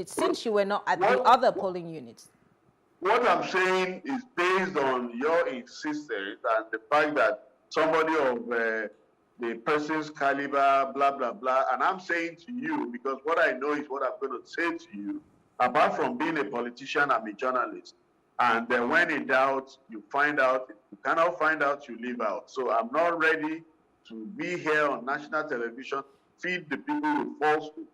since you were not at the other polling units? What I'm saying is based on your insistence and the fact that somebody of the person's caliber, blah, blah, blah. And I'm saying to you, because what I know is what I'm going to say to you, apart from being a politician, I'm a journalist. And when in doubt, you find out. If you cannot find out, you leave out. So I'm not ready to be here on national television, feed the people with falsehood.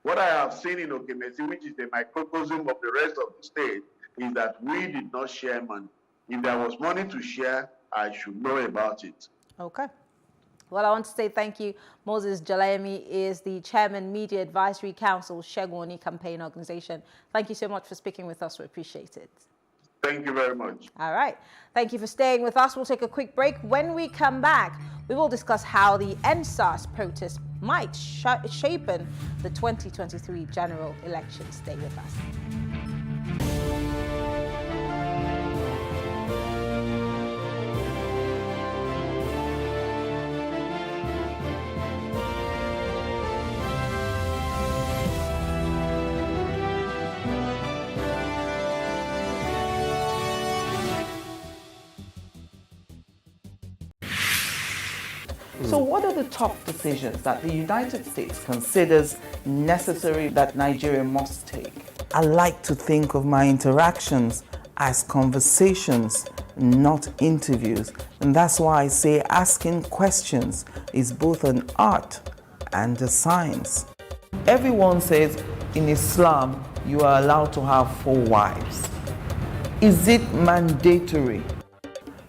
What I have seen in Okemesi, which is the microcosm of the rest of the state, is that we did not share money. If there was money to share, I should know about it. Okay. Well, I want to say thank you. Moses Jalayemi is the Chairman, Media Advisory Council, Shegwani Campaign Organization. Thank you so much for speaking with us. We appreciate it. Thank you very much. All right. Thank you for staying with us. We'll take a quick break. When we come back, we will discuss how the NSAS protest might shape the 2023 general election. Stay with us. So what are the top decisions that the United States considers necessary that Nigeria must take? I like to think of my interactions as conversations, not interviews. And that's why I say asking questions is both an art and a science. Everyone says in Islam, you are allowed to have 4 wives. Is it mandatory?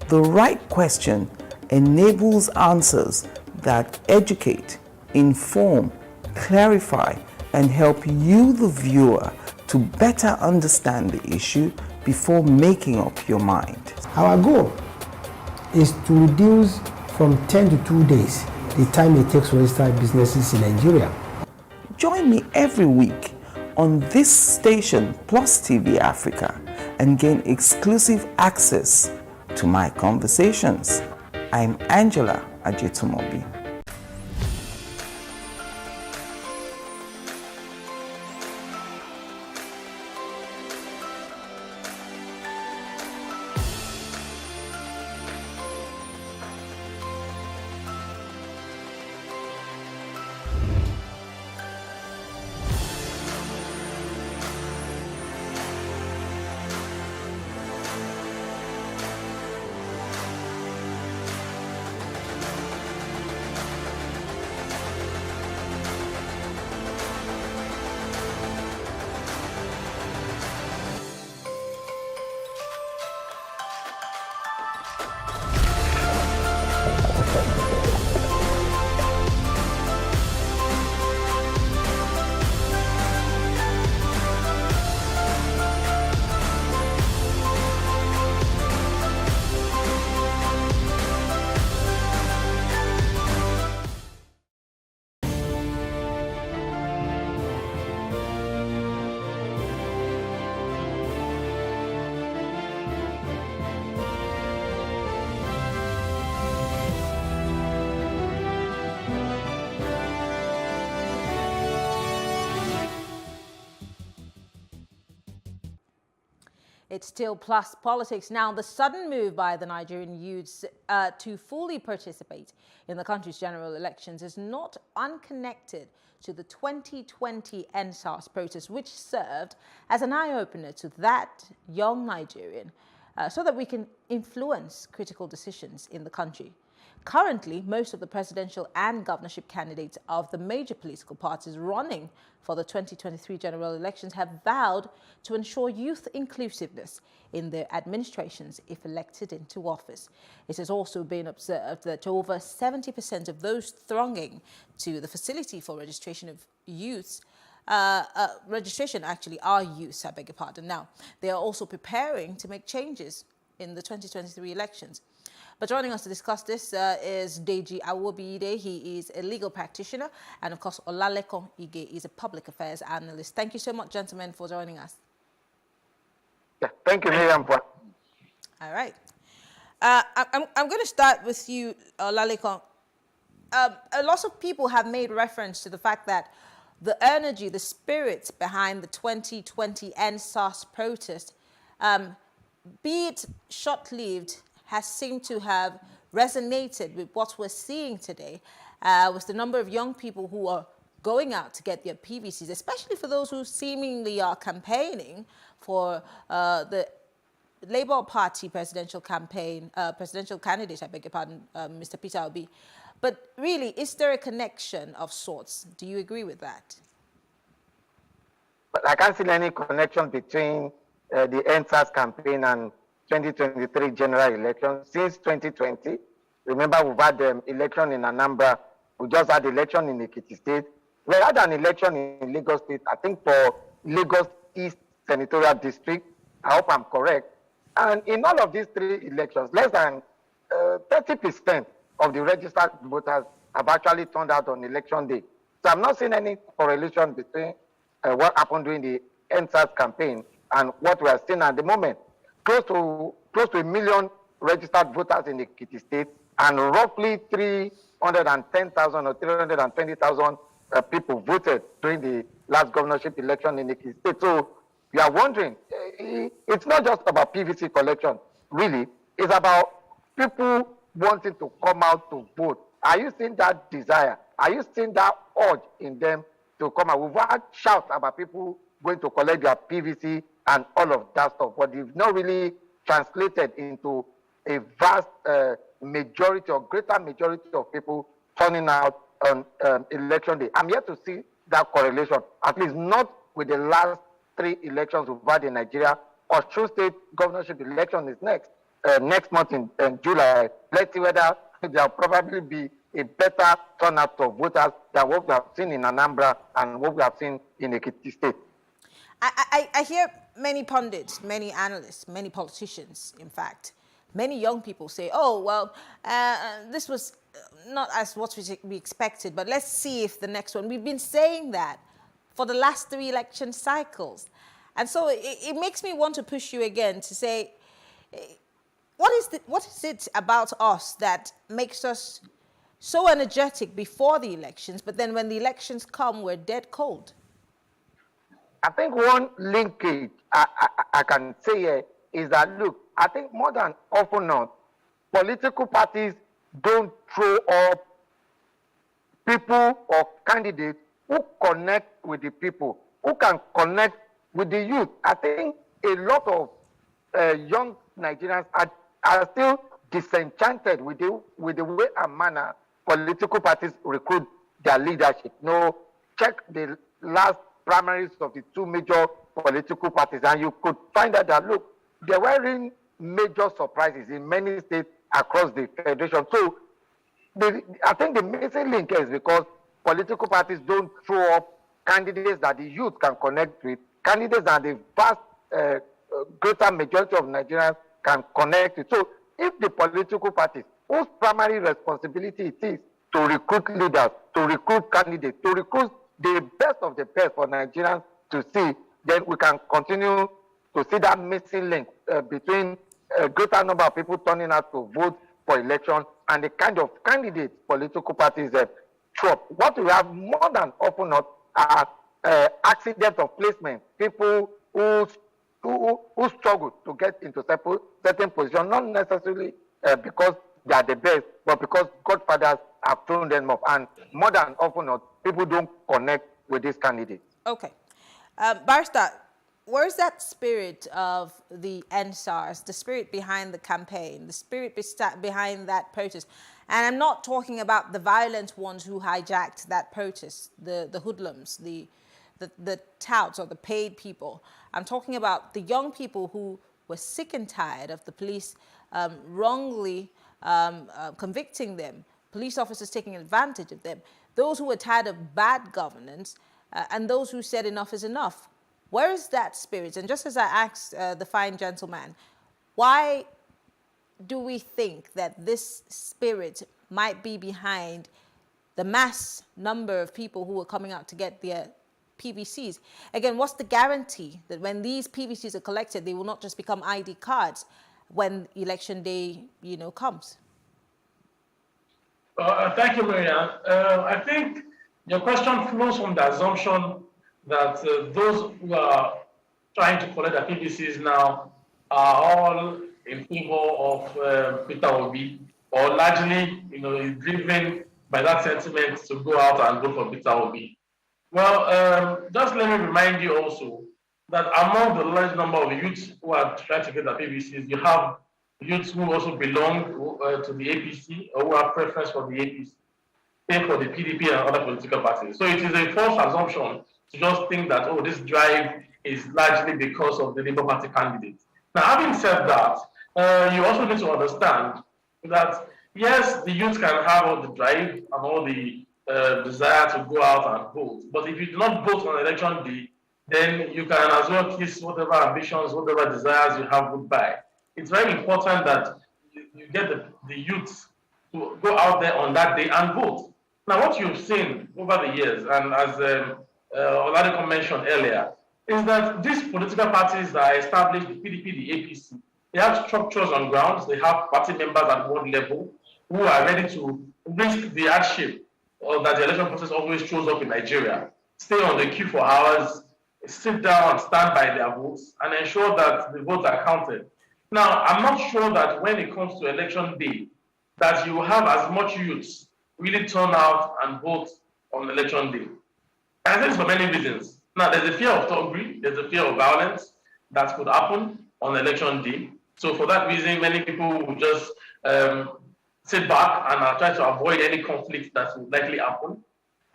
The right question enables answers that educate, inform, clarify, and help you, the viewer, to better understand the issue before making up your mind. Our goal is to reduce from 10 to 2 days the time it takes to register businesses in Nigeria. Join me every week on this station plus TV Africa and gain exclusive access to my conversations. I'm Angela Ajetumobi. It's still plus politics. Now, the sudden move by the Nigerian youths to fully participate in the country's general elections is not unconnected to the 2020 NSAS protest, which served as an eye-opener to that young Nigerian so that we can influence critical decisions in the country. Currently, most of the presidential and governorship candidates of the major political parties running for the 2023 general elections have vowed to ensure youth inclusiveness in their administrations if elected into office. It has also been observed that over 70% of those thronging to the facility for registration of youths registration actually are youths, I beg your pardon. Now, they are also preparing to make changes in the 2023 elections. But joining us to discuss this is Deji Awobide. He is a legal practitioner. And of course, Olalekon Ige is a public affairs analyst. Thank you so much, gentlemen, for joining us. Yeah, thank you, Miriam. All right. I'm going to start with you, Olalekon. A lot of people have made reference to the fact that the energy, the spirit behind the 2020 NSAS protest, be it short-lived, has seemed to have resonated with what we're seeing today, with the number of young people who are going out to get their PVCs, especially for those who seemingly are campaigning for the Labour Party presidential campaign, presidential candidate, I beg your pardon, Mr. Peter Obi. But really, is there a connection of sorts? Do you agree with that? But I can't see any connection between the NSAS campaign and 2023 general election. Since 2020, remember we've had election in Anambra, we just had election in Ekiti State. We had an election in Lagos State, I think for Lagos East Senatorial District. I hope I'm correct. And in all of these three elections, less than 30% of the registered voters have actually turned out on election day. So I'm not seeing any correlation between what happened during the NSAS campaign and what we are seeing at the moment. Close to 1 million registered voters in the Ekiti State, and roughly 310,000 or 320,000 people voted during the last governorship election in the Ekiti State. So you are wondering, it's not just about PVC collection, really. It's about people wanting to come out to vote. Are you seeing that desire? Are you seeing that urge in them to come out? We've had shouts about people going to collect their PVC and all of that stuff, but it's not really translated into a vast majority or greater majority of people turning out on election day. I'm yet to see that correlation, at least not with the last 3 elections we've had in Nigeria. Osun State governorship election is next month in July. Let's see whether there'll probably be a better turnout of voters than what we have seen in Anambra and what we have seen in Ekiti State. I hear many pundits, many analysts, many politicians, in fact, many young people say, oh, well, this was not as what we expected, but let's see if the next one. We've been saying that for the last 3 election cycles. And so it makes me want to push you again to say, what is it about us that makes us so energetic before the elections, but then when the elections come, we're dead cold? I think one linkage I can say here is that, look, I think more than often not, political parties don't throw up people or candidates who connect with the people, who can connect with the youth. I think a lot of young Nigerians are still disenchanted with the way and manner political parties recruit their leadership. No, check the last primaries of the 2 major political parties, and you could find out that, look, there were major surprises in many states across the federation. So I think the missing link is because political parties don't throw up candidates that the youth can connect with, candidates that the vast, greater majority of Nigerians can connect with. So if the political parties, whose primary responsibility it is to recruit leaders, to recruit candidates, to recruit the best of the best for Nigerians to see, then we can continue to see that missing link between a greater number of people turning out to vote for election and the kind of candidates political parties throw up. What we have more than often not are accidents of placement, people who struggle to get into certain positions, not necessarily because they are the best, but because godfathers have thrown them up. And more than often not, people don't connect with these candidates. Okay. Barrister, where's that spirit of the NSAS, the spirit behind the campaign, the spirit behind that protest? And I'm not talking about the violent ones who hijacked that protest, the hoodlums, the touts or the paid people. I'm talking about the young people who were sick and tired of the police wrongly convicting them, police officers taking advantage of them, those who were tired of bad governance, and those who said enough is enough. Where is that spirit? And just as I asked the fine gentleman, why do we think that this spirit might be behind the mass number of people who are coming out to get their PVCs? Again, what's the guarantee that when these PVCs are collected, they will not just become ID cards when election day, comes? Thank you, Marianne. I think Your question flows from the assumption that those who are trying to collect the PVCs now are all in favor of Peter Obi, or largely, is driven by that sentiment to go out and vote for Peter Obi. Well, just let me remind you also that among the large number of youths who are trying to get the PVCs, you have youths who also belong to the APC or who have preference for the APC, same for the PDP and other political parties. So it is a false assumption to just think that, oh, this drive is largely because of the Labour Party candidates. Now, having said that, you also need to understand that, yes, the youth can have all the drive and all the desire to go out and vote. But if you do not vote on election day, then you can as well kiss whatever ambitions, whatever desires you have goodbye. It's very important that you get the youth to go out there on that day and vote. Now, what you've seen over the years, and as Oladipo mentioned earlier, is that these political parties that are established, the PDP, the APC, they have structures on grounds, they have party members at ward level who are ready to risk the hardship that the election process always shows up in Nigeria, stay on the queue for hours, sit down and stand by their votes, and ensure that the votes are counted. Now, I'm not sure that when it comes to election day, that you will have as much youths really turn out and vote on election day. And I think it's for many reasons. Now, there's a fear of thuggery, there's a fear of violence that could happen on election day. So for that reason, many people will just sit back and try to avoid any conflict that will likely happen.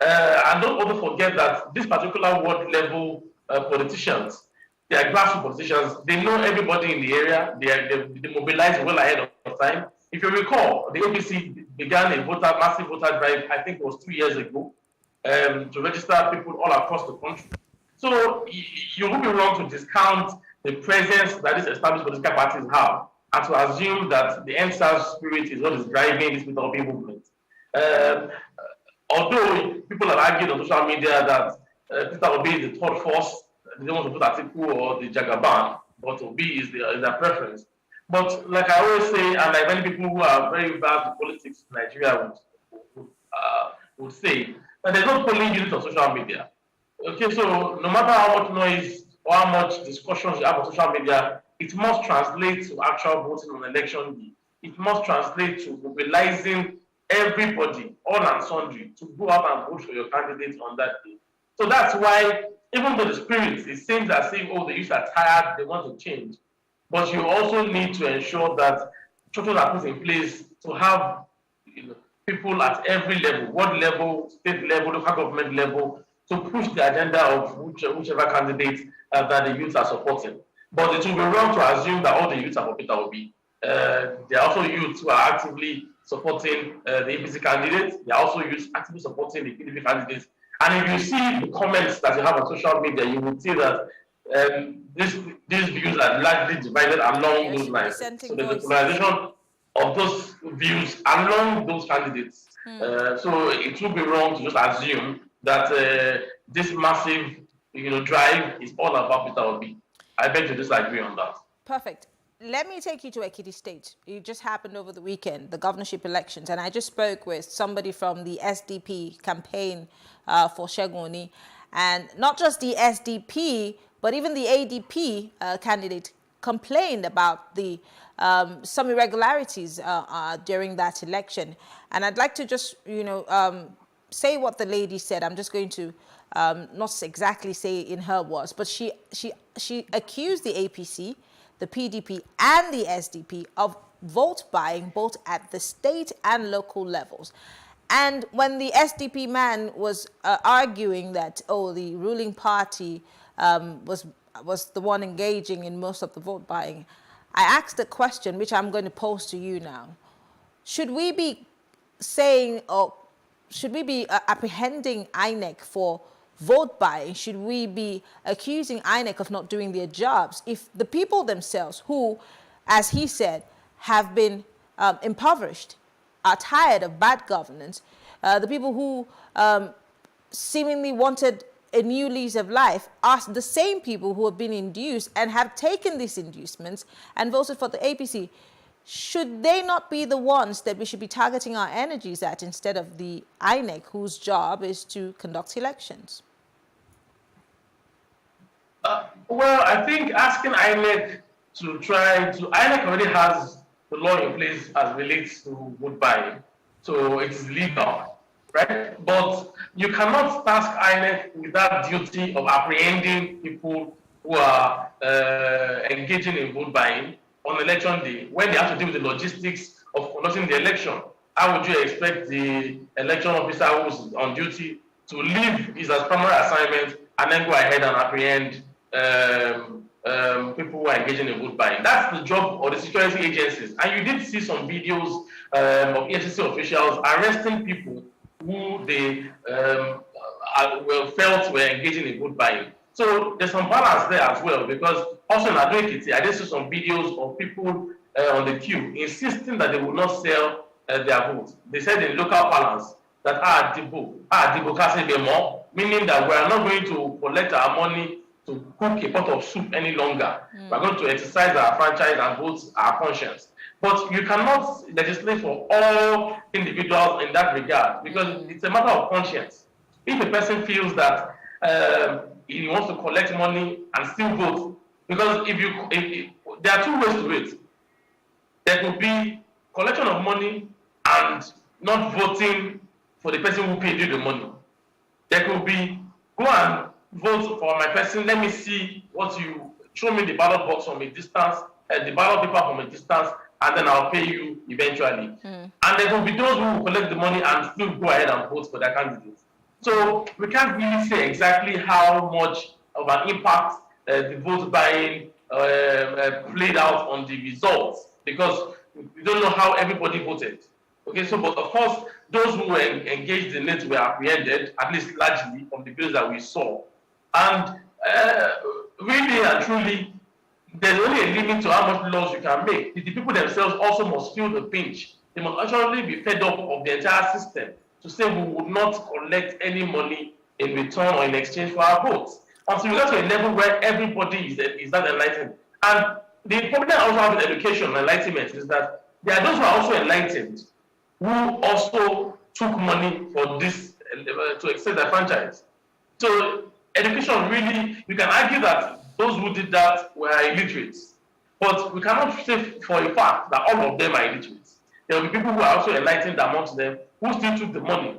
And don't also forget that this particular ward level politicians, they are grassroots politicians, they know everybody in the area, they mobilize well ahead of time. If you recall, the APC began a massive voter drive, I think it was 2 years ago, to register people all across the country. So you would be wrong to discount the presence that these established political parties have and to assume that the NSAS spirit is what is driving this Peter Obi movement. Although people have argued on social media that Peter Obi is the third force, they don't want to put Atiku or the Jagaban, but Obi is their preference. But like I always say, and like many people who are very vast in politics in Nigeria would say, that there's no polling unit on social media. Okay, so no matter how much noise or how much discussions you have on social media, it must translate to actual voting on election day. It must translate to mobilizing everybody, all and sundry, to go out and vote for your candidate on that day. So that's why, even though the spirit, it seems as if, oh, the youth are tired, they want to change. But you also need to ensure that structures are put in place to have people at every level, ward level, state level, local government level, to push the agenda of whichever candidate that the youth are supporting. But it will be wrong to assume that all the youths are for Peter Obi. There are also youths who are actively supporting the APC candidates. There are also youths actively supporting the PDP candidates. And if you see the comments that you have on social media, you will see that these views are largely divided along those lines. So there's a polarization of those views along those candidates. So it would be wrong to just assume that this massive drive is all about Peter Obi. I beg to disagree on that. Perfect. Let me take you to Ekiti State. It just happened over the weekend, the governorship elections, and I just spoke with somebody from the SDP campaign for Segun Oni, and not just the SDP, but even the ADP candidate complained about the some irregularities during that election. And I'd like to just, say what the lady said. I'm just going to not exactly say in her words, but she accused the APC, the PDP, and the SDP of vote buying both at the state and local levels. And when the SDP man was arguing that, oh, the ruling party was the one engaging in most of the vote buying, I asked a question which I'm going to pose to you now. Should we be saying, or should we be apprehending INEC for vote buying? Should we be accusing INEC of not doing their jobs if the people themselves, who, as he said, have been impoverished, are tired of bad governance, the people who seemingly wanted a new lease of life are the same people who have been induced and have taken these inducements and voted for the APC? should they not be the ones that we should be targeting our energies at instead of the INEC, whose job is to conduct elections? Well, I think asking INEC INEC already has the law in place as relates to vote buying, so it is legal, right? But you cannot task INEC with that duty of apprehending people who are engaging in vote buying on election day when they have to deal with the logistics of conducting the election. How would you expect the election officer who's on duty to leave his primary assignment and then go ahead and apprehend people who are engaging in vote buying? That's the job of the security agencies. And you did see some videos of EFCC officials arresting people who they felt were engaging in vote buying. So there's some balance there as well, because also in Advocate, I did see some videos of people on the queue insisting that they will not sell their votes. They said in local parlance that meaning that we are not going to collect our money to cook a pot of soup any longer. We're going to exercise our franchise and vote our conscience. But you cannot legislate for all individuals in that regard, because it's a matter of conscience. If a person feels that he wants to collect money and still vote, because there are two ways to it. There could be collection of money and not voting for the person who paid you the money. There could be go and vote for my person. Let me see what you show me the ballot box from a distance, the ballot paper from a distance, and then I'll pay you eventually. And there will be those who will collect the money and still go ahead and vote for their candidates. So we can't really say exactly how much of an impact the vote buying played out on the results, because we don't know how everybody voted. Okay, so but of course, those who were engaged in it were apprehended, at least largely, from the bills that we saw. And really and truly, there's only a limit to how much laws you can make. The people themselves also must feel the pinch. They must actually be fed up of the entire system to say we would not collect any money in return or in exchange for our votes, until we get to a level where everybody is that enlightened. And the problem I also have with education and enlightenment is that there are those who are also enlightened who also took money for this to extend their franchise. So education really, you can argue that those who did that were illiterate, but we cannot say for a fact that all of them are illiterate. There will be people who are also enlightened amongst them who still took the money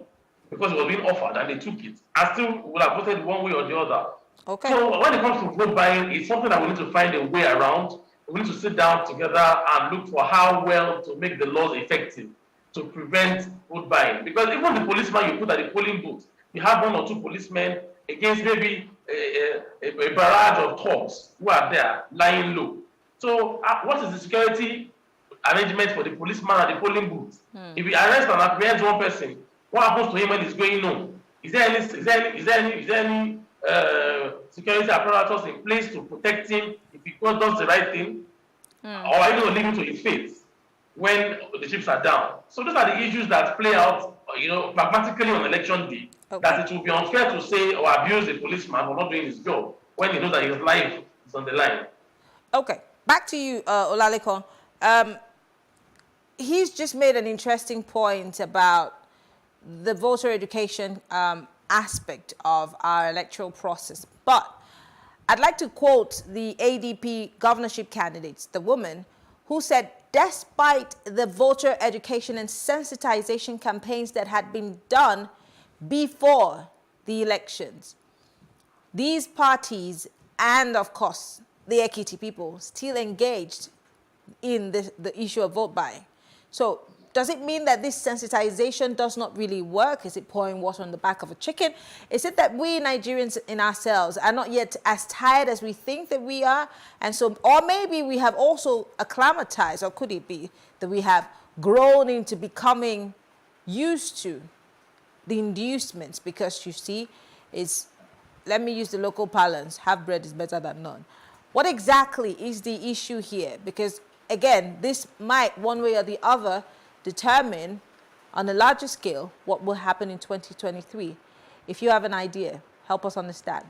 because it was being offered and they took it, and still would have voted one way or the other. Okay. So when it comes to vote buying, it's something that we need to find a way around. We need to sit down together and look for how well to make the laws effective to prevent vote buying. Because even the policeman you put at the polling booth, you have one or two policemen against maybe a barrage of thugs who are there lying low. So what is the security arrangement for the policeman at the polling booth? If we arrest and apprehend one person, what happens to him when he's going home? Is there any security apparatus in place to protect him if he does the right thing? Or are you going to leave him to his fate when the chips are down? So those are the issues that play out, pragmatically on election day. Okay. That it will be unfair to say or abuse a policeman for not doing his job when he knows that his life is on the line. Okay, back to you, Olalekan. He's just made an interesting point about the voter education aspect of our electoral process. But I'd like to quote the ADP governorship candidates, the woman, who said, despite the voter education and sensitization campaigns that had been done before the elections, these parties and, of course, the Ekiti people still engaged in the issue of vote buying. So does it mean that this sensitization does not really work? Is it pouring water on the back of a chicken? Is it that we Nigerians in ourselves are not yet as tired as we think that we are? And so, or maybe we have also acclimatized, or could it be that we have grown into becoming used to the inducements? Because you see, let me use the local parlance, half bread is better than none. What exactly is the issue here? Because again, this might, one way or the other, determine on a larger scale what will happen in 2023. If you have an idea, help us understand.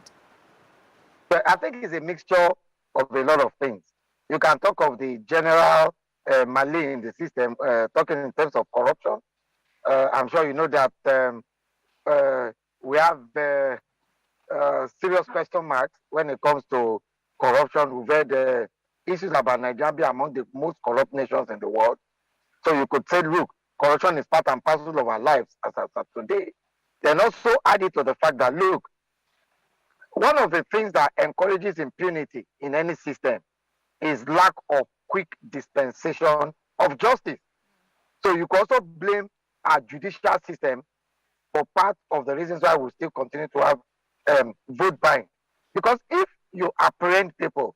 But I think it's a mixture of a lot of things. You can talk of the general Mali in the system, talking in terms of corruption. I'm sure you know that we have serious question marks when it comes to corruption. We've heard issues about Nigeria being among the most corrupt nations in the world. So you could say, look, corruption is part and parcel of our lives as of today. Then also add it to the fact that, look, one of the things that encourages impunity in any system is lack of quick dispensation of justice. So you can also blame our judicial system for part of the reasons why we still continue to have vote buying. Because if you apprehend people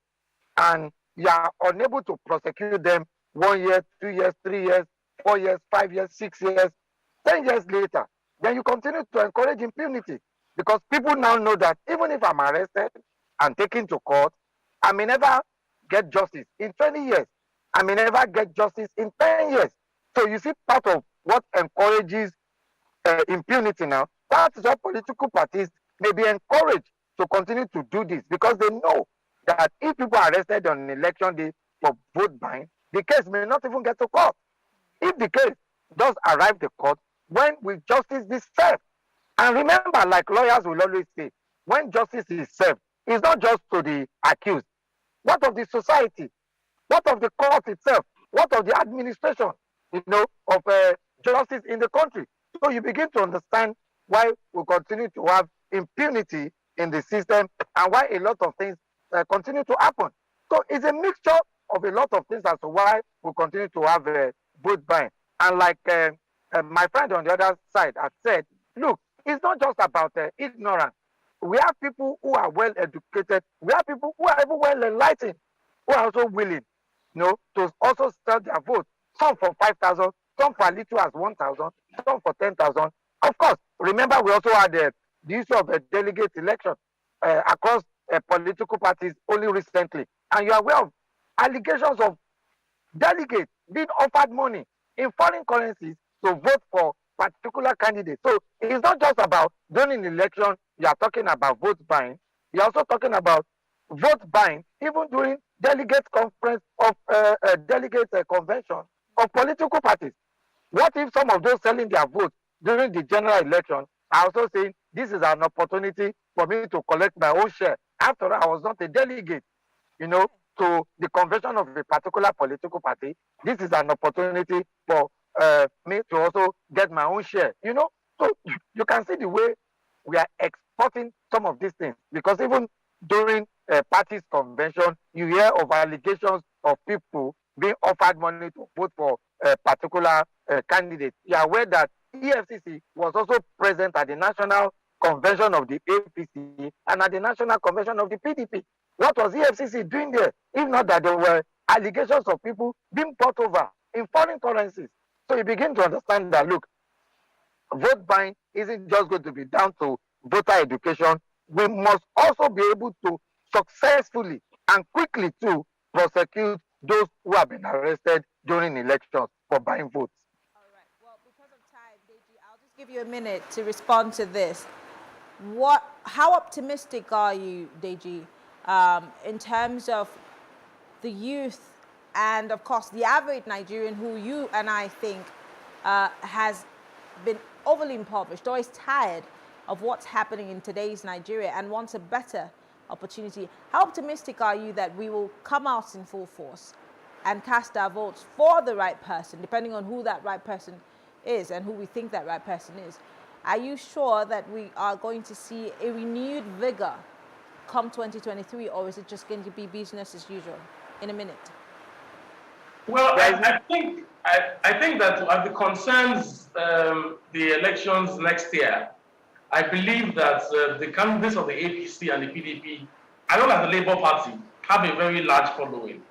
and you are unable to prosecute them 1 year, 2 years, 3 years, 4 years, 5 years, 6 years, 10 years later, then you continue to encourage impunity. Because people now know that even if I'm arrested and taken to court, I may never get justice in 20 years. I may never get justice in 10 years. So you see, part of what encourages impunity now, that's why political parties may be encouraged to continue to do this, because they know that if people are arrested on election day for vote buying, the case may not even get to court. If the case does arrive to court, when will justice be served? And remember, like lawyers will always say, when justice is served, it's not just to the accused. What of the society? What of the court itself? What of the administration, of justice in the country? So you begin to understand why we continue to have impunity in the system and why a lot of things continue to happen. So it's a mixture of a lot of things as to why we continue to have vote buying. And like my friend on the other side had said, look, it's not just about ignorance. We have people who are well educated. We have people who are even well enlightened, who are also willing, to also sell their vote. Some for 5,000, some for as little as 1,000, some for 10,000. Of course, remember we also had the issue of a delegate election across political parties only recently. And you are aware of allegations of delegates being offered money in foreign currencies to vote for particular candidates. So it's not just about during an election, you are talking about vote buying. You're also talking about vote buying, even during delegate conference of delegate convention of political parties. What if some of those selling their votes during the general election are also saying, this is an opportunity for me to collect my own share? After all, I was not a delegate, to the convention of a particular political party. This is an opportunity for me to also get my own share, So you can see the way we are exporting some of these things, because even during parties convention, you hear of allegations of people being offered money to vote for a particular candidate. You are aware that EFCC was also present at the national convention of the APC and at the national convention of the PDP. What was EFCC doing there? If not that there were allegations of people being bought over in foreign currencies. So you begin to understand that, look, vote buying isn't just going to be down to voter education. We must also be able to successfully and quickly to prosecute those who have been arrested during elections for buying votes. All right. Well, because of time, Deji, I'll just give you a minute to respond to this. How optimistic are you, Deji, in terms of the youth and, of course, the average Nigerian who you and I think has been overly impoverished or is tired of what's happening in today's Nigeria and wants a better opportunity? How optimistic are you that we will come out in full force and cast our votes for the right person, depending on who that right person is and who we think that right person is? Are you sure that we are going to see a renewed vigor come 2023, or is it just going to be business as usual? In a minute. Well, I think that as it concerns the elections next year, I believe that the candidates of the APC and the PDP, as well as the Labour Party, have a very large following.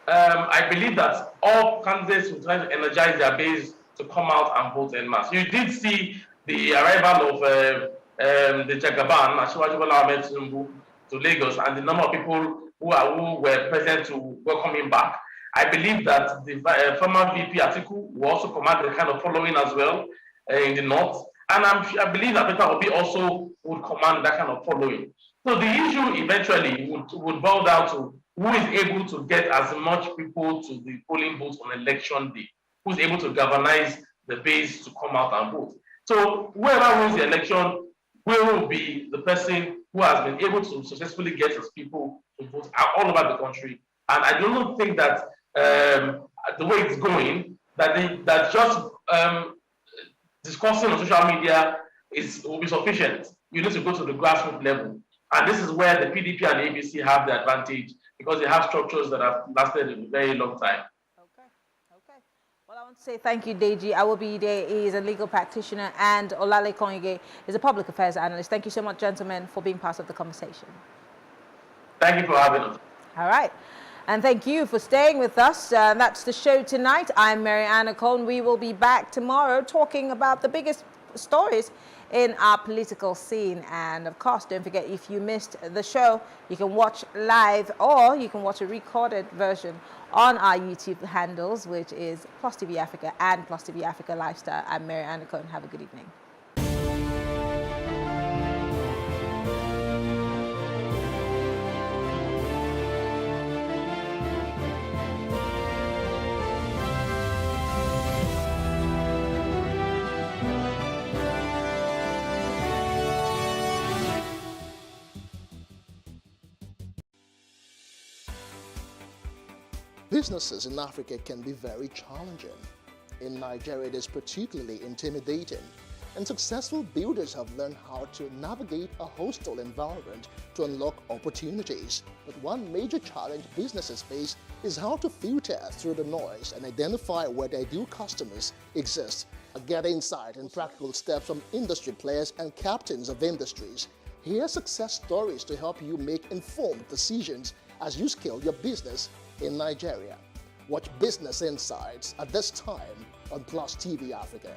I believe that all candidates will try to energize their base to come out and vote en masse. You did see the arrival of the Jagaban, Asiwaju Bola Ahmed Tinubu, to Lagos, and the number of people who were present to welcome him back. I believe that the former VP Atiku will also command the kind of following as well in the north. And I believe that Peter Obi also would command that kind of following. So the issue eventually would boil down to who is able to get as much people to the polling booths on election day, who's able to galvanize the base to come out and vote. So whoever wins the election will be the person who has been able to successfully get his people to vote all over the country. And I don't think that the way it's going, that just discussing on social media will be sufficient. You need to go to the grassroots level. And this is where the PDP and the ABC have the advantage because they have structures that have lasted a very long time. Okay. Well, I want to say thank you, Deji. Awobide is a legal practitioner and Olale Konyige is a public affairs analyst. Thank you so much, gentlemen, for being part of the conversation. Thank you for having us. All right. And thank you for staying with us. That's the show tonight. I'm Mary Anna Cohn. We will be back tomorrow talking about the biggest stories in our political scene. And of course, don't forget, if you missed the show, you can watch live or you can watch a recorded version on our YouTube handles, which is Plus TV Africa and Plus TV Africa Lifestyle. I'm Mary Anna Cohn. Have a good evening. Businesses in Africa can be very challenging. In Nigeria, it is particularly intimidating, and successful builders have learned how to navigate a hostile environment to unlock opportunities. But one major challenge businesses face is how to filter through the noise and identify where their ideal customers exist. Get insight and practical steps from industry players and captains of industries. Hear success stories to help you make informed decisions as you scale your business in Nigeria. Watch Business Insights at this time on Plus TV Africa.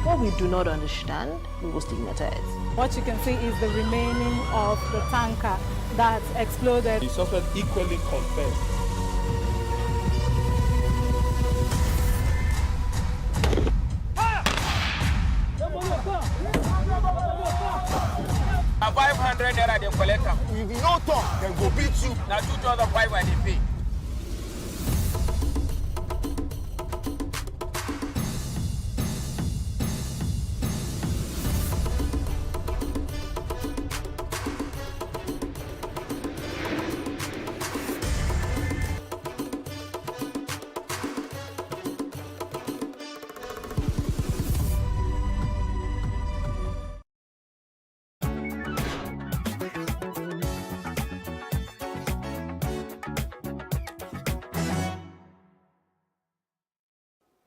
What we do not understand, we will stigmatize. What you can see is the remaining of the tanker that exploded. The suspect equally confessed. Now 500 naira they collect them. If you no talk, then go beat you. Now 2,500 they pay.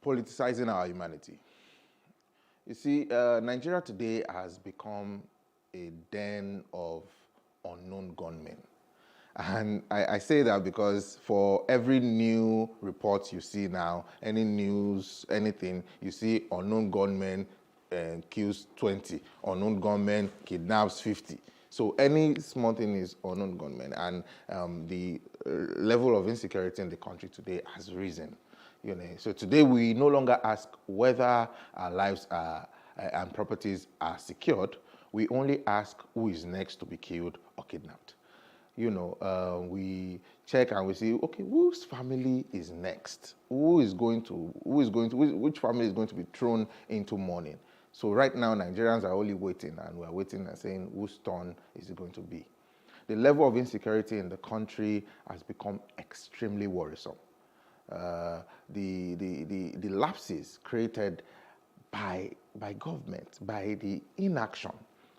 Politicizing our humanity. You see, Nigeria today has become a den of unknown gunmen. And I say that because for every new report you see now, any news, anything, you see unknown gunmen kills 20, unknown gunmen kidnaps 50. So any small thing is unknown gunmen. And the level of insecurity in the country today has risen. You know, so today we no longer ask whether our lives are, and properties are secured. We only ask who is next to be killed or kidnapped. You know, we check and we see, okay, whose family is next? Which family is going to be thrown into mourning? So right now, Nigerians are only waiting, and we're waiting and saying, whose turn is it going to be? The level of insecurity in the country has become extremely worrisome. The lapses created by government, by the inaction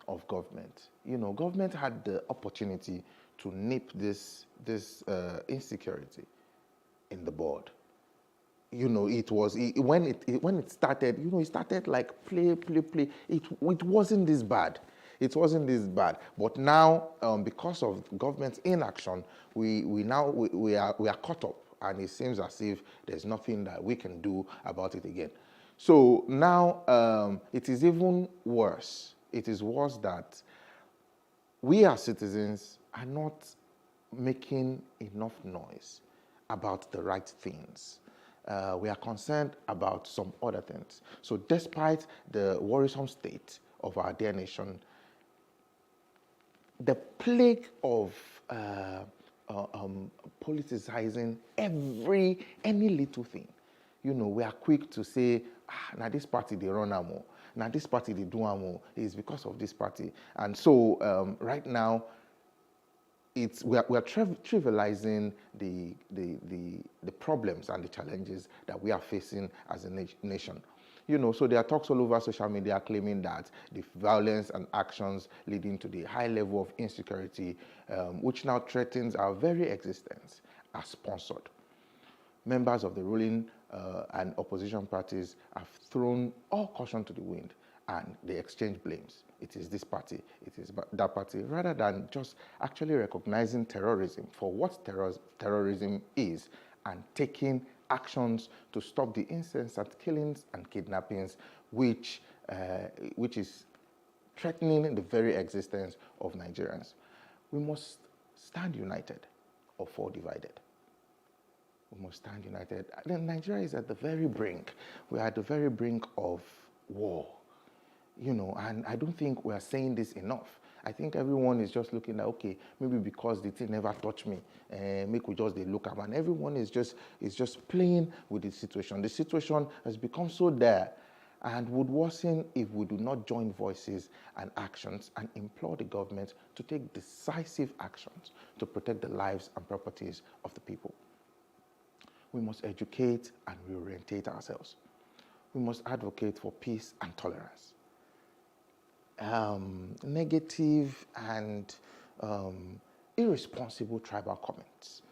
of government. You know, government had the opportunity to nip this insecurity in the bud. You know, when it started, you know, it started like play. It wasn't this bad. It wasn't this bad. But now, because of government's inaction, we are caught up. And it seems as if there's nothing that we can do about it again. So now it is even worse. It is worse that we as citizens are not making enough noise about the right things. We are concerned about some other things. So despite the worrisome state of our dear nation, the plague of politicizing any little thing, we are quick to say, now this party they run amo, now this party they do amo, is because of this party. And so right now, we are trivializing the problems and the challenges that we are facing as a nation. So there are talks all over social media claiming that the violence and actions leading to the high level of insecurity, which now threatens our very existence, are sponsored. Members of the ruling and opposition parties have thrown all caution to the wind, and they exchange blames. It is this party, it is that party, rather than just actually recognizing terrorism for what terrorism is and taking actions to stop the incessant killings and kidnappings, which is threatening the very existence of Nigerians. We must stand united or fall divided. We must stand united. Nigeria is at the very brink. We are at the very brink of war. And I don't think we are saying this enough. I think everyone is just looking at, okay, maybe because the thing never touched me, make we just look at, and everyone is just playing with the situation. The situation has become so dire and would worsen if we do not join voices and actions and implore the government to take decisive actions to protect the lives and properties of the people. We must educate and reorientate ourselves. We must advocate for peace and tolerance. Negative and irresponsible tribal comments,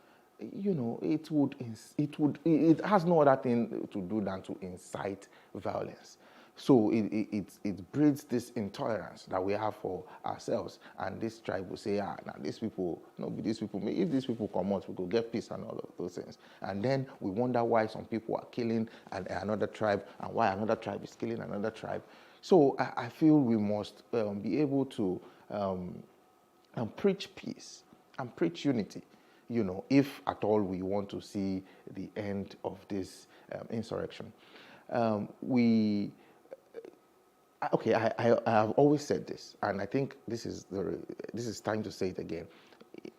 it has no other thing to do than to incite violence. So it breeds this intolerance that we have for ourselves, and this tribe will say, now these people, if these people come out, we will get peace and all of those things. And then we wonder why some people are killing another tribe, and why another tribe is killing another tribe. So I feel we must be able to preach peace and preach unity, if at all we want to see the end of this insurrection. I have always said this, and I think this is time to say it again.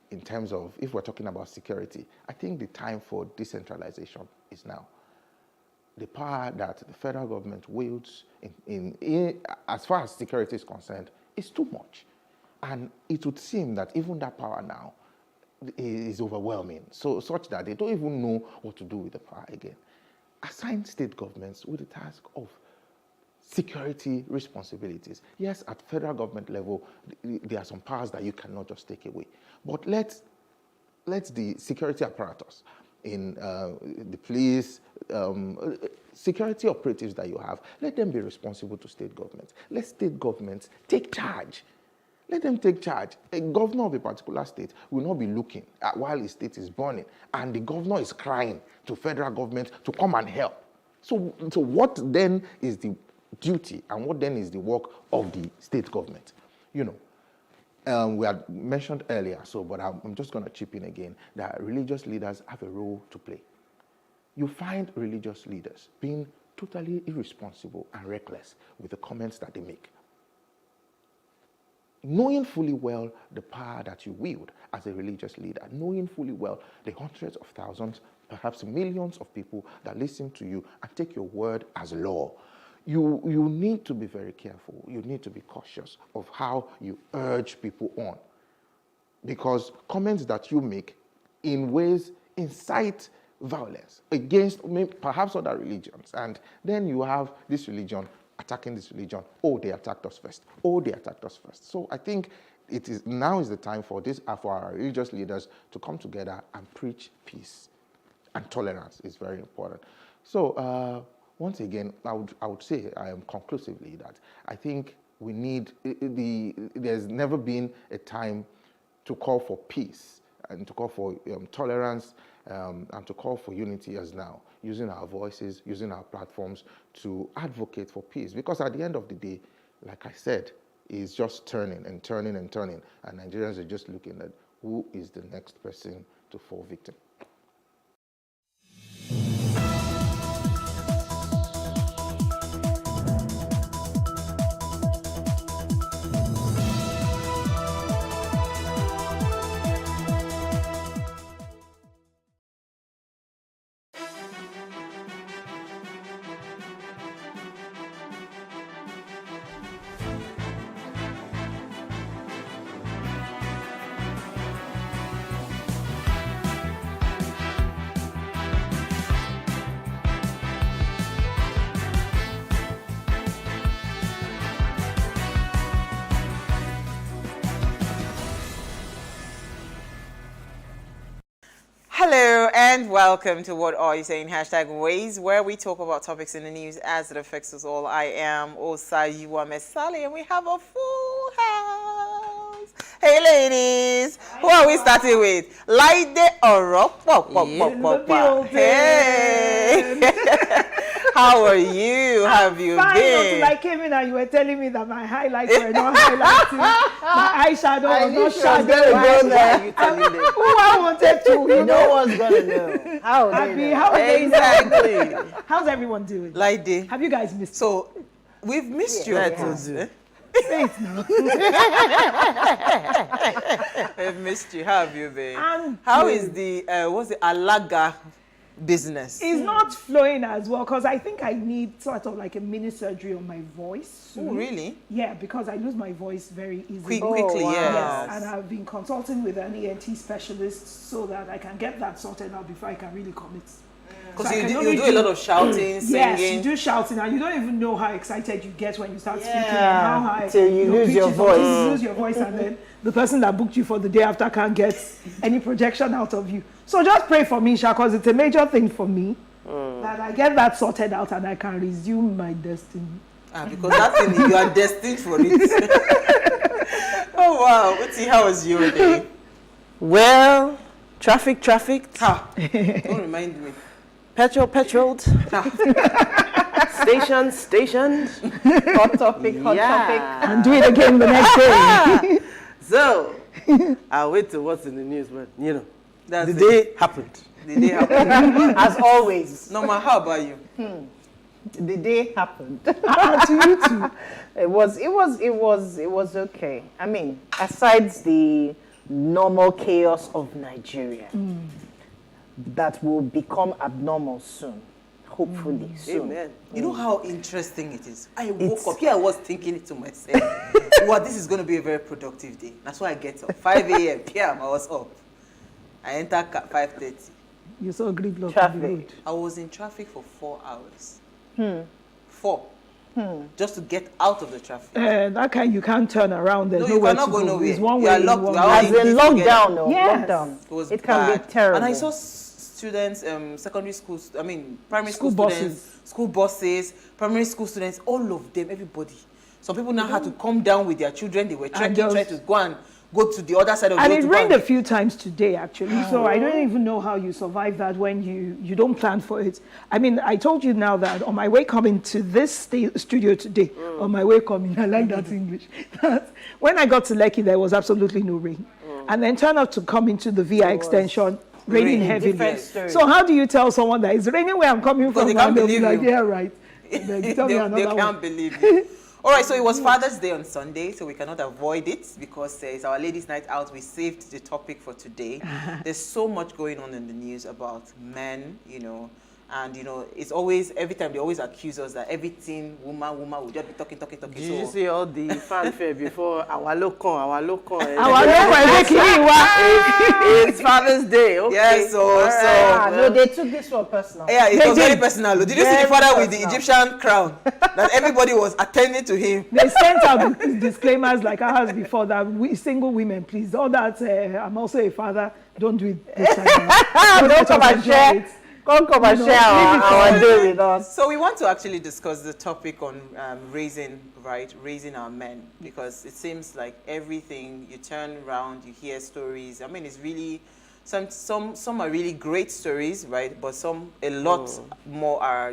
In terms of, if we're talking about security, I think the time for decentralization is now. The power that the federal government wields as far as security is concerned is too much. And it would seem that even that power now is overwhelming, such that they don't even know what to do with the power again. Assign state governments with the task of security responsibilities. Yes, at federal government level, there are some powers that you cannot just take away. But let the security apparatus in the police, security operatives that you have, let them be responsible to state governments. Let state governments take charge. Let them take charge. A governor of a particular state will not be looking at while his state is burning, and the governor is crying to federal government to come and help. So what then is the duty, and what then is the work of the state government? We had mentioned earlier, but I'm just going to chip in again, that religious leaders have a role to play. You find religious leaders being totally irresponsible and reckless with the comments that they make, knowing fully well the power that you wield as a religious leader, knowing fully well the hundreds of thousands, perhaps millions of people that listen to you and take your word as law. You need to be very careful. You need to be cautious of how you urge people on, because comments that you make in ways incite violence against perhaps other religions, and then you have this religion attacking this religion. Oh, they attacked us first. Oh, they attacked us first. So I think now is the time for our religious leaders to come together and preach peace and tolerance is very important. So once again, I would say conclusively that I think we need there's never been a time to call for peace and to call for tolerance and to call for unity as now, using our voices, using our platforms to advocate for peace. Because at the end of the day, like I said, is just turning and turning and turning, and Nigerians are just looking at who is the next person to fall victim. Hello and welcome to What Are You Saying? #Ways, where we talk about topics in the news as it affects us all. I am Osayuwa Mesali and we have a full house. Hey ladies, who are we starting with? Laide Oro. Hey. How are you? Have you fine, been? Until I came in and you were telling me that my highlights were not highlighting. My eyeshadow was not shadowing. Who I wanted to, you know what's gonna know. How exactly. How's everyone doing? Laide. Have you guys missed? So we've missed you. Say it now. I've missed you. How have you been? I'm How good. is the what's the Alaga business? It's not flowing as well because I think I need sort of like a mini surgery on my voice. Oh, really? Yeah, because I lose my voice very easily. Quickly, Yes. yes. And I've been consulting with an ENT specialist so that I can get that sorted out before I can really commit. Because So I you can do only a lot of shouting, singing. Yes, you do shouting, and you don't even know how excited you get when you start speaking and how high till you lose your voice. You lose your voice, and then the person that booked you for the day after can't get any projection out of you. So just pray for me, Sha, because it's a major thing for me that I get that sorted out and I can resume my destiny. Because that thing, you are destined for it. Oh wow, Uti, how was your day? Well, traffic. Don't remind me. Petroled. Stationed. Hot topic. And do it again the next day. So, I'll wait to what's in the news, but you know, That's the day happened. The day happened. As always. Norma, how about you? The day happened. To you too. It was okay. I mean, aside the normal chaos of Nigeria, that will become abnormal soon. Hopefully soon. Amen. You know how interesting it is? I woke up, here I was thinking it to myself. Wow, this is going to be a very productive day. That's why I get up. 5 a.m. PM, I was up. I entered 5:30. You saw gridlock on the road. I was in traffic for 4 hours. 4. Just to get out of the traffic. That kind you can't turn around. There's No, you nowhere cannot to go nowhere. It's one You way. are locked. one You are way. As in lockdown, no. Yes. Lockdown. It can bad. be terrible. And I saw students, secondary schools, primary school School students, school buses, primary school students, all of them, everybody. Some people now had to come down with their children. They were trying to go to the other side of the road. And it rained a few times today, actually. So I don't even know how you survive that when you don't plan for it. I mean, I told you now that on my way coming to this studio today, on my way coming, I like that English. When I got to Lekki, there was absolutely no rain. And then turned out to come into the VI extension, raining heavily. So how do you tell someone that it's raining where I'm coming from? They can't believe like, you. yeah, right. They can't believe you. All right, so it was Father's Day on Sunday, so we cannot avoid it because it's our ladies' night out. We saved the topic for today. There's so much going on in the news about men, and it's always, every time they always accuse us that everything woman will just be talking. Did you see all the fanfare before our local? It's Father's Day. Okay. Yes, no, they took this one personal. Yeah, it was very personal. Did you see the father with the Egyptian crown? That everybody was attending to him. They sent out disclaimers like ours before that single women, please. All that I'm also a father. Don't do it this time. Don't come and share. Come and share our day with us. So we want to actually discuss the topic on raising our men, because it seems like everything you turn around, you hear stories. I mean, it's really some are really great stories, right? But a lot more are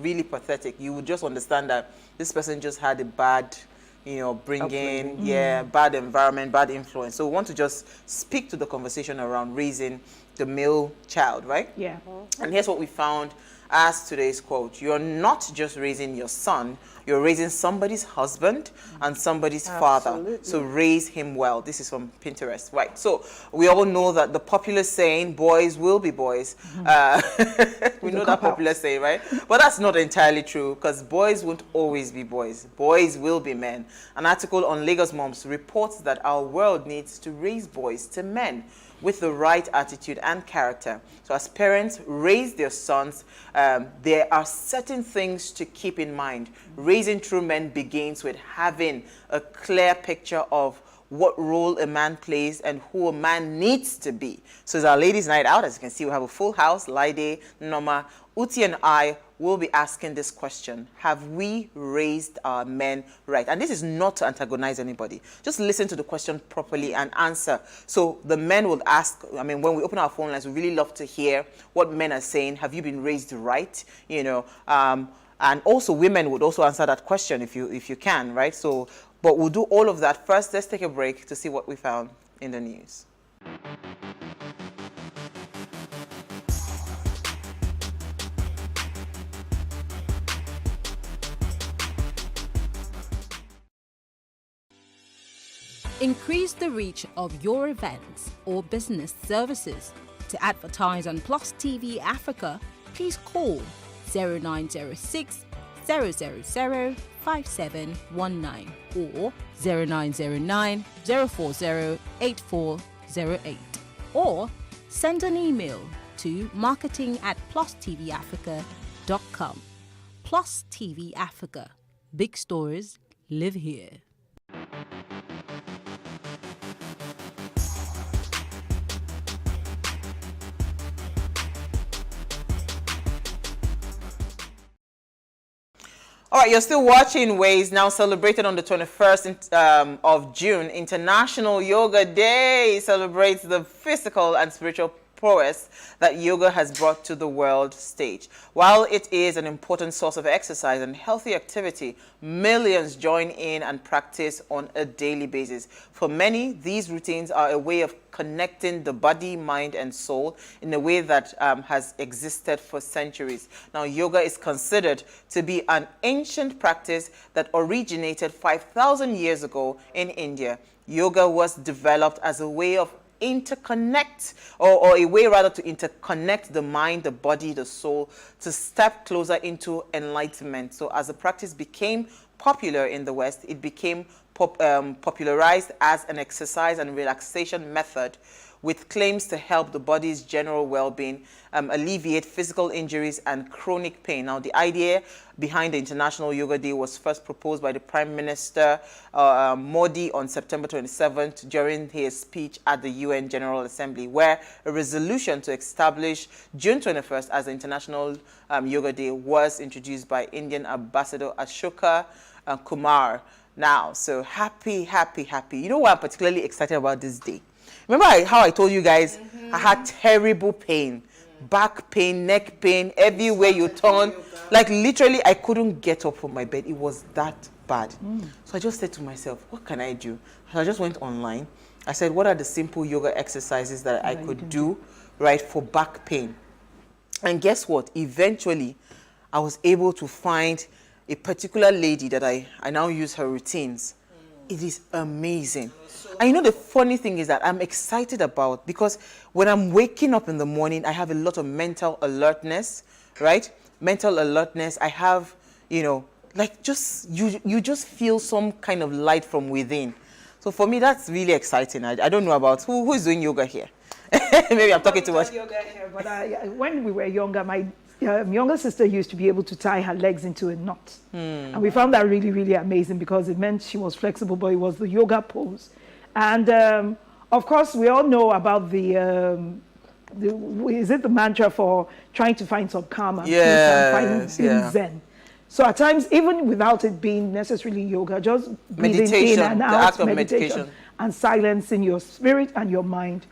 really pathetic. You would just understand that this person just had a bad bringing, bad environment, bad influence. So we want to just speak to the conversation around raising the male child, right? Yeah. And here's what we found as today's quote. You're not just raising your son, you're raising somebody's husband and somebody's father. So raise him well. This is from Pinterest, right? So we all know that the popular saying, boys will be boys. We know that popular saying, right? But that's not entirely true, because boys won't always be boys. Boys will be men. An article on Lagos Moms reports that our world needs to raise boys to men with the right attitude and character. So as parents raise their sons, there are certain things to keep in mind. Raising true men begins with having a clear picture of what role a man plays and who a man needs to be. So it's our ladies' night out. As you can see, we have a full house. Laide, Noma, Uti and I will be asking this question. Have we raised our men right? And this is not to antagonize anybody. Just listen to the question properly and answer. So the men will ask, I mean, when we open our phone lines, we really love to hear what men are saying. Have you been raised right? And also women would also answer that question if you can, right? So, but we'll do all of that. First, let's take a break to see what we found in the news. Increase the reach of your events or business services. To advertise on Plus TV Africa, please call 0906 000 5719 or 0909 040 8408, or send an email to marketing@plustvafrica.com. Plus TV Africa. Big stories live here. All right, you're still watching Ways, now celebrated on the 21st of June. International Yoga Day celebrates the physical and spiritual prowess that yoga has brought to the world stage. While it is an important source of exercise and healthy activity, millions join in and practice on a daily basis. For many, these routines are a way of connecting the body, mind, and soul in a way that has existed for centuries. Now, yoga is considered to be an ancient practice that originated 5,000 years ago in India. Yoga was developed as a way of interconnect, or a way rather to interconnect the mind, the body, the soul, to step closer into enlightenment. So as the practice became popular in the West, it became popularized as an exercise and relaxation method with claims to help the body's general well-being, alleviate physical injuries and chronic pain. Now, the idea behind the International Yoga Day was first proposed by the Prime Minister Modi on September 27th during his speech at the UN General Assembly, where a resolution to establish June 21st as the International Yoga Day was introduced by Indian Ambassador Ashoka Kumar. Now, so happy. You know what I'm particularly excited about this day? Remember how I told you guys I had terrible pain, back pain, neck pain, everywhere you turn. Like literally I couldn't get up from my bed. It was that bad. So I just said to myself, what can I do? So I just went online. I said, what are the simple yoga exercises that I could do, right, for back pain? And guess what? Eventually, I was able to find a particular lady that I now use her routines. It is amazing. And you know, the funny thing is that I'm excited about, because when I'm waking up in the morning, I have a lot of mental alertness, right? Mental alertness. I have, like just, you just feel some kind of light from within. So for me, that's really exciting. I don't know about who is doing yoga here. Maybe I'm talking too much. Yoga here, but when we were younger, my younger sister used to be able to tie her legs into a knot. And we found that really, really amazing, because it meant she was flexible, but it was the yoga pose. And of course, we all know about is it the mantra for trying to find some calm and peace and finding Zen? So at times, even without it being necessarily yoga, just breathing in and out, the act of meditation, and silencing your spirit and your mind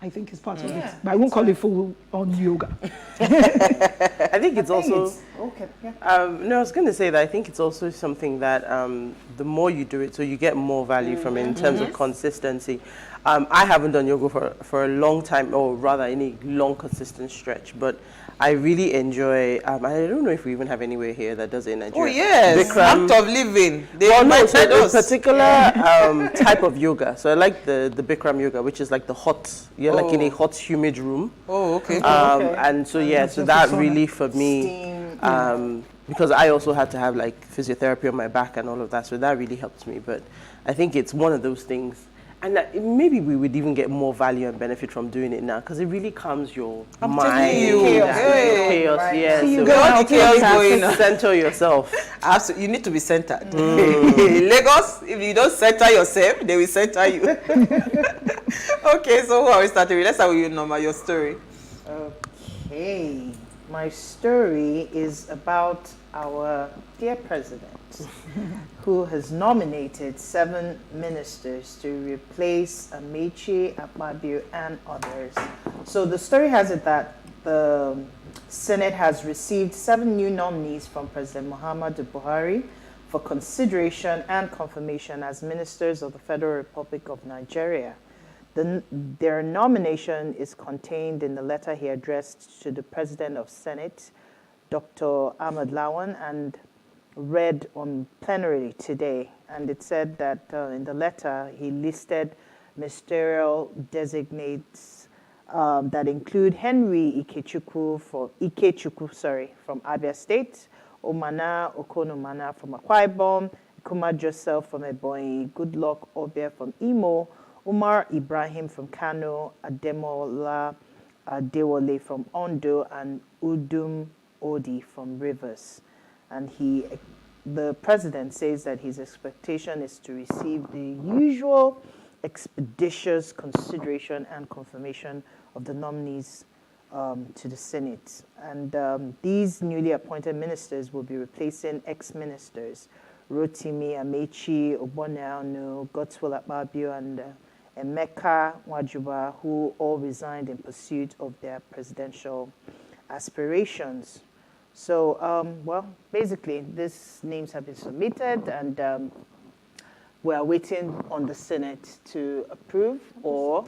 I think it's part of it. But I won't call it full-on yoga. I think it's also... okay, yeah. No, I was going to say that I think it's also something that the more you do it, so you get more value from it in terms of consistency. I haven't done yoga for a long time, or rather any long consistent stretch, but I really enjoy, I don't know if we even have anywhere here that does it in Nigeria. Oh yes, act of living. They invited us. A particular type of yoga. So I like the Bikram yoga, which is like the hot, you're like in a hot, humid room. Oh, okay. And so yeah, so that really for me, because I also had to have like physiotherapy on my back and all of that, so that really helped me. But I think it's one of those things. And maybe we would even get more value and benefit from doing it now, because it really calms your mind. Chaos, right. yeah. So you go all the chaos going on. Center yourself. Absolutely, you need to be centered. Lagos, if you don't center yourself, they will center you. Okay, so who are we starting with? Let's start with you, Norma, your story. Okay, my story is about our dear president, who has nominated 7 ministers to replace Amechi, Akpabio, and others. So the story has it that the Senate has received 7 new nominees from President Muhammadu Buhari for consideration and confirmation as ministers of the Federal Republic of Nigeria. Their nomination is contained in the letter he addressed to the President of Senate, Dr. Ahmed Lawan, and read on plenary today. And it said that in the letter, he listed ministerial designates that include Henry Ikechukwu from Abia State, Omana Okonomana from Akwa Ibom, Kuma Joseph from Ebonyi, Goodluck Obia from Imo, Umar Ibrahim from Kano, Ademola Adewale from Ondo, and Udum Odi from Rivers. And the president says that his expectation is to receive the usual expeditious consideration and confirmation of the nominees to the Senate. And these newly appointed ministers will be replacing ex-ministers, Rotimi Amechi, Ogbonneanu, Godswill Akpabio, and Emeka Wajuba, who all resigned in pursuit of their presidential aspirations. So, well, basically, these names have been submitted, and we are waiting on the Senate to approve, or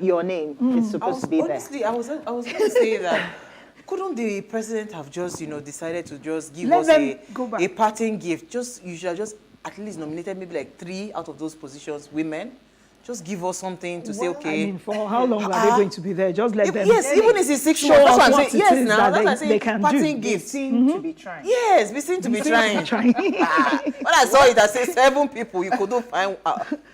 your name is supposed to be honestly, there. I was going to say that. Couldn't the president have just, decided to just give us a parting gift? You should have just at least nominated maybe like 3 out of those positions, women. Just give us something to say, okay. I mean, for how long are they going to be there? Just let them. Yes, even if it's 6 months. That's what I'm saying. Yes, now that's what I'm saying. They can parting do. gift. Seem to be trying. Yes, we seem to be trying. When I saw it, I said 7 people. You couldn't find.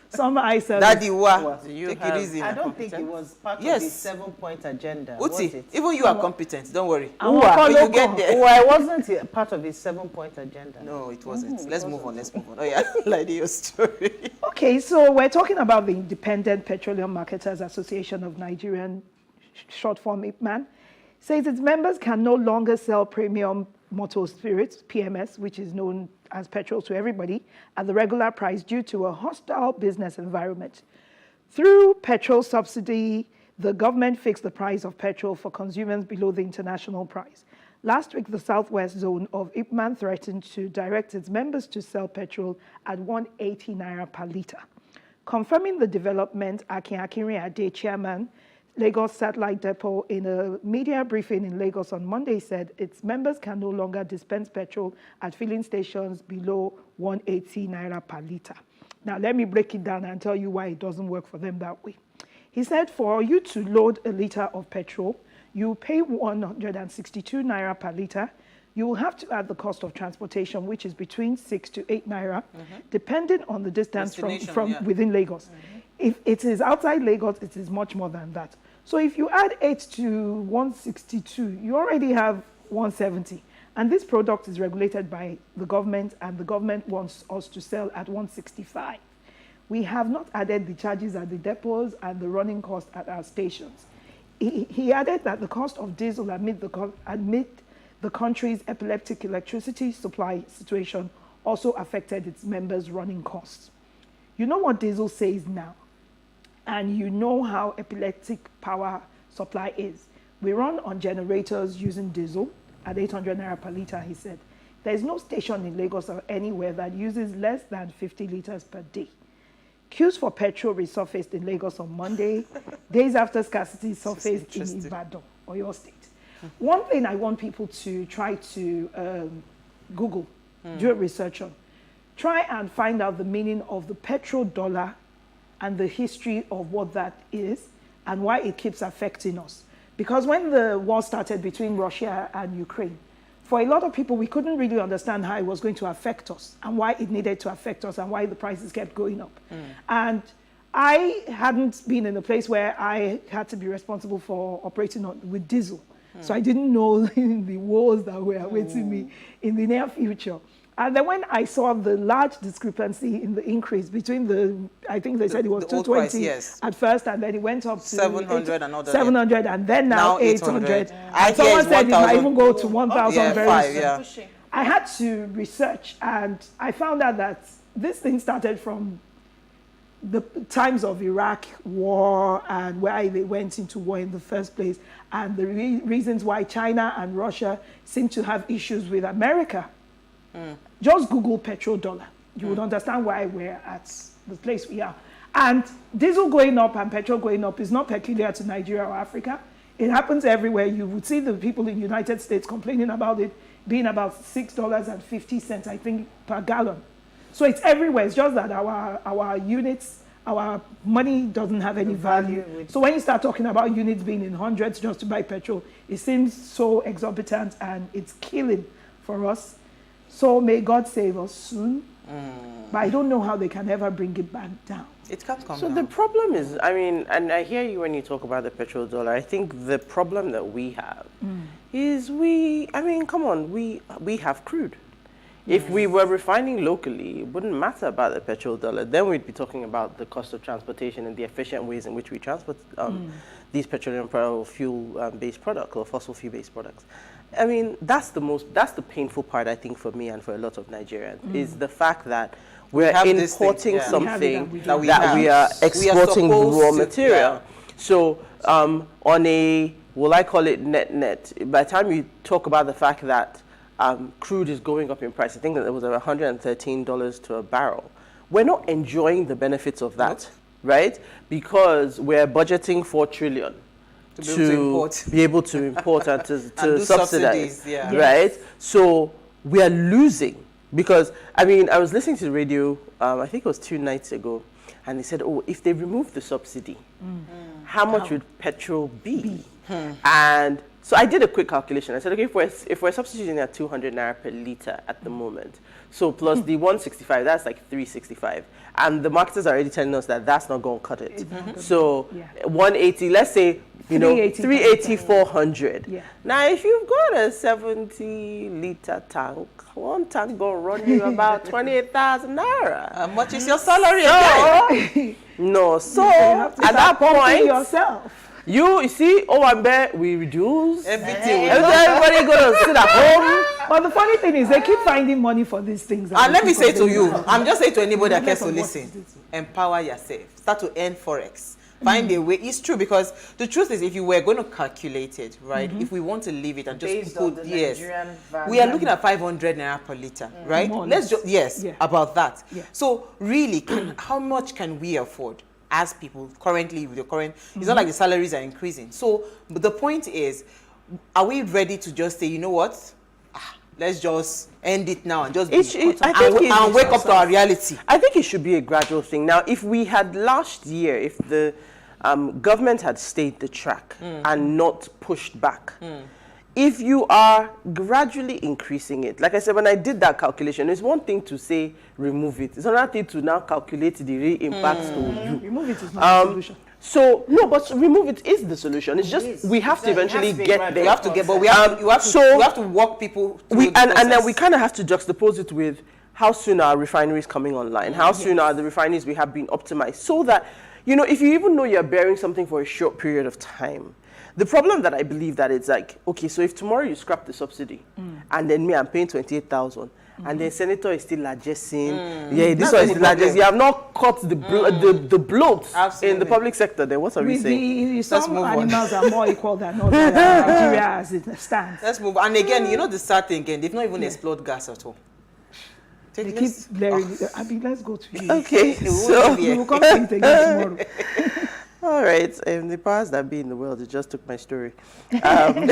Some I said. Daddy, take it easy. I don't think it was part of the 7-point agenda. Uti, was it? even you are competent. Don't worry. When you get there. I wasn't part of the 7-point agenda. No, it wasn't. Let's move on. Oh yeah, Lady, your story. Okay, so we're talking about the Independent Petroleum Marketers Association of Nigerian, short form IPMAN, says its members can no longer sell premium motor spirits, PMS, which is known as petrol to everybody, at the regular price due to a hostile business environment. Through petrol subsidy, the government fixed the price of petrol for consumers below the international price. Last week, the southwest zone of IPMAN threatened to direct its members to sell petrol at 180 naira per litre. Confirming the development, Akin Akinrin-Ade, chairman, Lagos Satellite Depot, in a media briefing in Lagos on Monday, said its members can no longer dispense petrol at filling stations below 180 naira per litre. Now, let me break it down and tell you why it doesn't work for them that way. He said for you to load a litre of petrol, you pay 162 naira per litre. You will have to add the cost of transportation, which is between 6 to 8 naira, depending on the distance from within Lagos. If it is outside Lagos, it is much more than that. So if you add 8 to 162, you already have 170. And this product is regulated by the government, and the government wants us to sell at 165. We have not added the charges at the depots and the running cost at our stations. He added that the cost of diesel amid the country's epileptic electricity supply situation also affected its members' running costs. You know what diesel says now? and you know how epileptic power supply is. We run on generators using diesel at 800 naira per litre, he said. There is no station in Lagos or anywhere that uses less than 50 litres per day. Queues for petrol resurfaced in Lagos on Monday, days after scarcity surfaced in Ibadan, or your state. One thing I want people to try to Google, do research on. Try and find out the meaning of the petrodollar and the history of what that is and why it keeps affecting us. Because when the war started between Russia and Ukraine, for a lot of people, we couldn't really understand how it was going to affect us and why it needed to affect us and why the prices kept going up. And I hadn't been in a place where I had to be responsible for operating with diesel. So I didn't know the wars that were awaiting me in the near future. And then when I saw the large discrepancy in the increase between I think they said it was 220 at first, and then it went up to 700 and other 700, and then now 800. And someone said it might even go to 1,000 very soon. I had to research, and I found out that this thing started from the times of Iraq war and why they went into war in the first place, and the reasons why China and Russia seem to have issues with America. Just Google petrodollar. You would understand why we're at the place we are. And diesel going up and petrol going up is not peculiar to Nigeria or Africa. It happens everywhere. You would see the people in the United States complaining about it being about $6.50, I think, per gallon. So it's everywhere. It's just that our units, our money doesn't have any value. So when you start talking about units being in hundreds just to buy petrol, it seems so exorbitant and it's killing for us. So may God save us soon. But I don't know how they can ever bring it back down. It can't come So down. the problem is, I mean, and I hear you when you talk about the petrodollar. I think the problem that we have is come on, we have crude. If we were refining locally, it wouldn't matter about the petrodollar. Then we'd be talking about the cost of transportation and the efficient ways in which we transport these petroleum fuel-based products or fossil fuel-based products. I mean, that's the painful part, I think, for me and for a lot of Nigerians, is the fact that we're importing something that we are exporting raw material. So on a, will I call it net, by the time you talk about the fact that crude is going up in price, I think that it was $113 to a barrel. We're not enjoying the benefits of that, right? Because we're budgeting $4 trillion. To be able to import and to subsidize, right? So we are losing because, I mean, I was listening to the radio, I think it was 2 nights ago, and they said, oh, if they remove the subsidy, how much would petrol be? And so I did a quick calculation. I said, okay, if we're subsidizing at 200 naira per litre at the moment, so plus the 165, that's like 365. And the marketers are already telling us that that's not going to cut it. So 180, let's say, 380, 400. Yeah. Now, if you've got a 70-litre tank, one tank going to run you about 28,000 naira. How much is your salary again? No, so at that point, yourself. You see, Owambe, we reduce everything. Everybody going to sit at home. But the funny thing is, they keep finding money for these things. And let me say to you, I'm just saying to anybody that cares to listen, empower yourself. Start to earn Forex. Find a way. It's true, because the truth is, if you were going to calculate it, right, if we want to leave it and just put, we are looking at 500 naira per litre, right? Let's just, about that. Yeah. So really, how much can we afford as people currently with the current, it's not like the salaries are increasing. So, but the point is, are we ready to just say, you know what, let's just end it now and just and wake up to our reality? I think it should be a gradual thing. Now, if we had last year, if the government had stayed the track and not pushed back, if you are gradually increasing it, like I said, when I did that calculation, it's one thing to say remove it. It's another thing to now calculate the real impacts to you. Remove it is not the solution. So no, but remove it is the solution. It's just we have to eventually get there. We have to get, but we have to walk people. And then we kind of have to juxtapose it with how soon are refineries coming online? How soon are the refineries we have been optimized? So that, you know, if you even know you're bearing something for a short period of time. The problem that I believe that it's like, okay, so if tomorrow you scrap the subsidy and then me, I'm paying 28,000 and the senator is still adjusting. Yeah, this one is still adjusting. You have not caught the bloat in the public sector. Then what are we saying? Some animals are more equal than others. Nigeria as it stands. Let's move on. And again, you know the sad thing again, they've not even explored gas at all. They keep blaring. I mean, let's go to you. Okay, so we will come to it again tomorrow. All right, the powers that be in the world, it just took my story. But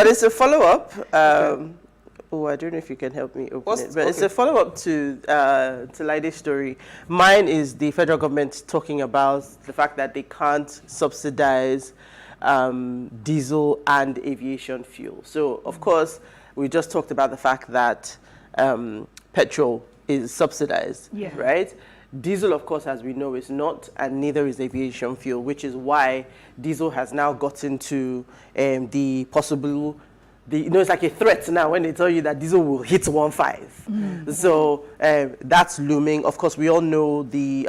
it's a follow-up. Oh, I don't know if you can help me open it. But it's a follow-up to Laide's story. Mine is the federal government talking about the fact that they can't subsidize diesel and aviation fuel. So, of course, we just talked about the fact that petrol is subsidized, right? Diesel, of course, as we know, is not, and neither is aviation fuel, which is why diesel has now gotten to the possible, it's like a threat now when they tell you that diesel will hit 1.5. So that's looming. Of course, we all know the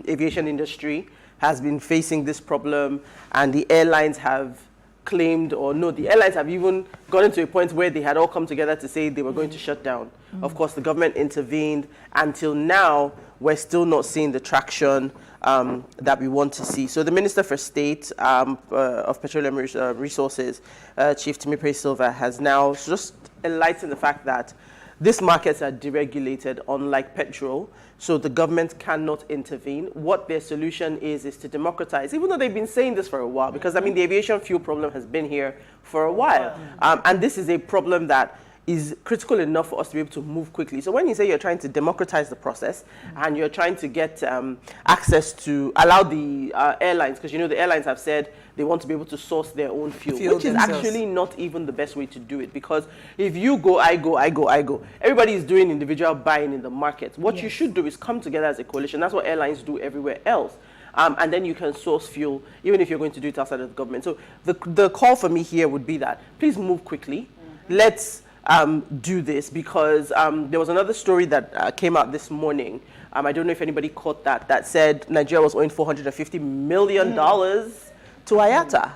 aviation industry has been facing this problem, and the airlines have claimed, or no, the airlines have even gotten to a point where they had all come together to say they were going to shut down. Of course, the government intervened. Until now, we're still not seeing the traction that we want to see. So the Minister for State of Petroleum Resources, Chief Timipre Silva, has now just enlightened the fact that these markets are deregulated, unlike petrol, so the government cannot intervene. What their solution is to democratize, even though they've been saying this for a while, because, I mean, the aviation fuel problem has been here for a while. And this is a problem that is critical enough for us to be able to move quickly. So when you say you're trying to democratize the process and you're trying to get access to allow the airlines, because you know the airlines have said they want to be able to source their own fuel, which is actually not even the best way to do it, because if you go, I go, everybody is doing individual buying in the market. What you should do is come together as a coalition. That's what airlines do everywhere else. And then you can source fuel, even if you're going to do it outside of the government. So the call for me here would be that please move quickly. Let's do this, because there was another story that came out this morning. I don't know if anybody caught that said Nigeria was owing $450 million to IATA.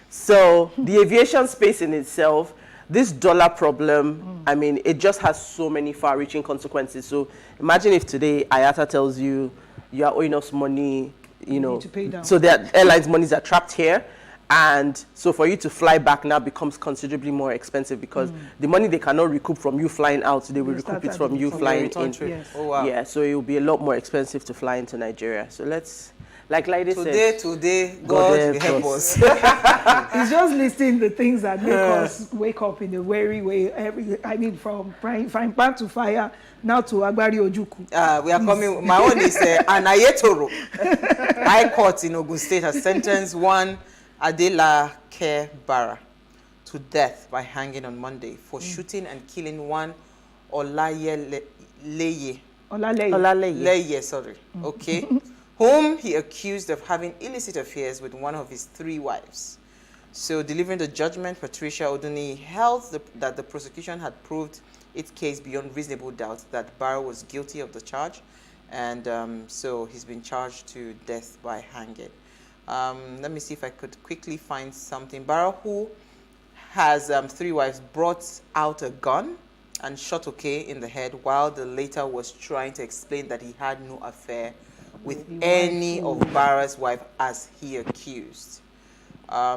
So the aviation space in itself, this dollar problem, I mean, it just has so many far-reaching consequences. So imagine if today IATA tells you, you are owing us money, you know, so that airlines' monies are trapped here. And so for you to fly back now becomes considerably more expensive, because the money they cannot recoup from you flying out, they will recoup it from you flying in. Yes. Oh, wow. Yeah, so it will be a lot more expensive to fly into Nigeria. So let's, like Laide said, today, God help us. It's just listing the things that make us wake up in a weary way. I mean, from frying pan to fire, now to Agbari Ojuku. We are coming. My own is Anayetoro. High Court in Ogun State has sentenced one Adela Care Barra to death by hanging on Monday for shooting and killing one Olaleye, okay, whom he accused of having illicit affairs with one of his 3 wives. So, delivering the judgment, Patricia Oduni held that the prosecution had proved its case beyond reasonable doubt that Barra was guilty of the charge, and so he's been charged to death by hanging. Let me see if I could quickly find something. Barra, who has 3 wives, brought out a gun and shot Oke in the head, while the latter was trying to explain that he had no affair with any of Barra's wives, as he accused.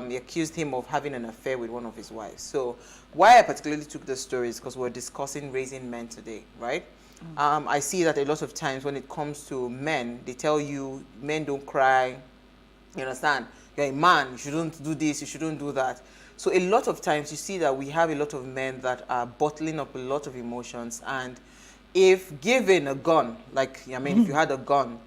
He accused him of having an affair with one of his wives. So why I particularly took this story is because we're discussing raising men today, right? I see that a lot of times when it comes to men, they tell you men don't cry. You understand? You're a man, you shouldn't do this, you shouldn't do that. So a lot of times you see that we have a lot of men that are bottling up a lot of emotions, and if given a gun, like, I mean, if you had a gun,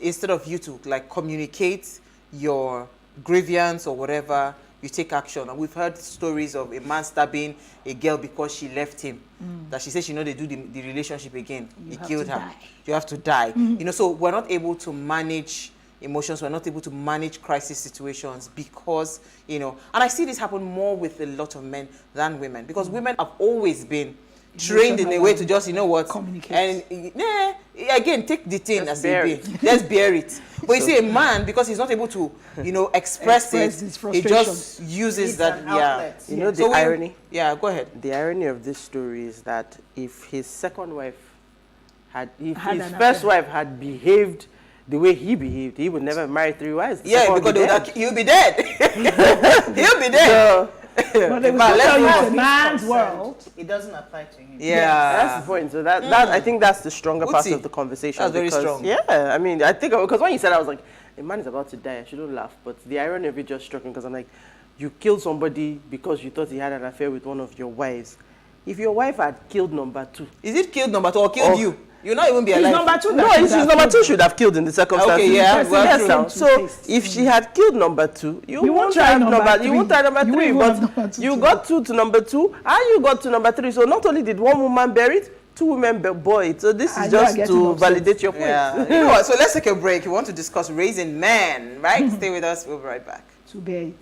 instead of you to like communicate your grievance or whatever, you take action. And we've heard stories of a man stabbing a girl because she left him. That she said she know they do the relationship again. He killed her. You have to die. You know, so we're not able to manage emotions, we're not able to manage crisis situations because, you know, and I see this happen more with a lot of men than women, because women have always been trained in a way to just, you know what, communicate. And again, take the thing Just as bear it be. Let's bear it. But you see, a man, because he's not able to, express his it, he frustration. just uses Needs that. an Yeah. outlet. You know the irony? Yeah, go ahead. The irony of this story is that if his second wife if Had his an first affair. wife had behaved the way he behaved, he would never marry 3 wives. The Yeah, second would because be dead. he'll be dead. He'll be dead. So, But they will But still let's tell you not it's a man's world. It doesn't apply to him. Yeah. that's the point. So that I think that's the stronger part Uzi, of the conversation. that's very because, strong. Yeah, I mean, I think because when you said, I was like, a man is about to die. I shouldn't laugh, but the irony of it just struck me because I'm like, you killed somebody because you thought he had an affair with one of your wives. If your wife had killed number 2, Is it killed number 2 or killed you? You'll not even be It's alive. number 2 no, it's number 2 should have killed in the circumstances. Okay, yeah, well, yes, true. now. So if she had killed number 2, you won't try have number you won't try number three. 3, You won't have but number two you too. got 2 to number 2, and you got to number 3. So not only did one woman bury it, 2 women bore it. So this is And you are just getting to upset. validate your point. Yeah. You know what? So let's take a break. We want to discuss raising men, right? Stay with us. We'll be right back. To bear it.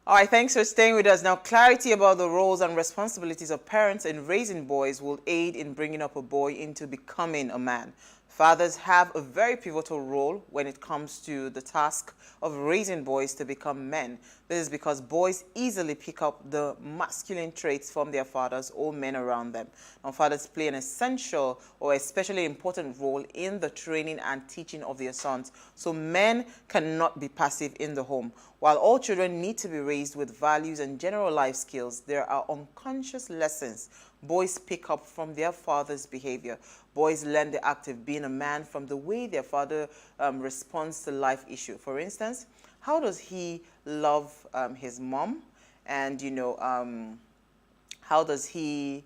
All right, thanks for staying with us. Now, clarity about the roles and responsibilities of parents in raising boys will aid in bringing up a boy into becoming a man. Fathers have a very pivotal role when it comes to the task of raising boys to become men. This is because boys easily pick up the masculine traits from their fathers or men around them. Now, fathers play an essential or especially important role in the training and teaching of their sons. So men cannot be passive in the home. While all children need to be raised with values and general life skills, there are unconscious lessons boys pick up from their father's behavior. Boys learn the act of being a man from the way their father responds to life issue. For instance, how does he love his mom? And, how does he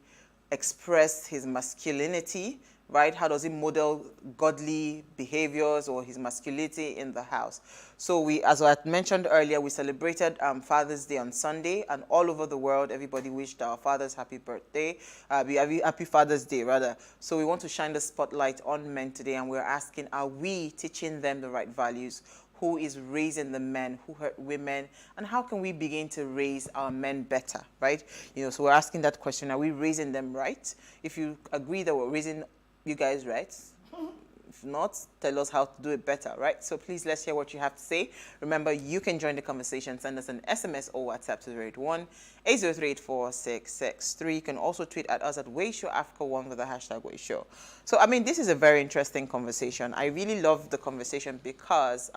express his masculinity, right? How does he model godly behaviors or his masculinity in the house? So as I mentioned earlier, we celebrated Father's Day on Sunday, and all over the world, everybody wished our fathers happy birthday, happy Father's Day, rather. So we want to shine the spotlight on men today, and we're asking, are we teaching them the right values? Who is raising the men who hurt women, and how can we begin to raise our men better, right? So we're asking that question, are we raising them right? If you agree that we're raising you guys right, if not, tell us how to do it better, right? So please, let's hear what you have to say. Remember, you can join the conversation. Send us an SMS or WhatsApp to 081-803-8663. You can also tweet at us at WayShowAfrica1 with the hashtag WayShow. So, I mean, this is a very interesting conversation. I really love the conversation because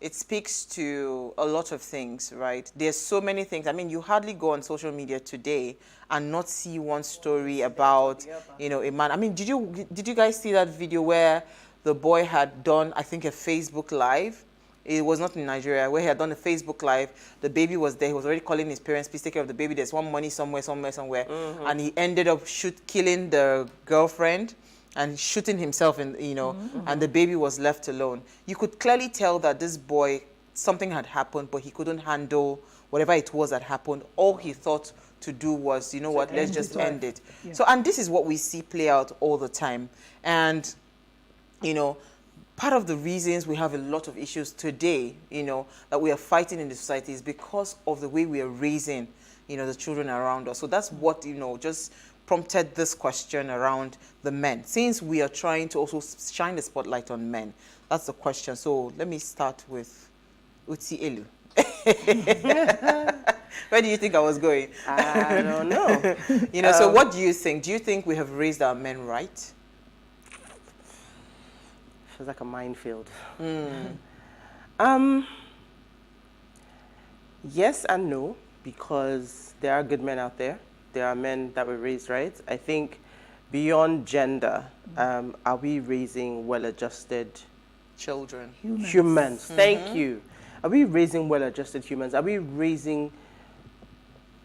it speaks to a lot of things, right? There's so many things. I mean, you hardly go on social media today and not see one story about, a man. I mean, did you guys see that video where the boy had done, I think, a Facebook Live? It was not in Nigeria, where he had done a Facebook Live. The baby was there. He was already calling his parents, please take care of the baby. There's one money somewhere. Mm-hmm. And he ended up killing the girlfriend and shooting himself and the baby was left alone. You could clearly tell that this boy, something had happened, but he couldn't handle whatever it was that happened. All he thought to do was, let's just end it. Yeah. So, and this is what we see play out all the time. And, part of the reasons we have a lot of issues today, that we are fighting in the society is because of the way we are raising, the children around us. So that's what, just prompted this question around the men. Since we are trying to also shine the spotlight on men, that's the question. So let me start with Uti Elu. Where do you think I was going? I don't know. So what do you think? Do you think we have raised our men right? feels like a minefield. Yes and no, because there are good men out there. There are men that were raised right. I think beyond gender, are we raising well-adjusted children? Humans. Thank you. Are we raising well-adjusted humans? Are we raising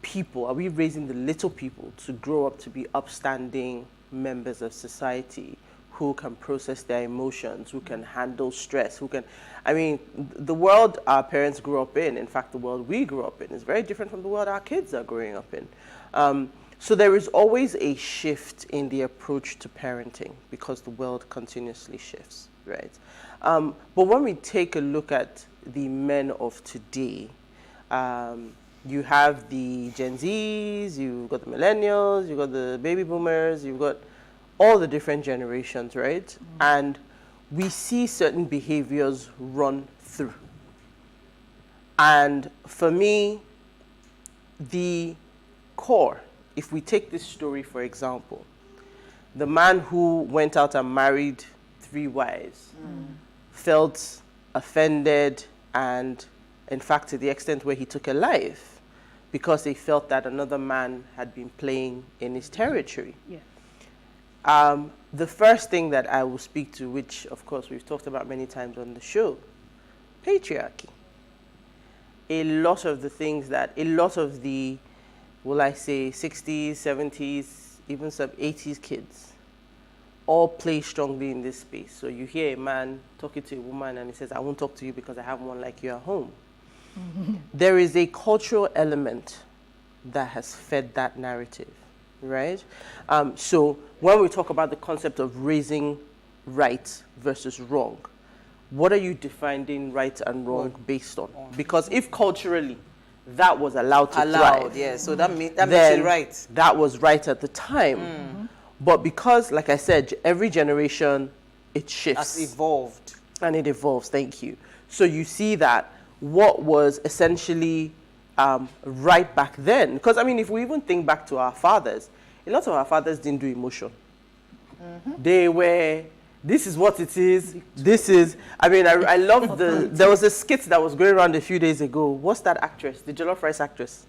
people? Are we raising the little people to grow up to be upstanding members of society who can process their emotions, who can handle stress, who can... I mean, the world our parents grew up in fact, the world we grew up in, is very different from the world our kids are growing up in. So there is always a shift in the approach to parenting because the world continuously shifts, right? But when we take a look at the men of today, you have the Gen Zs, you've got the millennials, you've got the baby boomers, you've got all the different generations, right? And we see certain behaviors run through. And for me, the core, if we take this story, for example, the man who went out and married 3 wives felt offended and, in fact, to the extent where he took a life because he felt that another man had been playing in his territory. Yeah. The first thing that I will speak to, which, of course, we've talked about many times on the show, patriarchy. A lot of the things that, a lot of the, will I say, 60s, 70s, even some 80s kids all play strongly in this space. So you hear a man talking to a woman and he says, I won't talk to you because I have one like you at home. There is a cultural element that has fed that narrative, right? So when we talk about the concept of raising right versus wrong, what are you defining right and wrong based on? Because if culturally that was allowed to thrive, yeah, so that makes it right. That was right at the time. But because, like I said, every generation, it shifts. Has evolved. And it evolves, thank you. So you see that what was essentially right back then, because I mean, if we even think back to our fathers, a lot of our fathers didn't do emotion. They were, this is what it is, this is, I mean, I love there was a skit that was going around a few days ago. What's that actress, the Jollof Rice actress?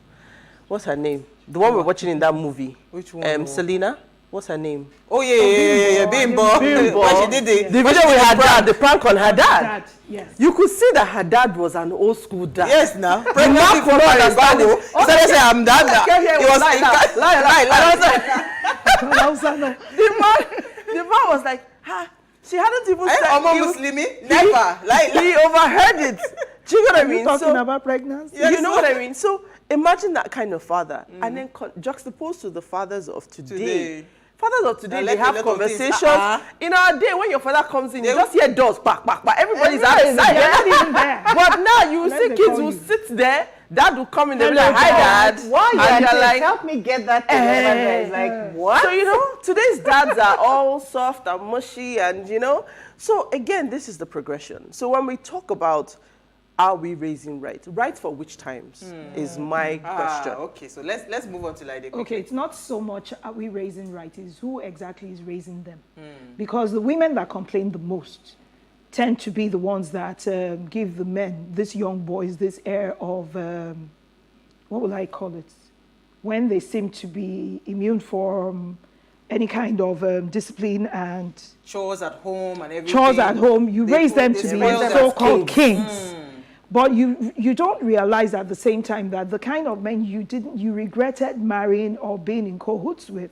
What's her name? The one we're watching in that movie. Which one? Selena? What's her name? Oh, yeah, Bimbo. When she did the video with her dad, the prank on her dad. Yes. You could see that her dad was an old school dad. Yes, now. Pregnancy for understand it. So they say, I'm dad. He was lie. The man was like, she hadn't even said it. Never. He overheard it. Do you know what I mean? Talking about pregnancy? You know what I mean? So imagine that kind of father, and then juxtaposed to the fathers of today. Fathers of today, they have conversations. In our day, when your father comes in, you just hear doors, back. Everybody's outside. But now you see kids who sit there. Dad will come in, they'll be like, hi, Dad. Why and you're like, help me get that thing. It's like, what? So, you know, today's dads are all soft and mushy and, you know. So, again, this is the progression. So when we talk about are we raising right? Right for which times is my question. Okay, so let's move on to Lide. Okay, it's not so much are we raising right, it's who exactly is raising them. Because the women that complain the most tend to be the ones that give the men, these young boys, this air of, what will I call it? When they seem to be immune from any kind of discipline and... chores at home and everything. Chores at home, you raise them to be so-called kings. But you don't realize at the same time that the kind of men you regretted marrying or being in cahoots with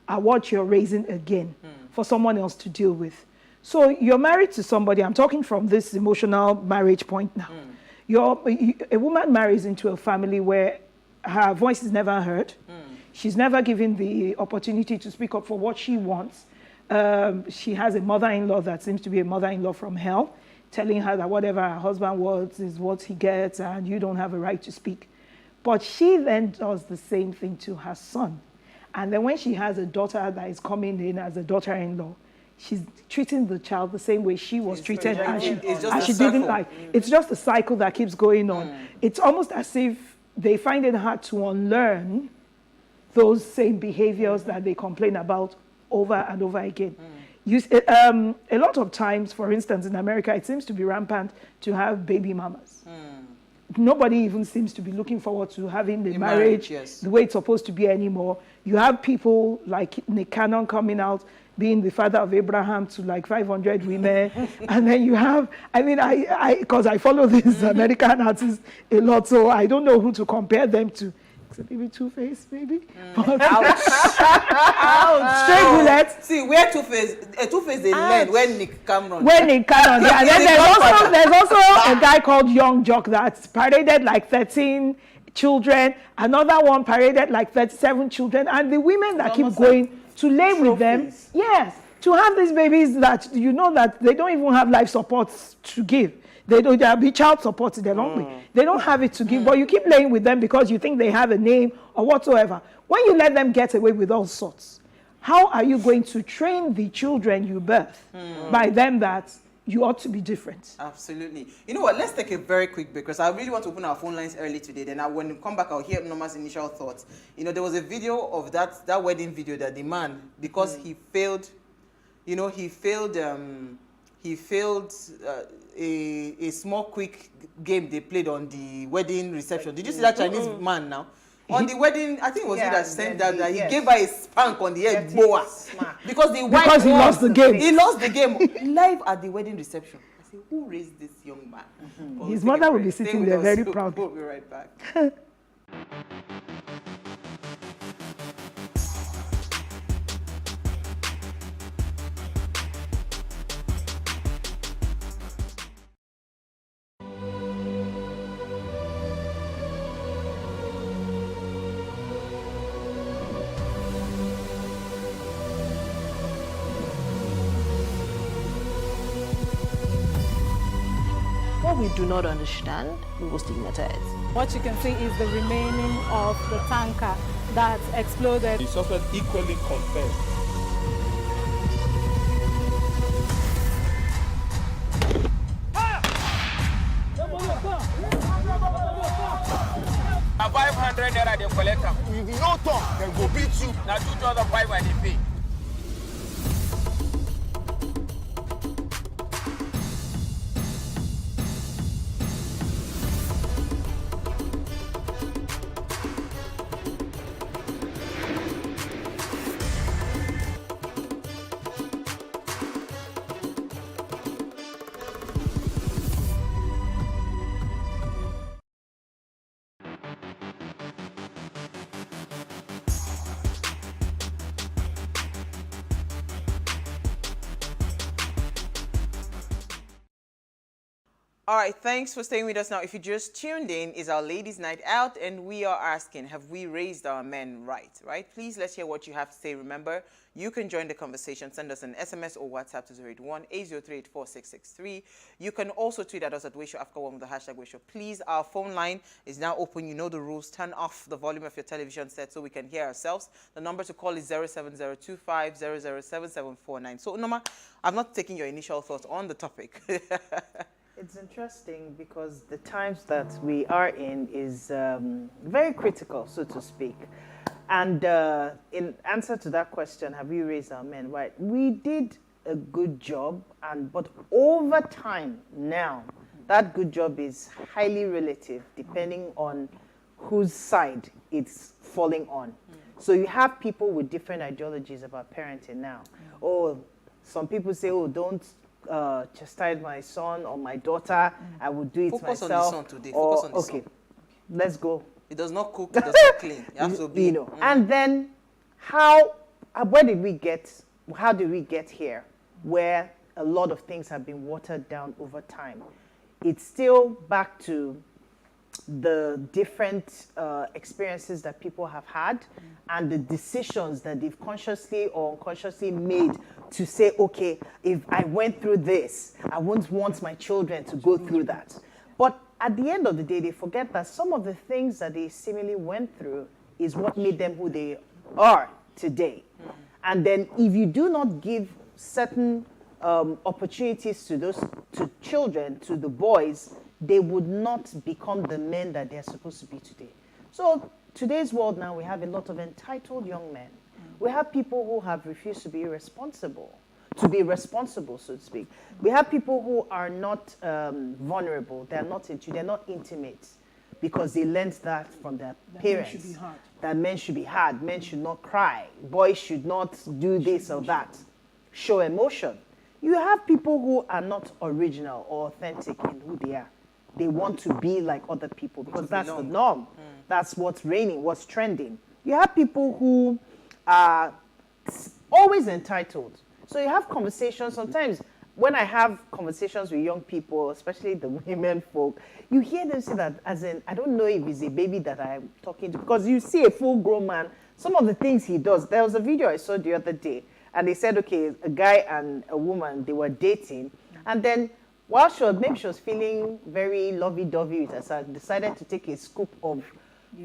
are what you're raising again for someone else to deal with. So you're married to somebody, I'm talking from this emotional marriage point now. A woman marries into a family where her voice is never heard. She's never given the opportunity to speak up for what she wants. She has a mother-in-law that seems to be a mother-in-law from hell, telling her that whatever her husband wants is what he gets and you don't have a right to speak. But she then does the same thing to her son. And then when she has a daughter that is coming in as a daughter-in-law, she's treating the child the same way she was treated and she didn't like. It's just a cycle that keeps going on. It's almost as if they find it hard to unlearn those same behaviors that they complain about over and over again. A lot of times, for instance, in America, it seems to be rampant to have baby mamas. Nobody even seems to be looking forward to having the marriage yes. the way it's supposed to be anymore. You have people like Nick Cannon coming out, being the father of Abraham to like 500 women. And then you have, I mean, because I follow these American artists a lot, so I don't know who to compare them to. Except maybe Two-Face, maybe. But, ouch. Ouch. Straight bullets. See, where Two-Face they learn when Nick Cameron. When Nick Cannon, yeah. And then there's also a guy called Young Jock that paraded like 13 children. Another one paraded like 37 children. And the women that keep going to lay with them, yes, to have these babies that you know that they don't even have life support to give. They'll be child supported, they don't have it to give, but you keep laying with them because you think they have a name or whatsoever. When you let them get away with all sorts, how are you going to train the children you birth by them that you ought to be different? Absolutely. You know what, let's take a very quick break because I really want to open our phone lines early today. Then when we come back, I'll hear Norma's initial thoughts. You know, there was a video of that wedding video that the man, because he failed, you know, he failed a small quick game they played on the wedding reception. Did you see that Chinese man now? On the wedding, I think it was you that sent that he gave her a spank on the head boa. Because the wife because he lost the game. He lost the game live at the wedding reception. I said, who raised this young man? His mother will be sitting there very proud. We'll be right back. What we do not understand, we will stigmatize. What you can see is the remaining of the tanker that exploded. He suffered equally confessed. A 500 naira they collect am. If you no talk, dem go beat you. Na 2,500 they pay. All right, thanks for staying with us. Now, if you just tuned in, it's our ladies' night out, and we are asking, have we raised our men right? Please, let's hear what you have to say. Remember, you can join the conversation. Send us an SMS or WhatsApp to 081-803-8663. You can also tweet at us at Weisho after one with the hashtag Weisho. Please, our phone line is now open. You know the rules. Turn off the volume of your television set so we can hear ourselves. The number to call is 07025007749. So, Noma, I'm not taking your initial thoughts on the topic. It's interesting because the times that we are in is very critical, so to speak. And in answer to that question, have we raised our men right? We did a good job, but over time now, that good job is highly relative depending on whose side it's falling on. So you have people with different ideologies about parenting now. Oh, some people say, oh, don't chastise my son or my daughter. I will do it Focus myself. on the son today. Focus on the son. Let's go. It does not cook, it does not clean. You have to be, you know. And then how did we get here where a lot of things have been watered down over time? It's still back to the different experiences that people have had and the decisions that they've consciously or unconsciously made to say, okay, if I went through this, I wouldn't want my children to go through that. But at the end of the day, they forget that some of the things that they seemingly went through is what made them who they are today. And then if you do not give certain opportunities to children, to the boys, they would not become the men that they're supposed to be today. So today's world now, we have a lot of entitled young men. We have people who have refused to be irresponsible. to be responsible, so to speak. We have people who are not vulnerable. They're not intimate because they learned that from their parents. Men should be hard. That men should be hard. Men should not cry. Boys should not do this or that. Show emotion. You have people who are not original or authentic in who they are. They want to be like other people because that's the norm. That's what's reigning, what's trending. You have people who are always entitled. So you have conversations. Sometimes when I have conversations with young people, especially the women folk, you hear them say that, as in, I don't know if it's a baby that I'm talking to, because you see a full-grown man, some of the things he does. There was a video I saw the other day, and they said, okay, a guy and a woman, they were dating, and then while maybe she was feeling very lovey-dovey with herself, decided to take a scoop of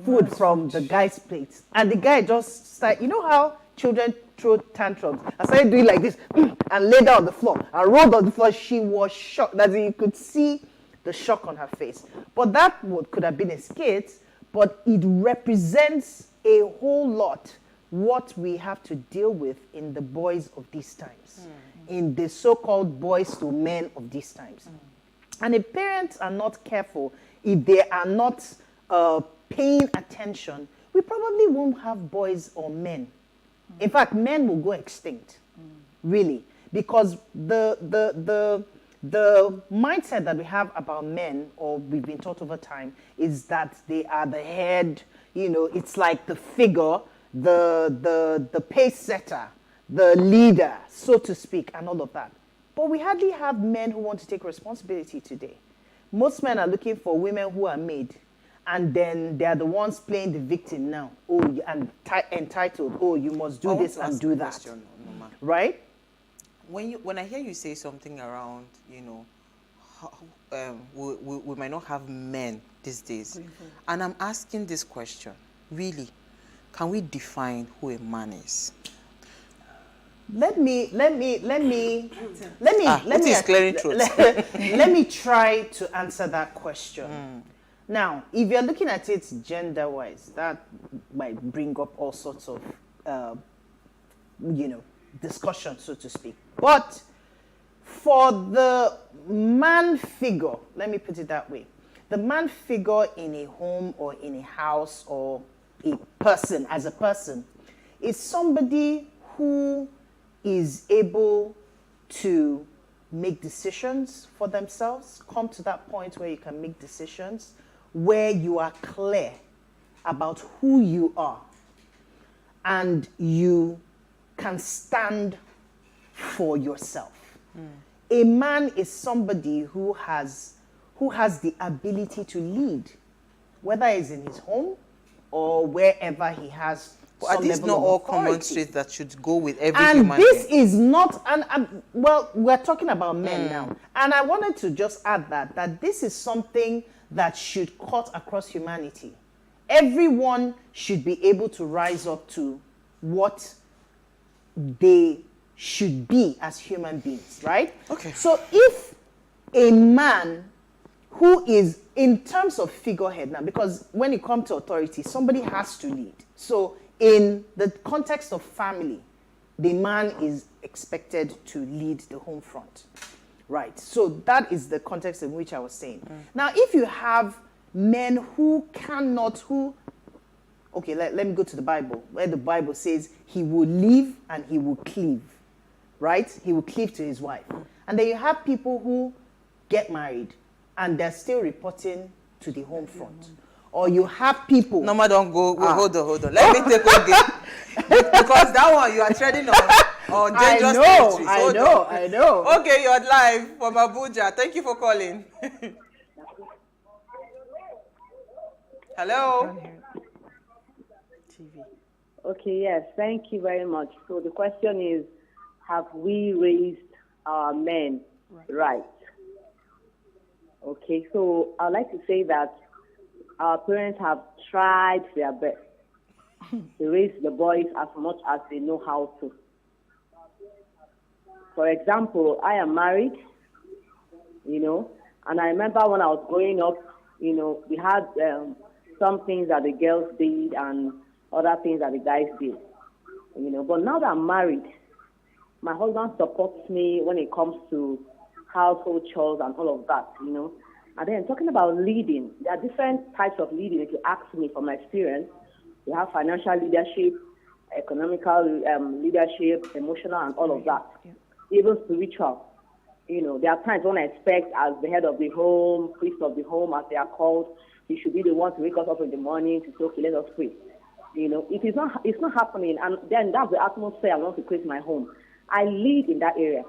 food from the guy's plate. And the guy just started, you know how children throw tantrums? I started doing like this and laid down on the floor and rolled on the floor. She was shocked. That you could see the shock on her face. But that could have been a skit, but it represents a whole lot what we have to deal with in the boys of these times, in the so-called boys to men of these times. And if parents are not careful, if they are not paying attention, we probably won't have boys or men. In fact, men will go extinct, really, because the mindset that we have about men, or we've been taught over time, is that they are the head. You know, it's like the figure, the pace setter, the leader, so to speak, and all of that. But we hardly have men who want to take responsibility today. Most men are looking for women who are made. And then they're the ones playing the victim now. Oh, and entitled. Oh, you must do this and do that. Question, right? When I hear you say something around, you know, we might not have men these days, and I'm asking this question: really, can we define who a man is? Let me try to answer that question. Now, if you're looking at it gender-wise, that might bring up all sorts of, discussion, so to speak. But for the man figure, let me put it that way, the man figure in a home or in a house or a person, as a person, is somebody who is able to make decisions for themselves, come to that point where you can make decisions, where you are clear about who you are and you can stand for yourself. A man is somebody who has the ability to lead, whether it's in his home or wherever he has But are these not all common traits that should go with every and human this being? is not, well, we're talking about men now. And I wanted to just add that this is something that should cut across humanity. Everyone should be able to rise up to what they should be as human beings, right? Okay. So if a man who is, in terms of figurehead now, because when it comes to authority, somebody has to lead. So in the context of family, the man is expected to lead the home front. Right. So that is the context in which I was saying. Now, if you have men who cannot, okay, let me go to the Bible, where the Bible says he will leave and he will cleave, right? He will cleave to his wife. And then you have people who get married and they're still reporting to the home front. Or you have people... No, don't go. Hold on. Let me take again. Because that one, you are treading on dangerous territory. I know. Okay, you're live from Abuja. Thank you for calling. Hello? Okay, yes, thank you very much. So the question is, have we raised our men right? Okay, so I'd like to say that our parents have tried their best to raise the boys as much as they know how to. For example, I am married, and I remember when I was growing up, we had some things that the girls did and other things that the guys did, But now that I'm married, My husband supports me when it comes to household chores and all of that, you know. And then talking about leading, there are different types of leading. If you ask me from my experience, you have financial leadership, economical leadership, emotional, and all of that. Even spiritual. You know, there are times when I expect, as the head of the home, priest of the home, as they are called, he should be the one to wake us up in the morning to say, okay, let us pray. You know, it's not happening, and then that's the atmosphere I want to create my home. I lead in that area.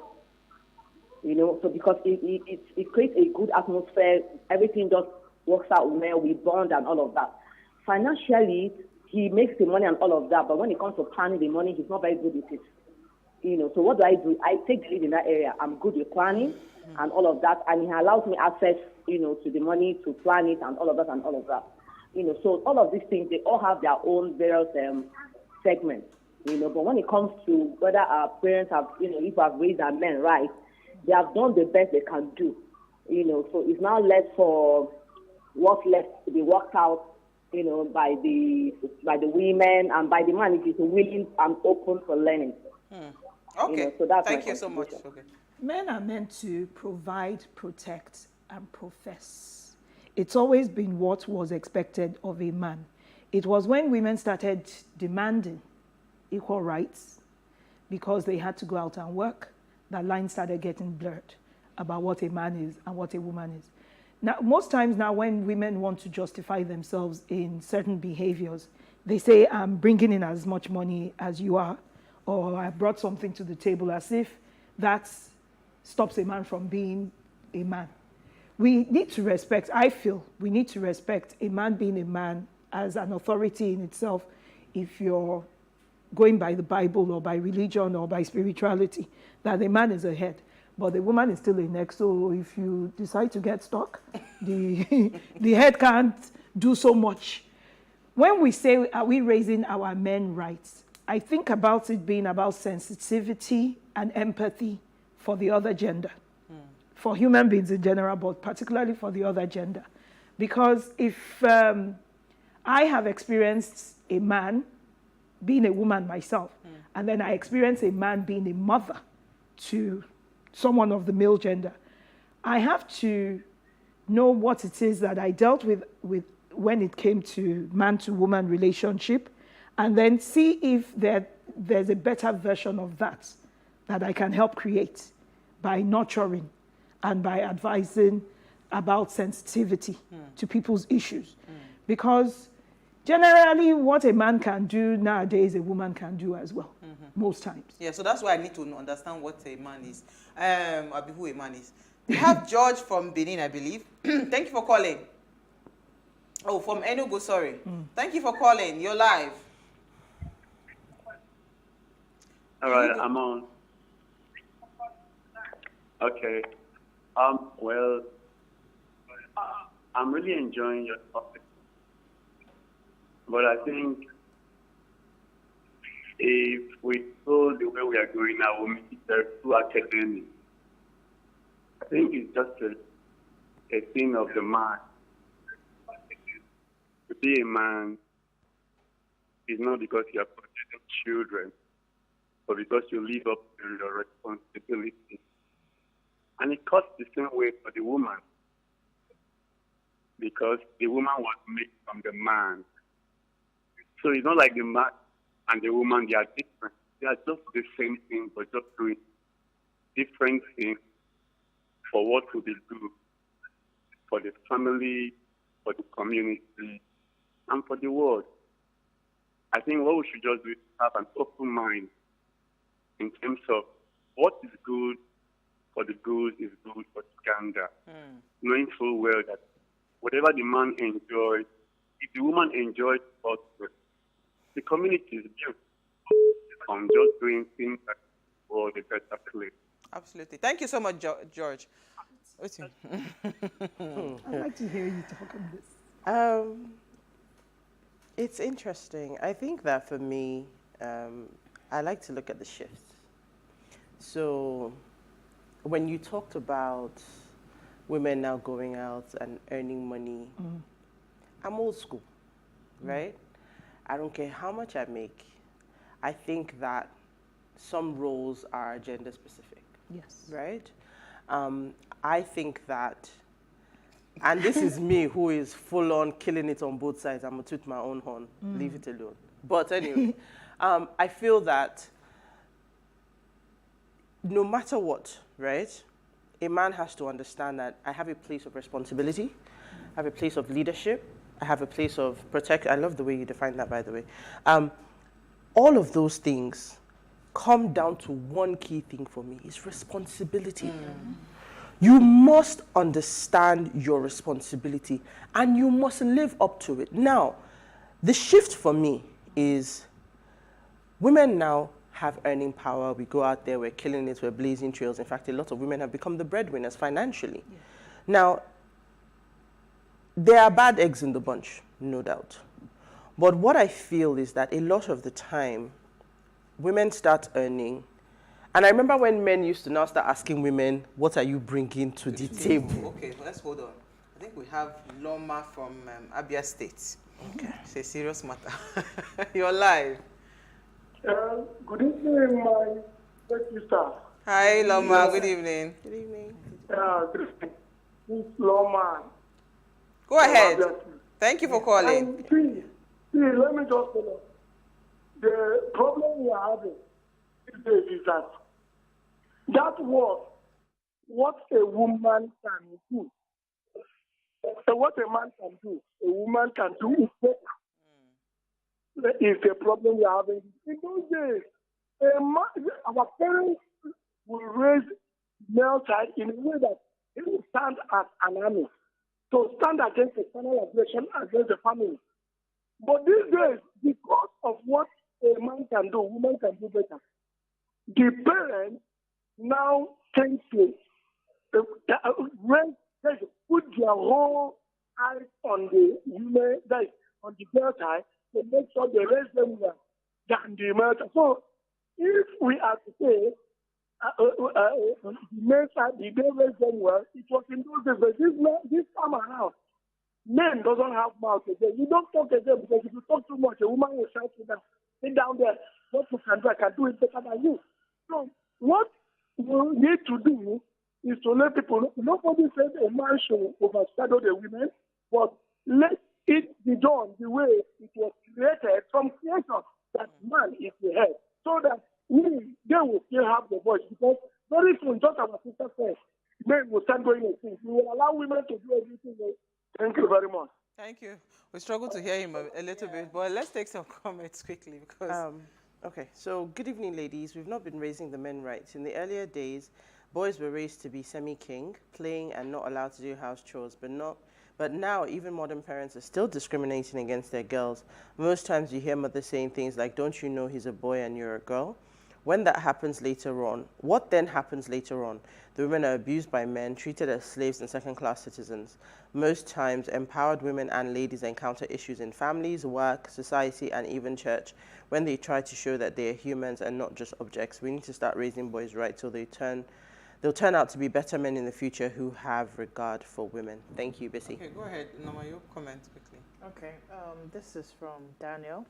You know, so because it creates a good atmosphere, everything just works out well, we bond and all of that. Financially, he makes the money and all of that, but when it comes to planning the money, he's not very good with it. You know, so what do? I take the lead in that area. I'm good with planning and all of that, and he allows me access, you know, to the money to plan it and all of that and all of that. You know, so all of these things, they all have their own various segments. You know, but when it comes to whether our parents have, you know, if we have raised our men right, they have done the best they can do. You know, so it's now left for what's left to be worked out, you know, by the women and by the man if he's willing and open for learning. Okay. You know, so that's Thank you so much. Okay. Men are meant to provide, protect, and profess. It's always been what was expected of a man. It was when women started demanding equal rights because they had to go out and work that lines started getting blurred about what a man is and what a woman is. Now, most times now when women want to justify themselves in certain behaviors, they say, I'm bringing in as much money as you are, or I brought something to the table, as if that stops a man from being a man. We need to respect, I feel, we need to respect a man being a man as an authority in itself if you're going by the Bible or by religion or by spirituality, that the man is a head, but the woman is still a neck. So if you decide to get stuck, the head can't do so much. When we say, are we raising our men rights? I think about it being about sensitivity and empathy for the other gender, for human beings in general, but particularly for the other gender. Because if I have experienced a man being a woman myself, and then I experience a man being a mother to someone of the male gender, I have to know what it is that I dealt with when it came to man-to-woman relationship, and then see if there's a better version of that I can help create by nurturing and by advising about sensitivity to people's issues. Because generally, what a man can do nowadays, a woman can do as well, most times. Yeah, so that's why I need to understand what a man is, who a man is. We have George from Benin, I believe. Thank you for calling. Oh, from Enugu, sorry. Thank you for calling. You're live. All right, I'm on. Okay. Well, I'm really enjoying your topic. But I think if we go the way we are going now, we'll make it too academic. I think it's just a thing of the man. To be a man is not because you are producing children, but because you live up to your responsibility. And it cuts the same way for the woman, because the woman was made from the man. So it's not like the man and the woman, they are different. They are just the same thing, but just doing different things for what will be good for the family, for the community, and for the world. I think what we should just do is have an open mind in terms of what is good for the good is good for the gander, knowing full well that whatever the man enjoys, if the woman enjoys also, the community is built on just doing things that for the better place. Absolutely. Thank you so much, George. I'd like to hear you talk on this. It's interesting. I think that for me, I like to look at the shifts. So when you talked about women now going out and earning money, I'm old school, right? I don't care how much I make. I think that some roles are gender specific. Yes. Right? I think that, and this is me who is full on killing it on both sides. I'm going to toot my own horn. Leave it alone. But anyway, I feel that no matter what, right, a man has to understand that I have a place of responsibility, I have a place of leadership, I have a place of protect. I love the way you define that, by the way. All of those things come down to one key thing for me, is responsibility. You must understand your responsibility and you must live up to it. Now, the shift for me is women now have earning power. We go out there, we're killing it, we're blazing trails. In fact, a lot of women have become the breadwinners financially. Yeah. Now, there are bad eggs in the bunch, no doubt. But what I feel is that a lot of the time, women start earning. And I remember when men used to now start asking women, what are you bringing to the table? Okay, well, let's hold on. I think we have Loma from Abia State. Okay. It's a serious matter. You're live. Good evening, my sister. Hi, Loma. Good evening. Good evening. Good evening. It's Loma. Go ahead. Thank you for calling. See, let me just tell you. The problem we are having is that was what a woman can do. So what a man can do, a woman can do is better. That is the problem we are having. In those days, our parents will raise male child in a way that he will stand as an army, to stand against external aggression against the family. But these days, because of what a man can do, women can do better. The parents now tend to put their whole eyes on the women, on the girl child, to make sure they raise them well than the male child. So, if we are to say the male child, they raise them well, it was in those days. But this time around, men doesn't have mouth again. You don't talk again because if you talk too much, a woman will shout you down. Sit down there. What you can do, I can do it better than you. So what we need to do is to let people know. Nobody said a man should overshadow the women, but let it be done the way it was created from creation, that man is the head, so that they will still have the voice. Because very soon, just as our sister said, men will start going and things. We will allow women to do everything. Thank you very much. Thank you. We struggle to hear him a little bit, but let's take some comments quickly because. Okay, so good evening, ladies. We've not been raising the men rights. In the earlier days, boys were raised to be semi-king, playing and not allowed to do house chores, but now even modern parents are still discriminating against their girls. Most times you hear mothers saying things like, don't you know he's a boy and you're a girl? When that happens later on, what then happens later on? The women are abused by men, treated as slaves and second-class citizens. Most times, empowered women and ladies encounter issues in families, work, society, and even church when they try to show that they are humans and not just objects. We need to start raising boys' rights so they'll turn out to be better men in the future who have regard for women. Thank you, Bissy. Okay, go ahead, Norma, your comment quickly. Okay, this is from Daniel.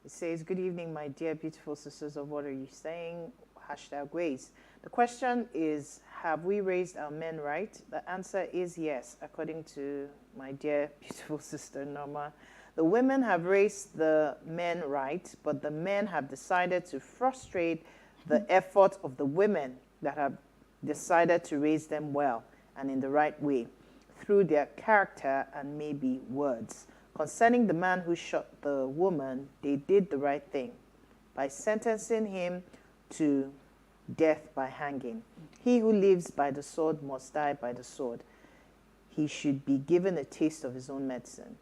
It says, good evening, my dear beautiful sisters of What Are You Saying? #Ways. The question is, have we raised our men right? The answer is yes, according to my dear beautiful sister Norma. The women have raised the men right, but the men have decided to frustrate the effort of the women that have decided to raise them well and in the right way through their character and maybe words. Concerning the man who shot the woman, they did the right thing by sentencing him to death by hanging. He who lives by the sword must die by the sword. He should be given a taste of his own medicine.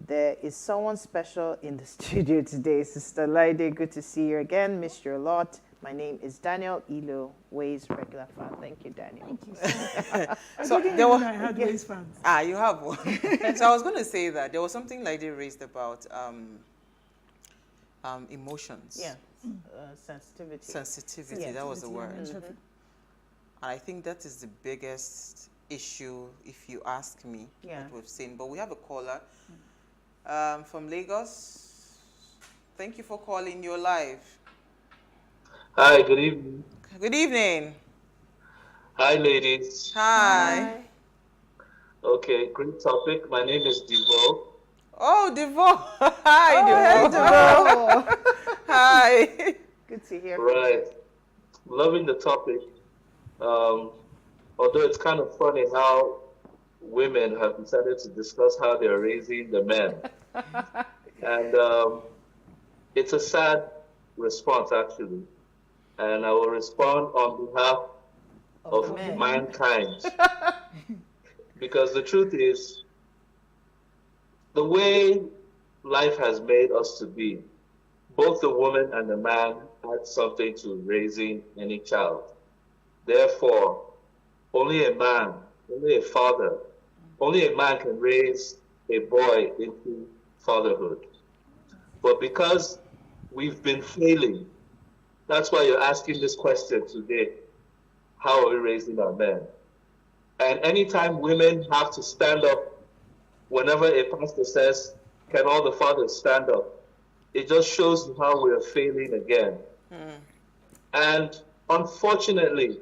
There is someone special in the studio today. Sister Laide, good to see you again. Missed you a lot. My name is Daniel Ilo, Ways regular fan. Thank you, Daniel. Thank you. So there were, I had Ways fans. You have one. So I was going to say that there was something like they raised about emotions. Yeah. Sensitivity. Sensitivity, yes. That was the word. And I think that is the biggest issue, if you ask me, that we've seen. But we have a caller from Lagos. Thank you for calling. You're live. Hi, good evening. Good evening. Hi, ladies. Hi. Okay, great topic. My name is Devo. Oh, Devo. Hi, Hey, Devo. Devo. Hi. Good to hear Right. Loving the topic. Although it's kind of funny how women have decided to discuss how they're raising the men. And it's a sad response, actually. And I will respond on behalf of mankind. Because the truth is, the way life has made us to be, both the woman and the man had something to raising any child. Therefore, only a man, only a father, only a man can raise a boy into fatherhood. But because we've been failing, that's why you're asking this question today. How are we raising our men? And anytime women have to stand up, whenever a pastor says, can all the fathers stand up? It just shows you how we are failing again. And unfortunately,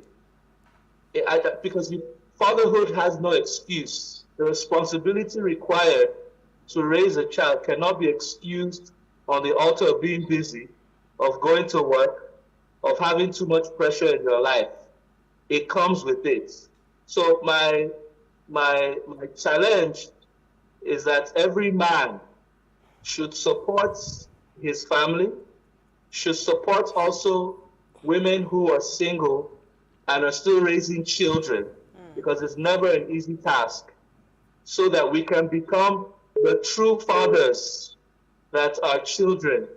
because fatherhood has no excuse. The responsibility required to raise a child cannot be excused on the altar of being busy, of going to work, of having too much pressure in your life. It comes with it. So my challenge is that every man should support his family, should support also women who are single and are still raising children, because it's never an easy task, so that we can become the true fathers that our children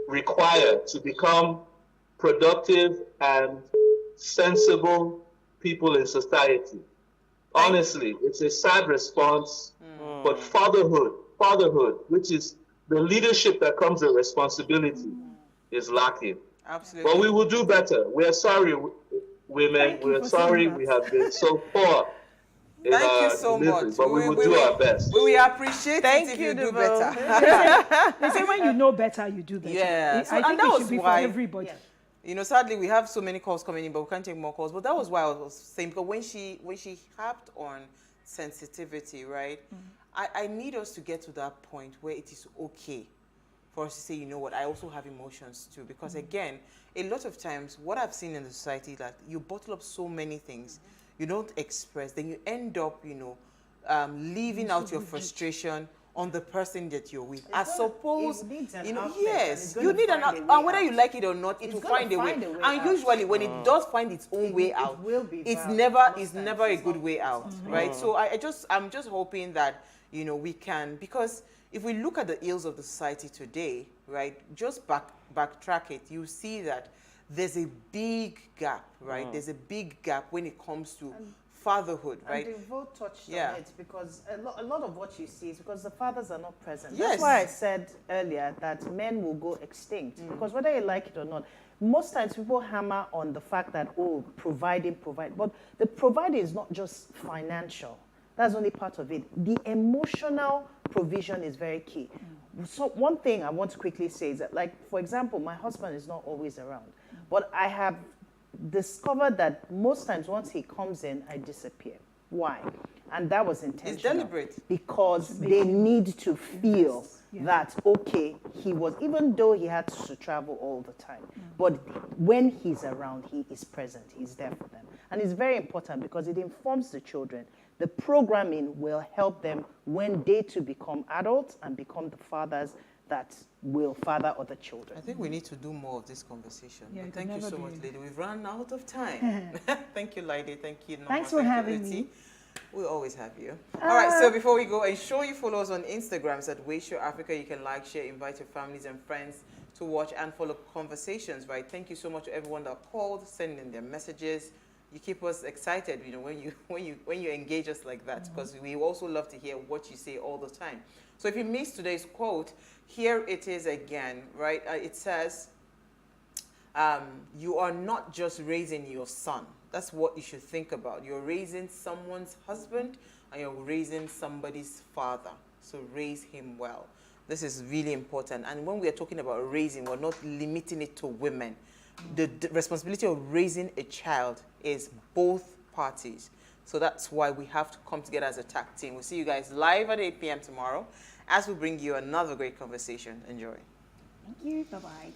require to become productive and sensible people in society. Honestly, it's a sad response, but fatherhood, which is the leadership that comes with responsibility, is lacking. Absolutely. But we will do better. We are sorry, women. We are sorry we have been so poor in our delivery, but we will do our best. We appreciate it if you do better. They say when you know better, you do better. Yeah, I think it should be for everybody. You know, sadly, we have so many calls coming in, but we can't take more calls. But that was why I was saying, because when she harped on sensitivity, right, I need us to get to that point where it is okay for us to say, you know what, I also have emotions too. Because again, a lot of times, what I've seen in the society is that you bottle up so many things, you don't express, then you end up, you know, leaving out your frustration on the person that you're with. I suppose, you know, yes, you need an outlet, and whether you like it or not, it will find a way. And usually, when it does find its own way out, it's never a good way out, right? So I'm just hoping that, you know, we can, because if we look at the ills of the society today, right, just backtrack it, you see that there's a big gap, right? There's a big gap when it comes to fatherhood, right? And Devo touched on it, because a lot of what you see is because the fathers are not present. Yes. That's why I said earlier that men will go extinct, because whether you like it or not, most times people hammer on the fact that, oh, provide, but the providing is not just financial. That's only part of it. The emotional provision is very key. So one thing I want to quickly say is that, like, for example, my husband is not always around, but I have discovered that most times once he comes in, I disappear. Why? And that was intentional. It's deliberate. Because they need to feel that, okay, he was, even though he had to travel all the time, but when he's around, he is present, he's there for them. And it's very important because it informs the children. The programming will help them when they too become adults and become the fathers that will father other children. I think we need to do more of this conversation. Yeah, thank you so much, Lady. We've run out of time. Thank you, Lady. Thank you, Norma. Thanks for having me. We always have you. All right, so before we go, ensure you follow us on Instagram at Wayshow Africa. You can like, share, invite your families and friends to watch and follow conversations, right? Thank you so much to everyone that called, sending their messages. You keep us excited, you know, when you engage us like that, because we also love to hear what you say all the time. So if you missed today's quote, here it is again, right? It says, you are not just raising your son. That's what you should think about. You're raising someone's husband and you're raising somebody's father. So raise him well. This is really important. And when we are talking about raising, we're not limiting it to women, the responsibility of raising a child is both parties. So that's why we have to come together as a tag team. We'll see you guys live at 8 p.m. tomorrow as we bring you another great conversation. Enjoy. Thank you. Bye-bye.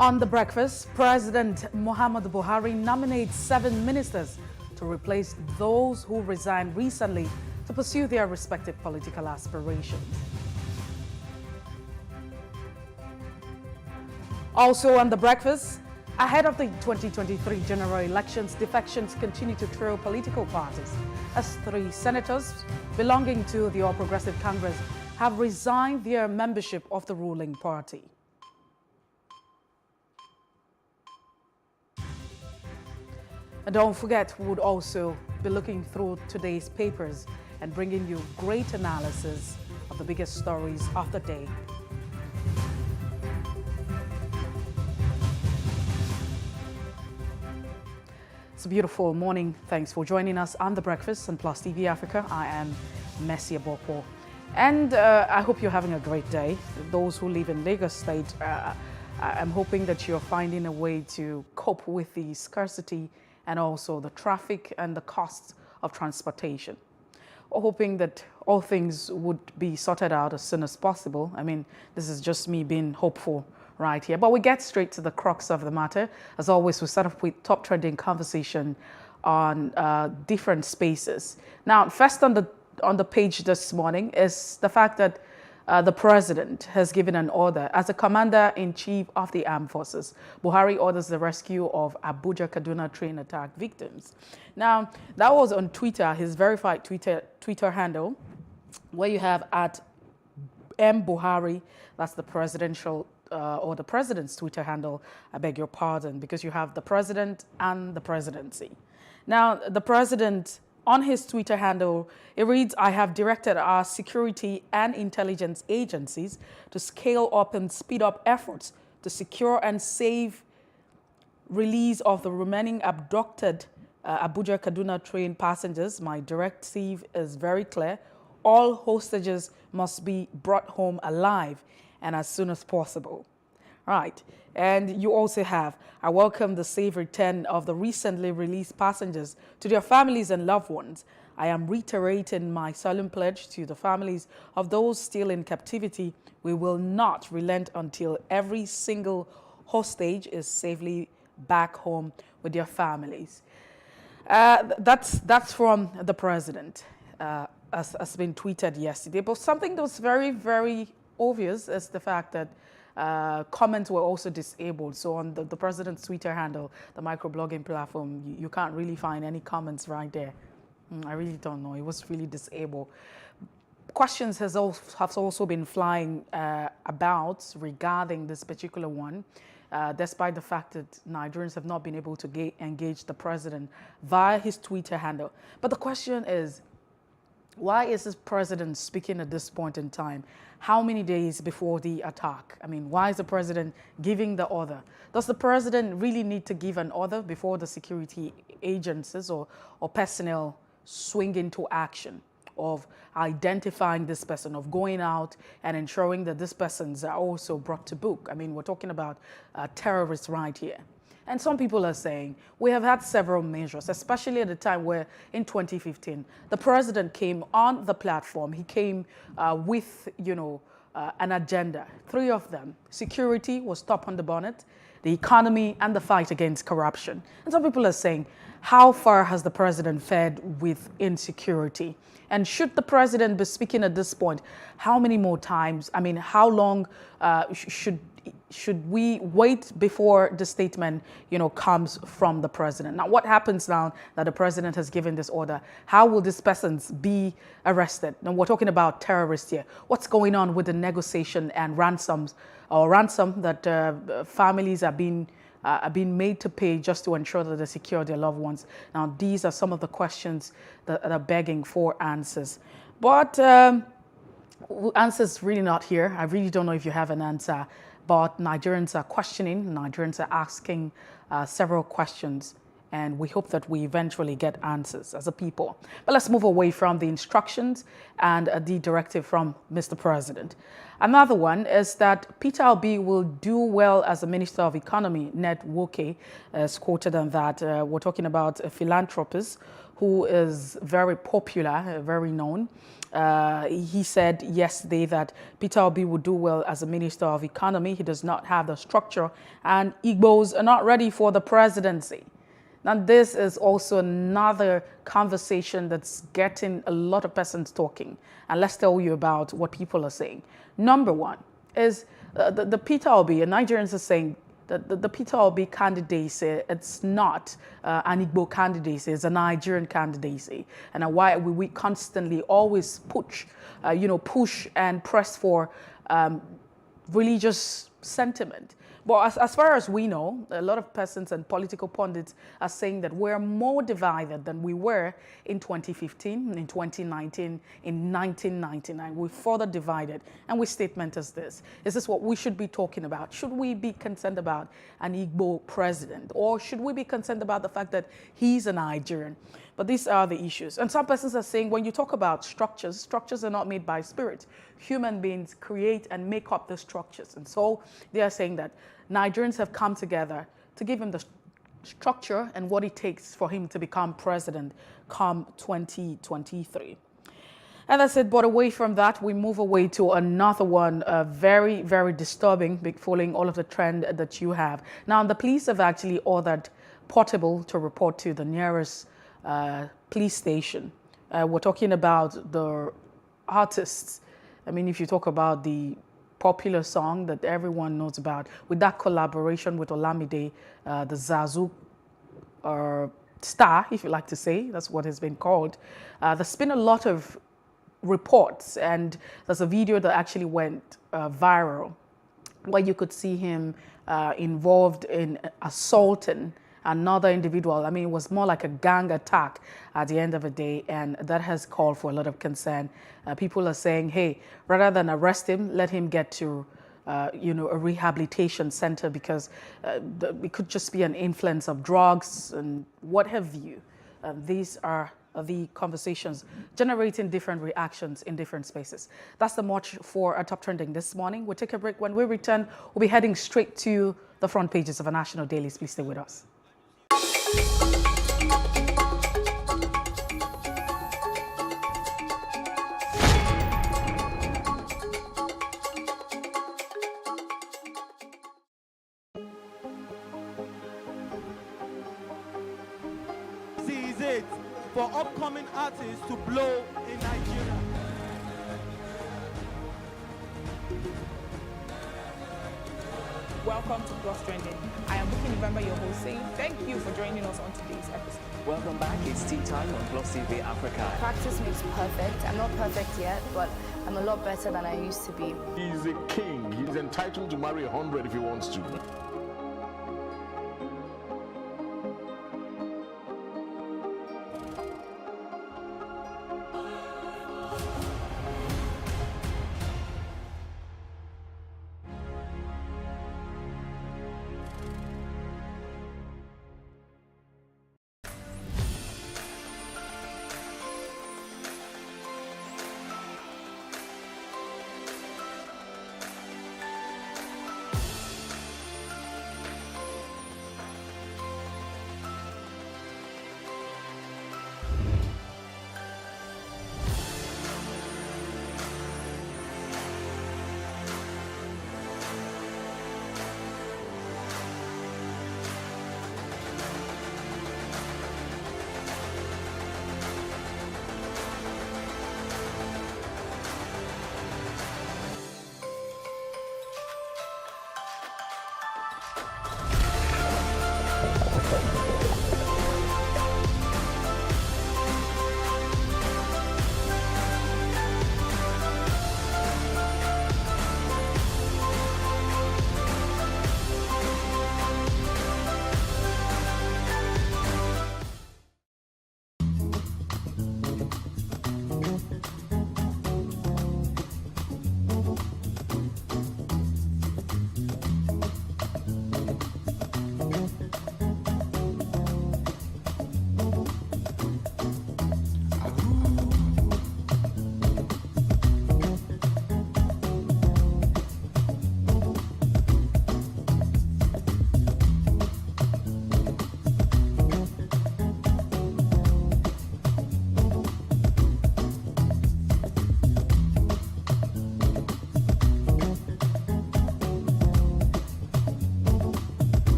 On The Breakfast, President Muhammadu Buhari nominates 7 ministers to replace those who resigned recently to pursue their respective political aspirations. Also on The Breakfast, ahead of the 2023 general elections, defections continue to trail political parties as 3 senators belonging to the All Progressive Congress have resigned their membership of the ruling party. And don't forget, we would also be looking through today's papers and bringing you great analysis of the biggest stories of the day. It's a beautiful morning. Thanks for joining us on The Breakfast on Plus TV Africa. I am Messi Abopo. And I hope you're having a great day. Those who live in Lagos State, I'm hoping that you're finding a way to cope with the scarcity and also the traffic and the costs of transportation. We're hoping that all things would be sorted out as soon as possible. I mean, this is just me being hopeful right here. But we get straight to the crux of the matter. As always, we start off with top trending conversation on different spaces. Now, first on the page this morning is the fact that the president has given an order. As a commander-in-chief of the armed forces, Buhari orders the rescue of Abuja-Kaduna train attack victims. Now, that was on Twitter, his verified Twitter handle, where you have at M. Buhari, that's the presidential or the president's Twitter handle, I beg your pardon, because you have the president and the presidency. Now, the president, on his Twitter handle, it reads, I have directed our security and intelligence agencies to scale up and speed up efforts to secure and save release of the remaining abducted Abuja-Kaduna train passengers. My directive is very clear. All hostages must be brought home alive and as soon as possible. Right. And you also have, I welcome the safe return of the recently released passengers to their families and loved ones. I am reiterating my solemn pledge to the families of those still in captivity. We will not relent until every single hostage is safely back home with their families. That's from the president, as been tweeted yesterday. But something that was very, very obvious is the fact that comments were also disabled. So on the president's Twitter handle, the microblogging platform, you can't really find any comments right there. I really don't know. It was really disabled. Questions have also been flying about regarding this particular one, despite the fact that Nigerians have not been able to engage the president via his Twitter handle. But the question is, why is this president speaking at this point in time? How many days before the attack? I mean, why is the president giving the order? Does the president really need to give an order before the security agencies or personnel swing into action of identifying this person, of going out and ensuring that these persons are also brought to book? I mean, we're talking about terrorists right here. And some people are saying we have had several measures, especially at the time where in 2015, the president came on the platform. He came with, an agenda, 3 of them. Security was top on the bonnet, the economy, and the fight against corruption. And some people are saying, how far has the president fared with insecurity? And should the president be speaking at this point, how many more times? I mean, how long should we wait before the statement, comes from the president? Now, what happens now that the president has given this order? How will these persons be arrested? Now, we're talking about terrorists here. What's going on with the negotiation and ransom that families are being made to pay just to ensure that they secure their loved ones? Now, these are some of the questions that are begging for answers. But answers really not here. I really don't know if you have an answer. But Nigerians are questioning, Nigerians are asking several questions, and we hope that we eventually get answers as a people. But let's move away from the instructions and the directive from Mr. President. Another one is that Peter Obi will do well as a Minister of Economy. Ned Woke is quoted on that. We're talking about a philanthropist who is very popular, very known. He said yesterday that Peter Obi would do well as a Minister of Economy. He does not have the structure, and Igbos are not ready for the presidency. Now, this is also another conversation that's getting a lot of persons talking. And let's tell you about what people are saying. Number one is the Peter Obi, and Nigerians are saying that the Peter Obi candidacy, it's not an Igbo candidacy, it's a Nigerian candidacy. And why we constantly always push and press for religious sentiment. But as far as we know, a lot of persons and political pundits are saying that we're more divided than we were in 2015, in 2019, in 1999. We're further divided. And we statement is this. Is this what we should be talking about? Should we be concerned about an Igbo president? Or should we be concerned about the fact that he's a Nigerian? But these are the issues. And some persons are saying when you talk about structures, structures are not made by spirit. Human beings create and make up the structures. And so they are saying that Nigerians have come together to give him the structure and what it takes for him to become president come 2023. And that's it. But away from that, we move away to another one, very, very disturbing, following all of the trend that you have. Now, the police have actually ordered Portable to report to the nearest police station. We're talking about the artists. I mean, if you talk about the popular song that everyone knows about, with that collaboration with Olamide, the Zazu star, if you like to say, that's what has been called. There's been a lot of reports, and there's a video that actually went viral where you could see him involved in assaulting another individual. I mean, it was more like a gang attack at the end of the day, and that has called for a lot of concern. People are saying, hey, rather than arrest him, let him get to a rehabilitation center, because it could just be an influence of drugs and what have you. These are the conversations generating different reactions in different spaces. That's the much for our top trending this morning. We'll take a break. When we return, we'll be heading straight to the front pages of our national dailies. Please stay with us. This is it for upcoming artists to blow in Nigeria. Welcome to Plus Trending. I am Bookie November, your host, saying thank you for joining us on today's episode. Welcome back. It's tea time on Plus TV Africa. Practice makes perfect. I'm not perfect yet, but I'm a lot better than I used to be. He's a king. He's entitled to marry 100 if he wants to.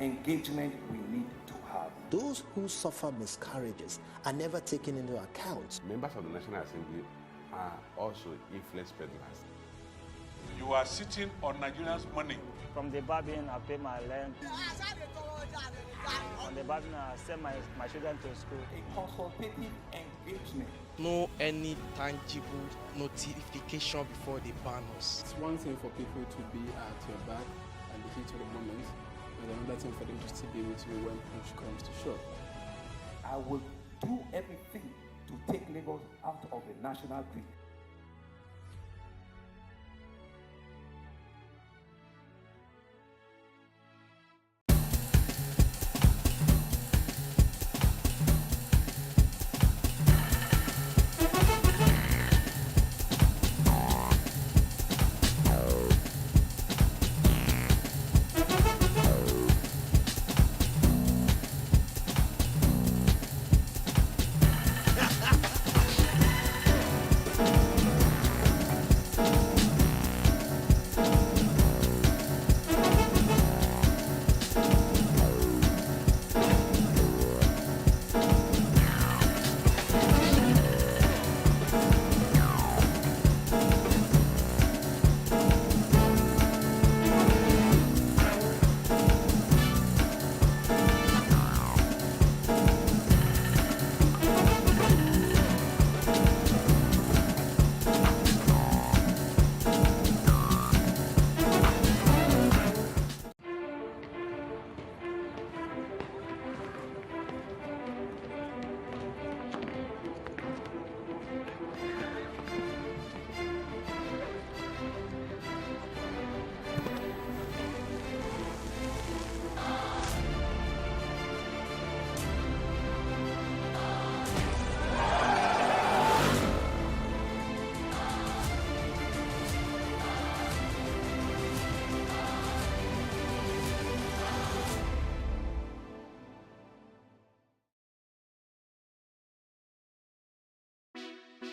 engagement we need to have. Those who suffer miscarriages are never taken into account. Members of the National Assembly are also influence peddlers. You are sitting on Nigerians' money. From the barbing, I pay my rent. On the barbing, I send my children to school. A consultative engagement. No any tangible notification before they ban us. It's one thing for people to be at your back and the heat of the moment, and another thing for them to still be with you when push comes to shove. I will do everything to take Lagos out of the national grid.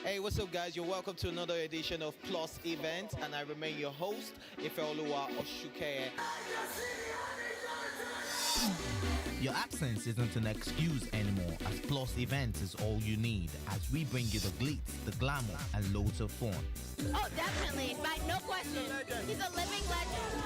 Hey, what's up, guys? You're welcome to another edition of Plus Event, and I remain your host, Ifeoluwa Oshukeye. Your absence isn't an excuse anymore, as Plus Events is all you need, as we bring you the glitz, the glamour, and loads of fun. Oh, definitely, by no question. He's a living legend.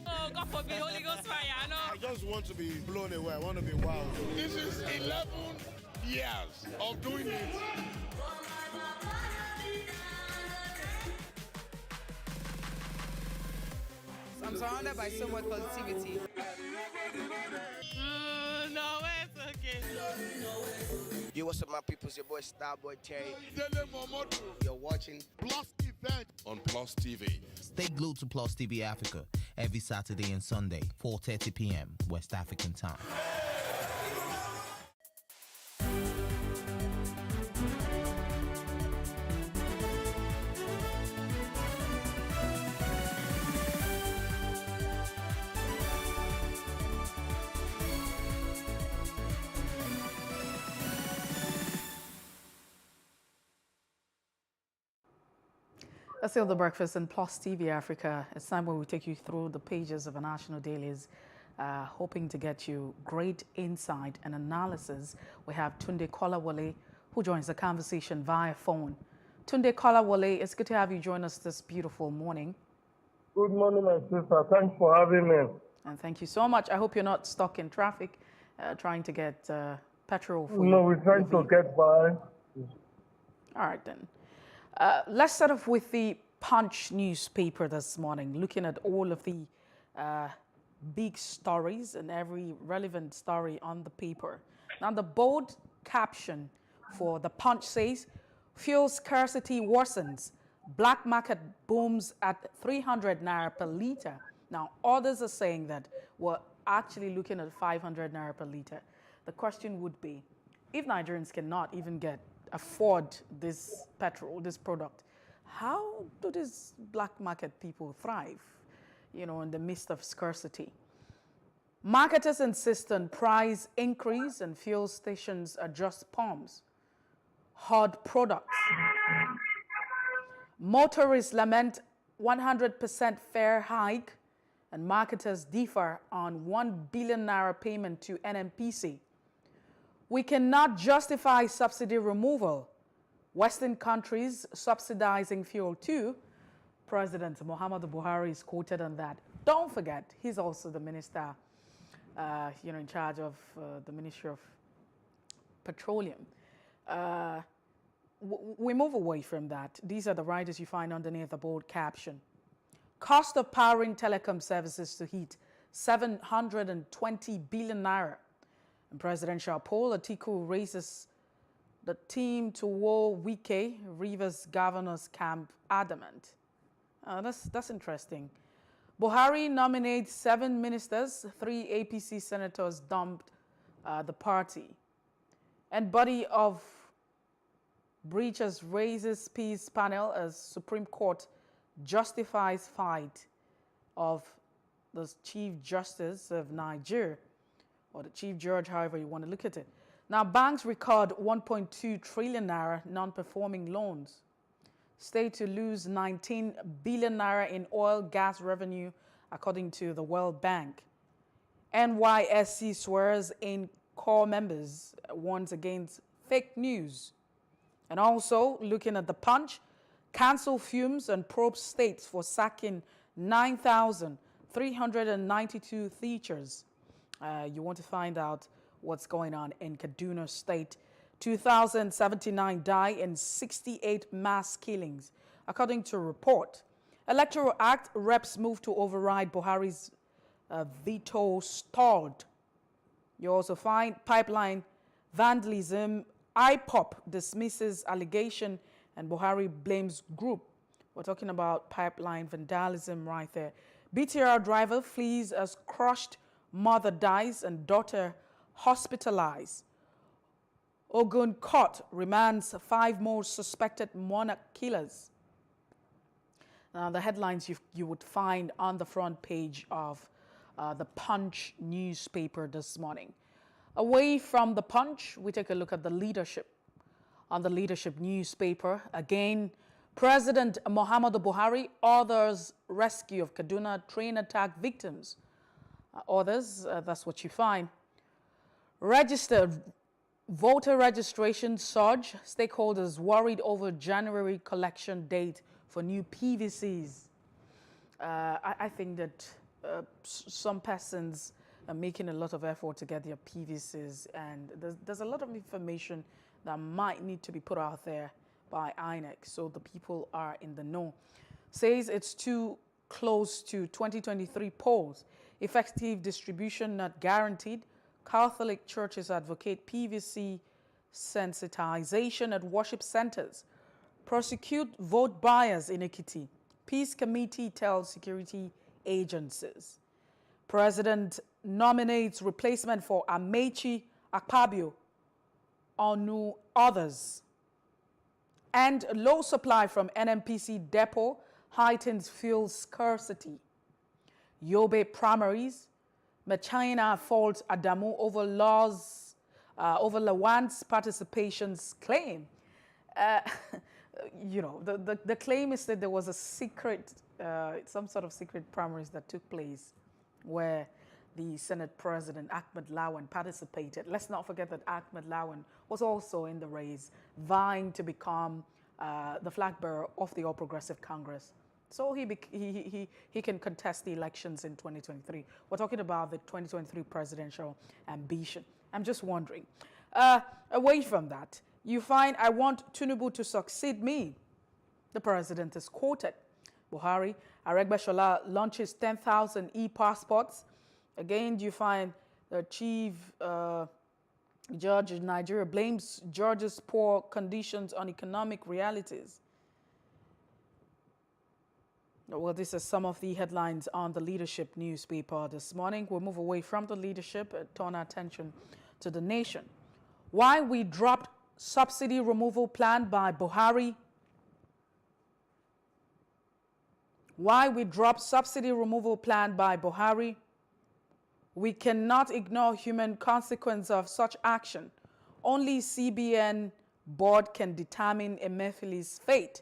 Oh, God forbid, Holy Ghost fire, no. I just want to be blown away. I want to be wild. This is 11 years of doing it. I'm surrounded by so much positivity. No, it's okay. Yo, what's up, my people? It's your boy Starboy Terry. You're watching Plus Event on Plus TV. Stay glued to Plus TV Africa every Saturday and Sunday, 4:30 p.m. West African time. That's still the breakfast in Plus TV Africa. It's time when we take you through the pages of our national dailies, hoping to get you great insight and analysis. We have Tunde Kolawole, who joins the conversation via phone. Tunde Kolawole, it's good to have you join us this beautiful morning. Good morning, my sister. Thanks for having me. And thank you so much. I hope you're not stuck in traffic trying to get petrol for No, we're trying to get by. All right, then. Let's start off with the Punch newspaper this morning, looking at all of the big stories and every relevant story on the paper. Now, the bold caption for the Punch says, fuel scarcity worsens, black market booms at 300 naira per litre. Now, others are saying that we're actually looking at 500 naira per litre. The question would be, if Nigerians cannot even afford this petrol, this product, how do these black market people thrive, in the midst of scarcity? Marketers insist on price increase and fuel stations adjust pumps. Hard products. Motorists lament 100% fare hike, and marketers differ on 1 billion naira payment to NNPC. We cannot justify subsidy removal. Western countries subsidizing fuel too. President Muhammadu Buhari is quoted on that. Don't forget, he's also the minister, in charge of the Ministry of Petroleum. We move away from that. These are the writers you find underneath the bold caption. Cost of powering telecom services to hit 720 billion naira. In presidential poll, Atiku raises the team to war Wike, Rivers governor's camp adamant. That's interesting. Buhari nominates 7 ministers, 3 APC senators dumped the party. And body of breaches raises peace panel as Supreme Court justifies fight of the Chief Justice of Nigeria, or the Chief Judge, however you want to look at it. Now, banks record 1.2 trillion naira non-performing loans. State to lose 19 billion naira in oil gas revenue, according to the World Bank. NYSC swears in core members, warns against fake news. And also, looking at the Punch, cancel fumes and probe states for sacking 9,392 teachers. You want to find out what's going on in Kaduna State. 2,079 die in 68 mass killings, according to a report. Electoral Act reps move to override Buhari's veto stalled. You also find pipeline vandalism. IPOP dismisses allegation and Buhari blames group. We're talking about pipeline vandalism right there. BTR driver flees as crushed mother dies and daughter hospitalized. Ogun court remands 5 more suspected monarch killers. Now, the headlines you would find on the front page of the Punch newspaper this morning. Away from the Punch, we take a look at the leadership. On the leadership newspaper, again, President Muhammadu Buhari orders rescue of Kaduna train attack victims. That's what you find. Registered voter registration surge. Stakeholders worried over January collection date for new PVCs. I think that some persons are making a lot of effort to get their PVCs, and there's a lot of information that might need to be put out there by INEC so the people are in the know. Says it's too close to 2023 polls. Effective distribution not guaranteed. Catholic churches advocate PVC sensitization at worship centers. Prosecute vote buyers in Ekiti. Peace committee tells security agencies. President nominates replacement for Amechi Akpabio, Onu others. And low supply from NNPC depot heightens fuel scarcity. Yobe primaries. China faults Adamu over laws, over Lawan's participation's claim. The claim is that there was a secret, some sort of secret primaries that took place where the Senate President Ahmed Lawan participated. Let's not forget that Ahmed Lawan was also in the race, vying to become the flag bearer of the All Progressive Congress. So he can contest the elections in 2023. We're talking about the 2023 presidential ambition. I'm just wondering. Away from that, you find, I want Tinubu to succeed me. The president is quoted. Buhari, Aregbesola launches 10,000 e-passports. Again, you find the chief judge in Nigeria blames Georgia's poor conditions on economic realities. Well, these are some of the headlines on the leadership newspaper this morning. We'll move away from the leadership and turn our attention to the nation. Why we dropped subsidy removal plan by Buhari. Why we dropped subsidy removal plan by Buhari. We cannot ignore human consequence of such action. Only CBN board can determine Emefiele's fate.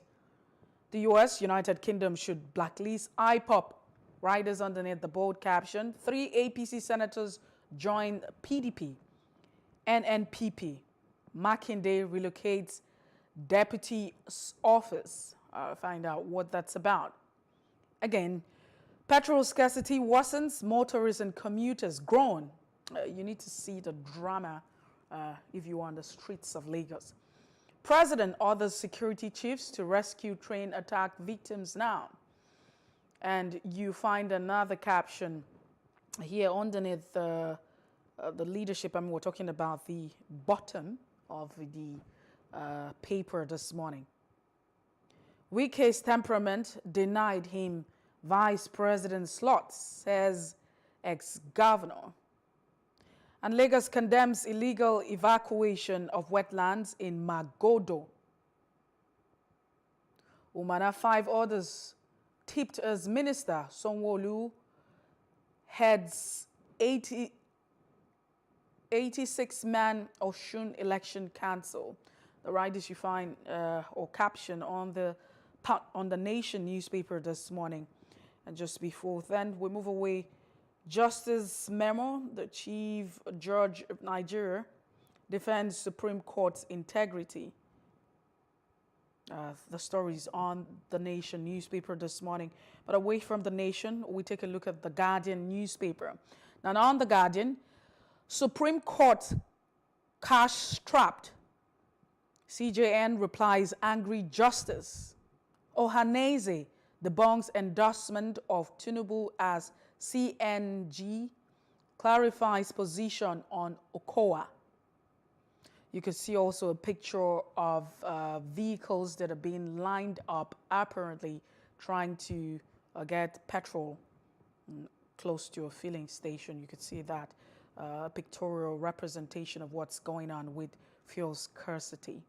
The US, United Kingdom, should blacklist IPOP. Riders underneath the bold caption. 3 APC senators join PDP. NNPP. Makinde relocates deputy's office. Find out what that's about. Again, petrol scarcity worsens, motorists and commuters groan. You need to see the drama if you are on the streets of Lagos. President orders security chiefs to rescue train attack victims now. And you find another caption here underneath the leadership. I mean, we're talking about the bottom of the paper this morning. Wike's temperament denied him vice president slot, says ex-governor. And Lagos condemns illegal evacuation of wetlands in Magodo. Umana 5 others tipped as minister. Sanwo-Olu heads 86-man Osun election council. The writers you find or caption on the Nation newspaper this morning. And just before then, we move away. Justice Memo, the chief judge of Nigeria, defends Supreme Court's integrity. The stories on the Nation newspaper this morning. But away from the Nation, we take a look at the Guardian newspaper. Now on the Guardian, Supreme Court cash-strapped. CJN replies angry justice. Ohaneze debunks endorsement of Tinubu as CNG, clarifies position on Okowa. You can see also a picture of vehicles that are being lined up, apparently trying to get petrol close to a filling station. You could see that pictorial representation of what's going on with fuel scarcity.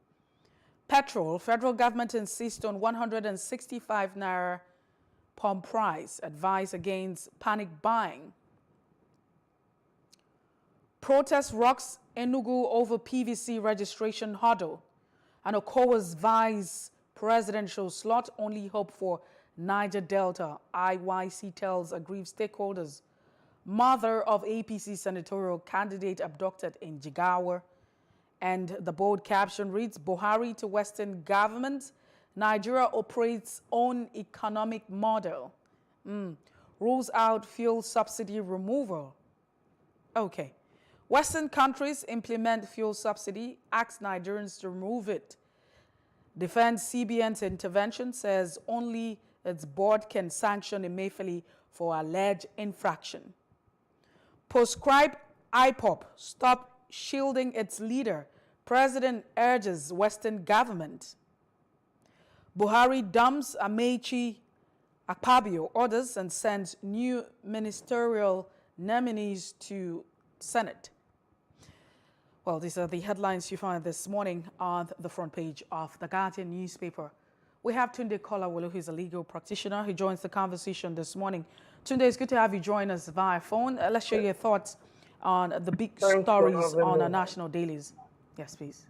Petrol, federal government insists on 165 naira pump price, advice against panic buying. Protest rocks Enugu over PVC registration hurdle. And Okowa's vice presidential slot, only hope for Niger Delta. IYC tells aggrieved stakeholders. Mother of APC senatorial candidate abducted in Jigawa. And the bold caption reads, Buhari to Western government, Nigeria operates own economic model. Rules out fuel subsidy removal. Okay. Western countries implement fuel subsidy, asks Nigerians to remove it. Defends CBN's intervention, says only its board can sanction Emefiele for alleged infraction. Proscribe IPOP, stop shielding its leader. President urges Western government. Buhari dumps Amechi Akpabio orders and sends new ministerial nominees to Senate. Well, these are the headlines you find this morning on the front page of the Guardian newspaper. We have Tunde Kolawolu, who's a legal practitioner. He joins the conversation this morning. Tunde, it's good to have you join us via phone. Let's share your thoughts on the big stories on our national dailies. Yes, please.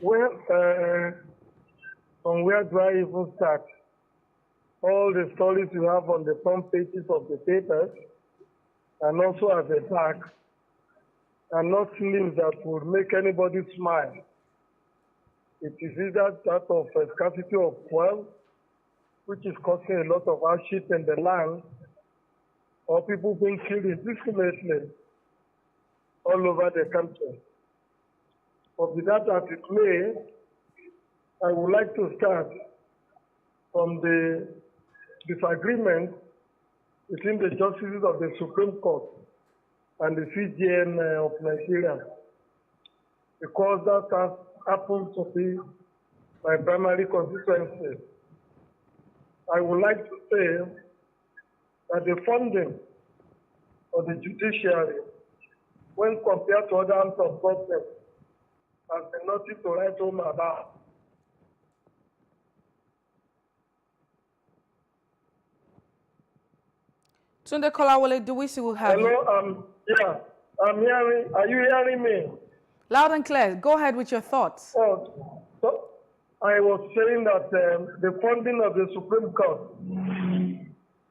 Well, from where do I even start? All the stories you have on the front pages of the papers and also at the back are not things that would make anybody smile. It is either that of a scarcity of fuel, which is causing a lot of hardship in the land, or people being killed indiscriminately all over the country. But with that as it may, I would like to start from the disagreement between the justices of the Supreme Court and the CJN of Nigeria, because that happens to be my primary constituency. I would like to say that the funding of the judiciary, when compared to other arms of government, has been nothing to write home about. Tunde Kolawole, do we still have you? Hello, yeah, I'm hearing. Are you hearing me? Loud and clear. Go ahead with your thoughts. Oh, I was saying that the funding of the Supreme Court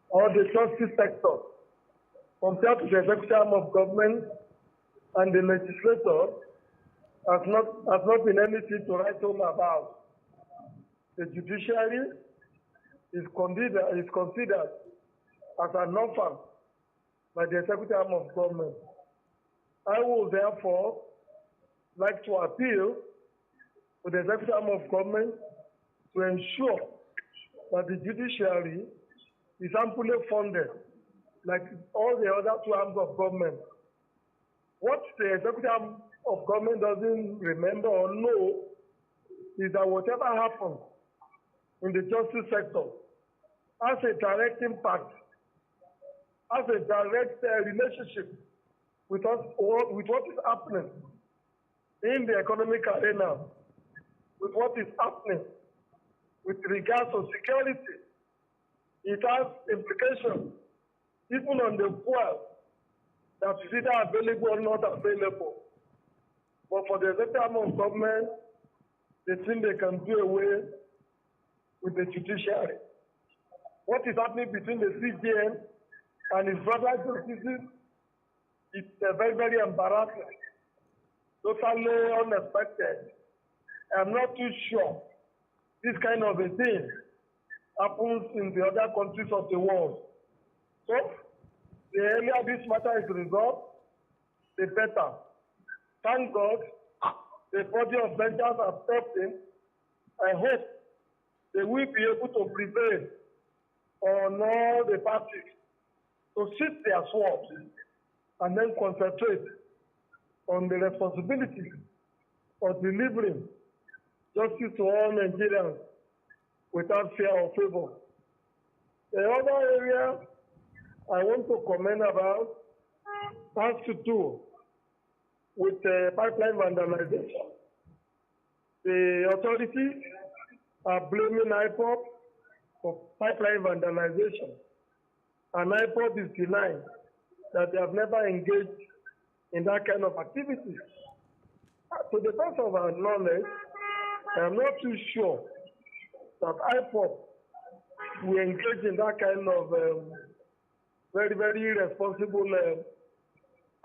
or the justice sector compared to the executive arm of government and the legislator has not been anything to write home about. The judiciary is considered as an orphan by the executive arm of government. I will therefore like to appeal to the executive arm of government to ensure that the judiciary is amply funded like all the other two arms of government. What the executive arm of government doesn't remember or know is that whatever happens in the justice sector has a direct impact, has a direct relationship with what is happening in the economic arena, with what is happening with regards to security. It has implications even on the fuel that is either available or not available. But for the executive arm of government, they think they can do away with the judiciary. What is happening between the CJN and his brother justices is very, very embarrassing, totally unexpected. I'm not too sure this kind of a thing happens in the other countries of the world. So, the earlier this matter is resolved, the better. Thank God, the body of vengeance has stepped in. I hope they will be able to prevail on all the parties to sit their swords and then concentrate on the responsibility of delivering justice to all Nigerians without fear or favor. The other area I want to comment about has to do with pipeline vandalization. The authorities are blaming IPOP for pipeline vandalization, and IPOP is denying that they have never engaged in that kind of activity. To the best of our knowledge, I am not too sure that IPOP will engage in that kind of very, very irresponsible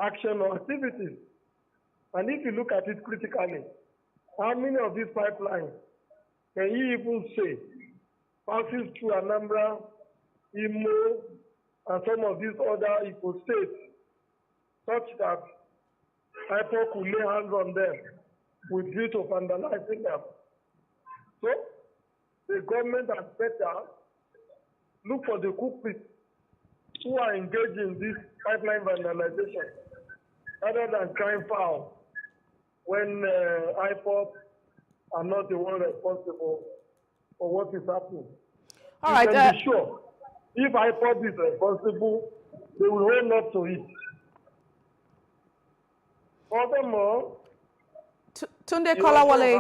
action or activities. And if you look at it critically, how many of these pipelines can you even say passes through Anambra, Imo, and some of these other equal states, such that IPOC will lay hands on them with view to vandalizing them? So, the government has better look for the culprits who are engaged in this pipeline vandalization rather than crying foul when IPOP are not the one responsible for what is happening. All you right. can be sure, if IPOP is responsible, they will hold up to it. Furthermore, Tunde Kolawole,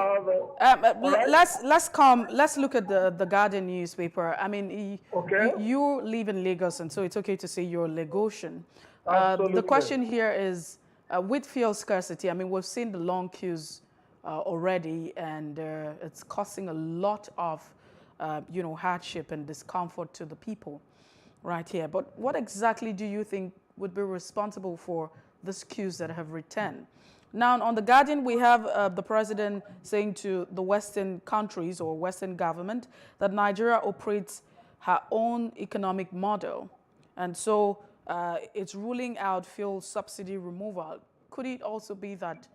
let's look at the Guardian newspaper. I mean, you live in Lagos, and so it's okay to say you're a Lagosian. The question here is, with fuel scarcity, I mean, we've seen the long queues already, and it's causing a lot of, hardship and discomfort to the people right here. But what exactly do you think would be responsible for these queues that have returned? Now, on The Guardian, we have the president saying to the Western countries or Western government that Nigeria operates her own economic model. And so it's ruling out fuel subsidy removal. Could it also be that,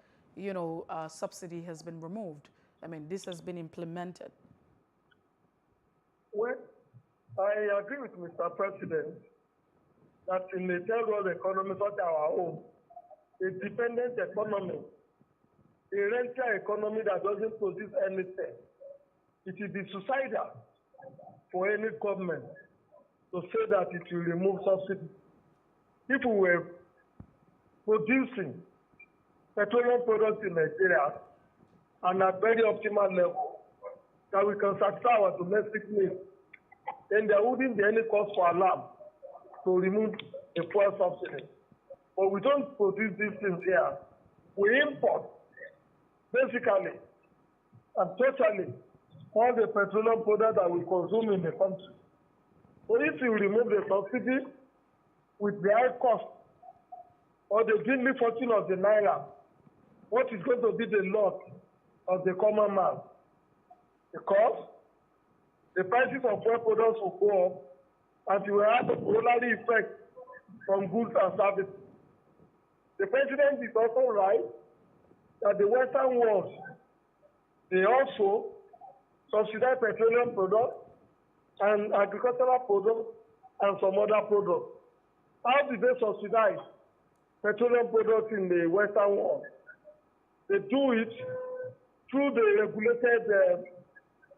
subsidy has been removed? I mean, this has been implemented. Well, I agree with Mr. President that in a third world economy such as our own, a dependent economy, a rental economy that doesn't produce anything, it will be suicidal for any government to say that it will remove subsidy. If we were producing petroleum products in Nigeria and at very optimal level, that we can satisfy our domestic needs, then there wouldn't be any cause for alarm to remove the fuel subsidy. But we don't produce these things here. We import, basically, and totally, all the petroleum products that we consume in the country. So if you remove the subsidy with the high cost or the dwindling fortune of the naira, what is going to be the lot of the common man? Because the prices of fuel products will go up and you will have a corollary effect from goods and services. The president is also right that the Western world, they also subsidize petroleum products and agricultural products and some other products. How do they subsidize petroleum products in the Western world? They do it through the regulated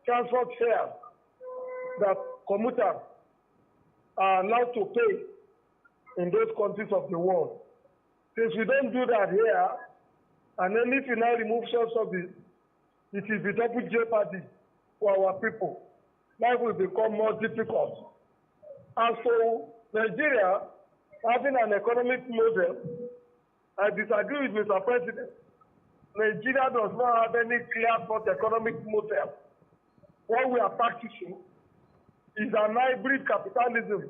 transport fares that commuters are allowed to pay in those countries of the world. Since we don't do that here, and then if you now remove subsidies, it is a double jeopardy for our people. Life will become more difficult. And so Nigeria, having an economic model, I disagree with Mr. President. Nigeria does not have any clear-cut economic model. What we are practicing is an hybrid capitalism,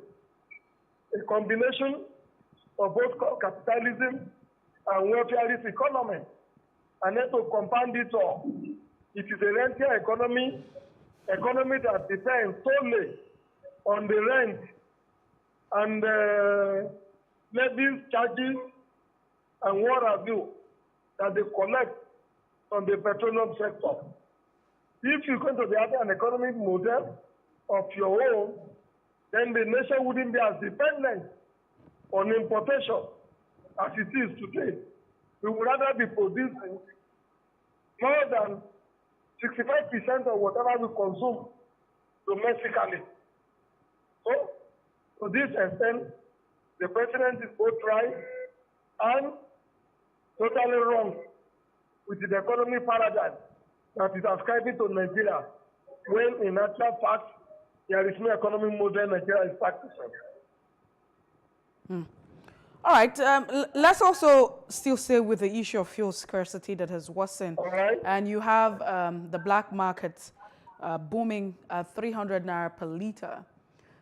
a combination of both capitalism and welfareist economy. And then to compound it all, it is a rentier economy that depends solely on the rent and levies, charges, and what have you that they collect on the petroleum sector. If you're going to be having an economic model of your own, then the nation wouldn't be as dependent on importation as it is today. We would rather be producing more than 65% of whatever we consume domestically. So, to this extent, the president is both right and totally wrong with the economy paradigm that is ascribing to Nigeria, when in actual fact, there is no economic model Nigeria is practicing. All right, let's also still stay with the issue of fuel scarcity that has worsened. Right. And you have the black market booming at 300 naira per liter.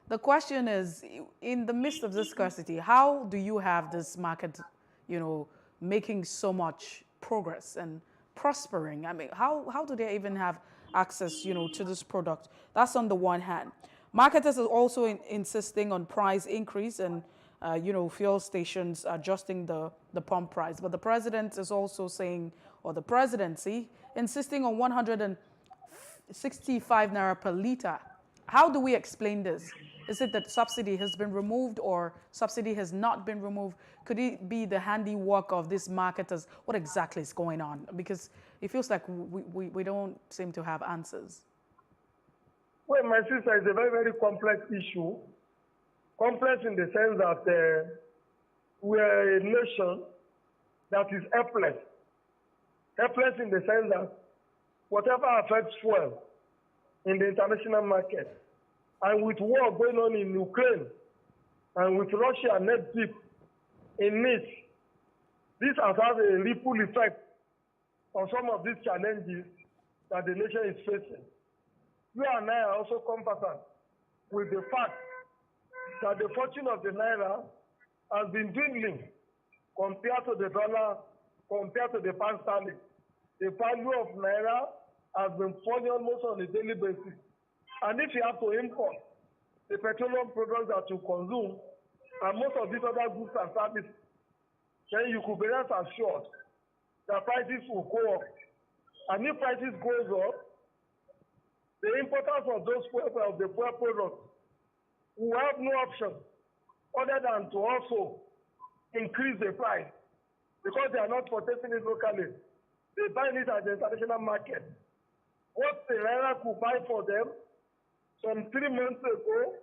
The question is, in the midst of this scarcity, how do you have this market, making so much progress and prospering? I mean, how do they even have access, to this product? That's on the one hand. Marketers are also insisting on price increase and fuel stations adjusting the pump price. But the president is also saying, or the presidency, insisting on 165 naira per liter. How do we explain this? Is it that subsidy has been removed or subsidy has not been removed? Could it be the handiwork of these marketers? What exactly is going on? Because it feels like we don't seem to have answers. Well, my sister, it's a very, very complex issue. Complex in the sense that we are a nation that is helpless. Helpless in the sense that whatever affects fuel in the international market, and with war going on in Ukraine, and with Russia net deep in it, this has had a ripple effect on some of these challenges that the nation is facing. You and I are also conversant with the fact that the fortune of the naira has been dwindling compared to the dollar, compared to the pound sterling. The value of naira has been falling almost on a daily basis. And if you have to import the petroleum products that you consume and most of these other goods and services, then you could be rest assured that prices will go up. And if prices goes up, the importers of those fuel products will have no option other than to also increase the price because they are not purchasing it locally. They buy it at the international market. What the naira could buy for them some 3 months ago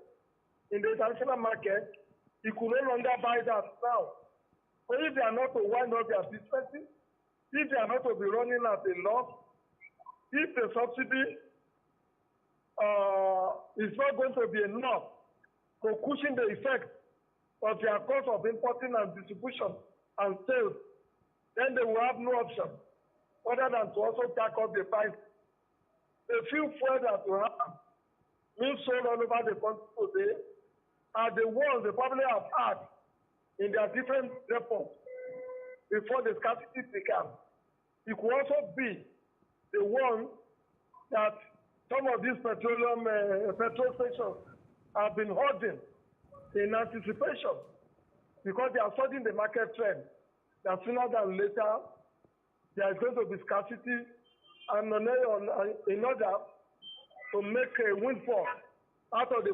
in the international market, you could no longer buy that now. So if they are not to wind up their businesses, if they are not to be running at a loss, if the subsidy is not going to be enough to cushion the effect of their cost of importing and distribution and sales, then they will have no option other than to also tack up the price. The few fuel that we have being sold all over the country today are the ones they probably have had in their different depots before the scarcity began. It could also be the one that some of these petrol stations have been holding in anticipation because they are studying the market trend that sooner than later there is going to be scarcity, and in order to make a windfall out of the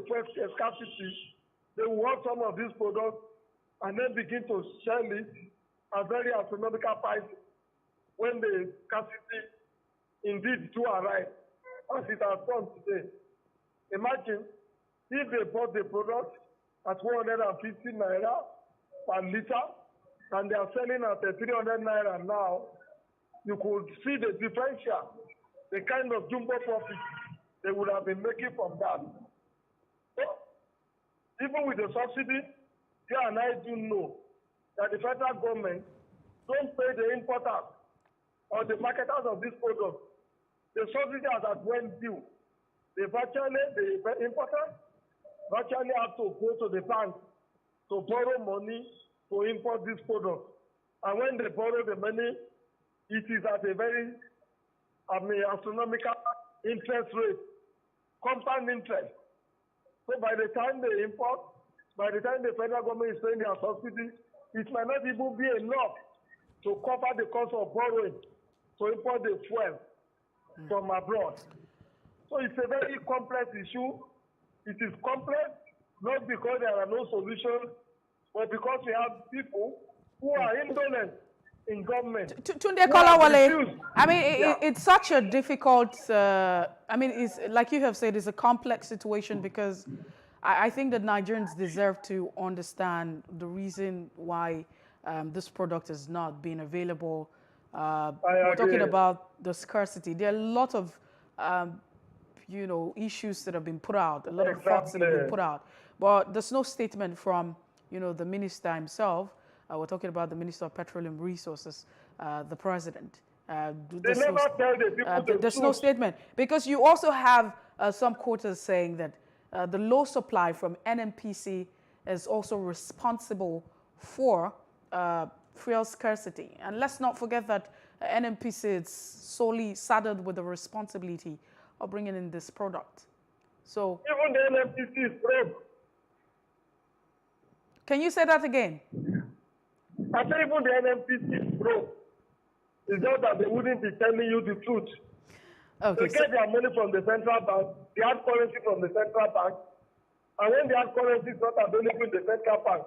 scarcity, they will want some of these products and then begin to sell it at very astronomical prices when the scarcity indeed do arrive, as it has done today. Imagine if they bought the product at 150 naira per liter and they are selling at 300 naira now, you could see the differential, the kind of jumbo profit they would have been making from that. So, even with the subsidy, you and I do know that the federal government don't pay the importers or the marketers of this product. The subsidy that went due, the importers virtually have to go to the bank to borrow money to import this product. And when they borrow the money, it is at a very astronomical interest rate, compound interest. So by the time they import, by the time the federal government is paying their subsidy, it might not even be enough to cover the cost of borrowing to import the fuel from abroad. So it's a very complex issue. It is complex, not because there are no solutions, but because we have people who are indolent in government. Tunde Kolawole, I mean, it's such a difficult, it's like you have said, it's a complex situation because I think that Nigerians deserve to understand the reason why this product is not being available. We're talking about the scarcity. There are a lot of, issues that have been put out, a lot of thoughts that have been put out. But there's no statement from, the minister himself. We're talking about the Minister of Petroleum Resources, the President. There's no statement. Because you also have some quotas saying that the low supply from NNPC is also responsible for fuel scarcity. And let's not forget that NNPC is solely saddled with the responsibility of bringing in this product. So even the NNPC is broke. Can you say that again? I say even the NNPC is broke. It's just that they wouldn't be telling you the truth. Okay, they get their money from the central bank, they have currency from the central bank, and when they have currency is not available in the central bank,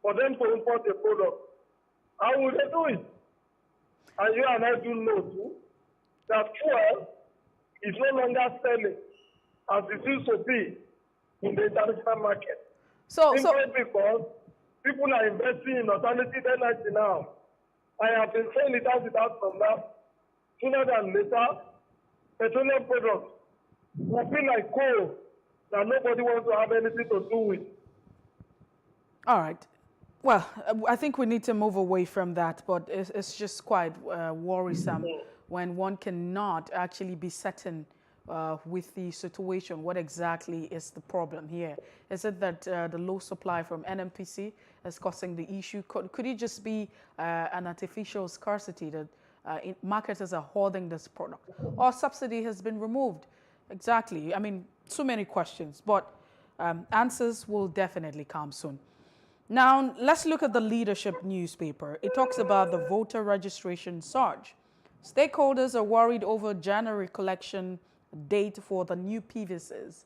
for them to import a product, how will they do it? And you and I do know too, that fuel is no longer selling as it used to be in the international market. Simply because people are investing in alternative energy now. I have been saying it out from now. Sooner than later, petroleum products will be like coal that nobody wants to have anything to do with. All right. Well, I think we need to move away from that, but it's just quite worrisome when one cannot actually be certain with the situation. What exactly is the problem here? Is it that the low supply from NNPC is causing the issue? Could it just be an artificial scarcity that marketers are hoarding this product? Or subsidy has been removed? Exactly. I mean, so many questions, but answers will definitely come soon. Now, let's look at the Leadership newspaper. It talks about the voter registration surge. Stakeholders are worried over January collection date for the new PVCs.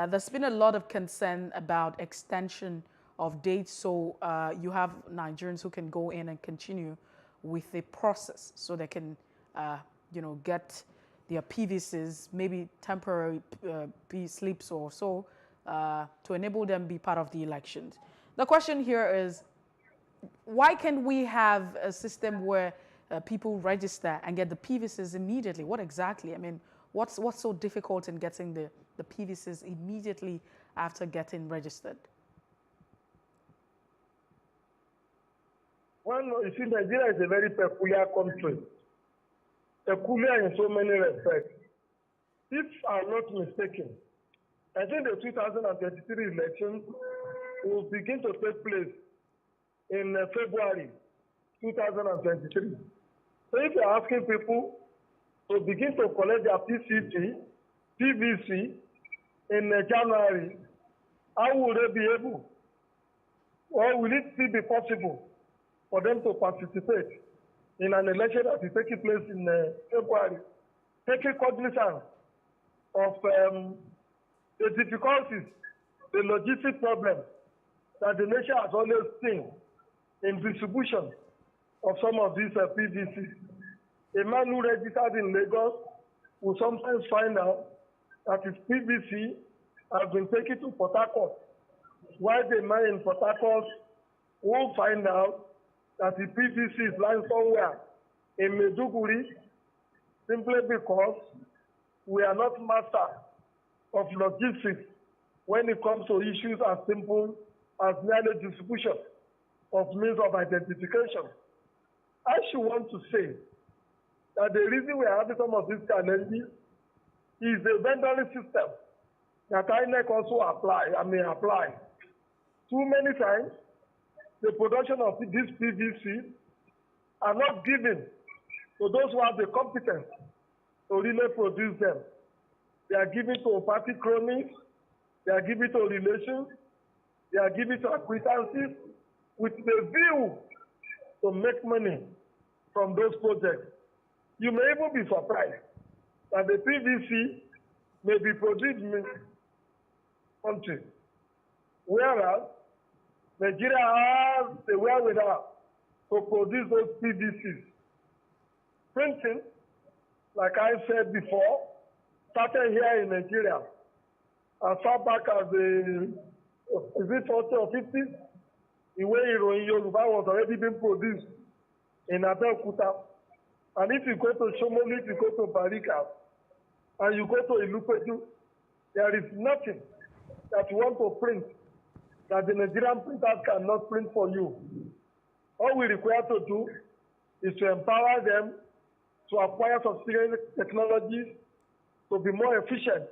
There's been a lot of concern about extension of dates, so you have Nigerians who can go in and continue with the process so they can, get their PVCs, maybe temporary slips or so, to enable them be part of the elections. The question here is, why can't we have a system where people register and get the PVCs immediately? What exactly? I mean, what's so difficult in getting the PVCs immediately after getting registered? Well, you see, Nigeria is a very peculiar country. Peculiar in so many respects. if I'm not mistaken, I think the 2023 elections will begin to take place in February 2023. So if you're asking people to begin to collect their PVC in January, how will they be able? Or will it still be possible for them to participate in an election that is taking place in February, taking cognizance of the difficulties, the logistic problems that the nation has always seen in distribution of some of these PVCs. A man who registered in Lagos will sometimes find out that his PVC has been taken to Port Harcourt, while the man in Port Harcourt will find out that the PVC is lying somewhere in Maiduguri, simply because we are not master of logistics when it comes to issues as simple as merely distribution of means of identification. I should want to say that the reason we are having some of these challenges is the vendoring system that INEC also apply. Too many times, the production of these PVC are not given to those who have the competence to really produce them. They are given to party cronies, they are given to relations, they are given to acquaintances with the view to make money from those projects. You may even be surprised that the PVC may be produced in country, whereas Nigeria has the wherewithal to produce those PVCs. Printing, like I said before, started here in Nigeria as far back as the 40 or 50s. The way Yoruba was already being produced in Abeokuta. And if you go to Shomoli, if you go to Barika, and you go to Ilupeju, there is nothing that you want to print that the Nigerian printers cannot print for you. All we require to do is to empower them to acquire sophisticated technologies to be more efficient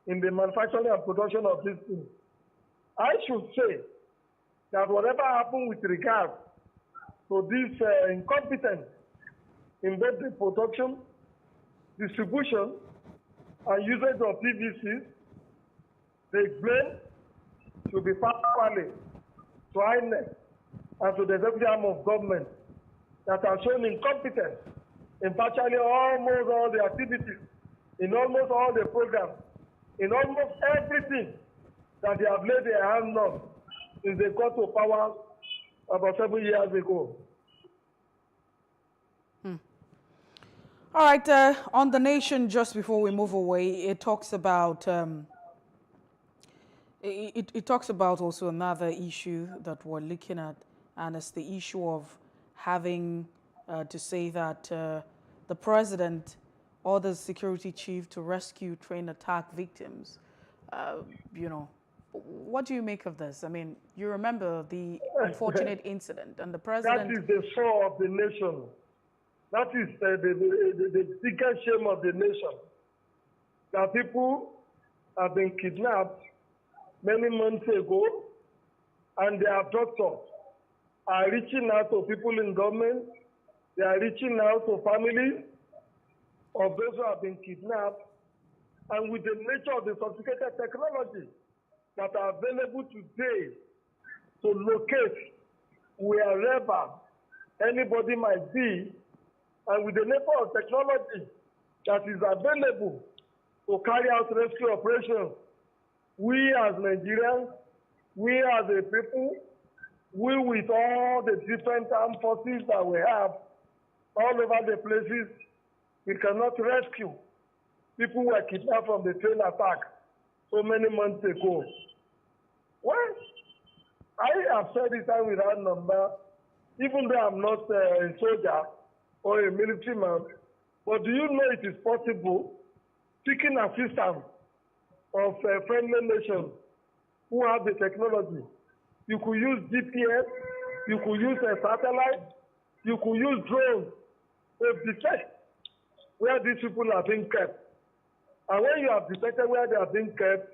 in the manufacturing and production of these things. I should say that whatever happened with regard to this incompetence in both the production, distribution, and usage of PVCs, the blame should be passed to INEC and to the executive arm of government that are shown incompetence in virtually almost all the activities, in almost all the programs, in almost everything that they have laid their hands on since they got to power about 7 years ago. All right, on The Nation, just before we move away, it talks about it talks about also another issue that we're looking at, and it's the issue of having to say that the president orders security chief to rescue, train, attack victims. You know, what do you make of this? I mean, you remember the unfortunate incident, and the president... That is the soul of the nation. That is the biggest shame of the nation. That people have been kidnapped many months ago, and their abductors are reaching out to people in government. They are reaching out to families of those who have been kidnapped. And with the nature of the sophisticated technology that are available today to locate wherever anybody might be, and with the nature of technology that is available to carry out rescue operations, we as Nigerians, we as a people, we with all the different armed forces that we have all over the places, we cannot rescue people who were kidnapped from the train attack so many months ago. Well, I have said it time without number, even though I'm not a soldier or a military man, but do you know it is possible, seeking assistance of friendly nations who have the technology? You could use GPS, you could use a satellite, you could use drones to detect where these people are being kept. And when you have detected where they are being kept,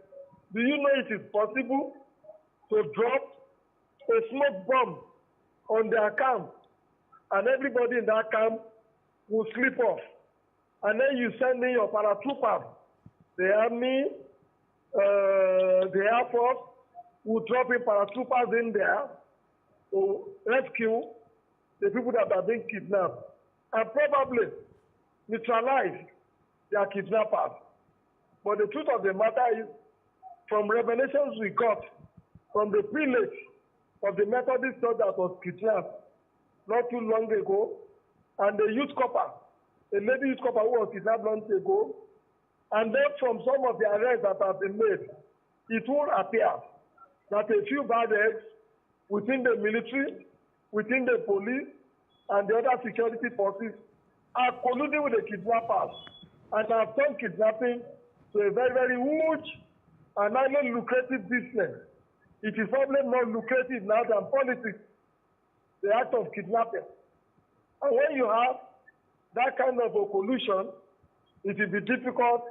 do you know it is possible to drop a smoke bomb on their camp and everybody in that camp will sleep off? And then you send in your paratroopers, the army, the air force will drop in paratroopers in there to rescue the people that are being kidnapped and probably neutralize their kidnappers. But the truth of the matter is, from revelations we got from the prelate of the Methodist church that was kidnapped not too long ago, and the youth copper, a lady youth copper who was kidnapped long ago, and then from some of the arrests that have been made, it will appear that a few bad eggs within the military, within the police, and the other security forces are colluding with the kidnappers and have turned kidnapping to a very, very huge and highly lucrative business. It is probably more lucrative now than politics, the act of kidnapping. And when you have that kind of a collusion, it will be difficult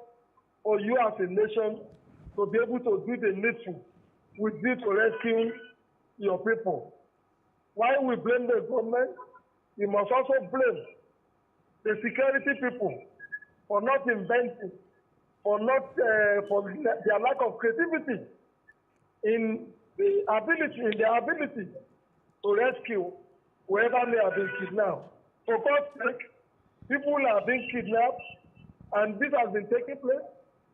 for you as a nation to be able to do the needful with you to rescue your people. While we blame the government, we must also blame the security people for not inventing, for their lack of creativity in their ability to rescue whoever they have been kidnapped. For God's sake, people are being kidnapped, and this has been taking place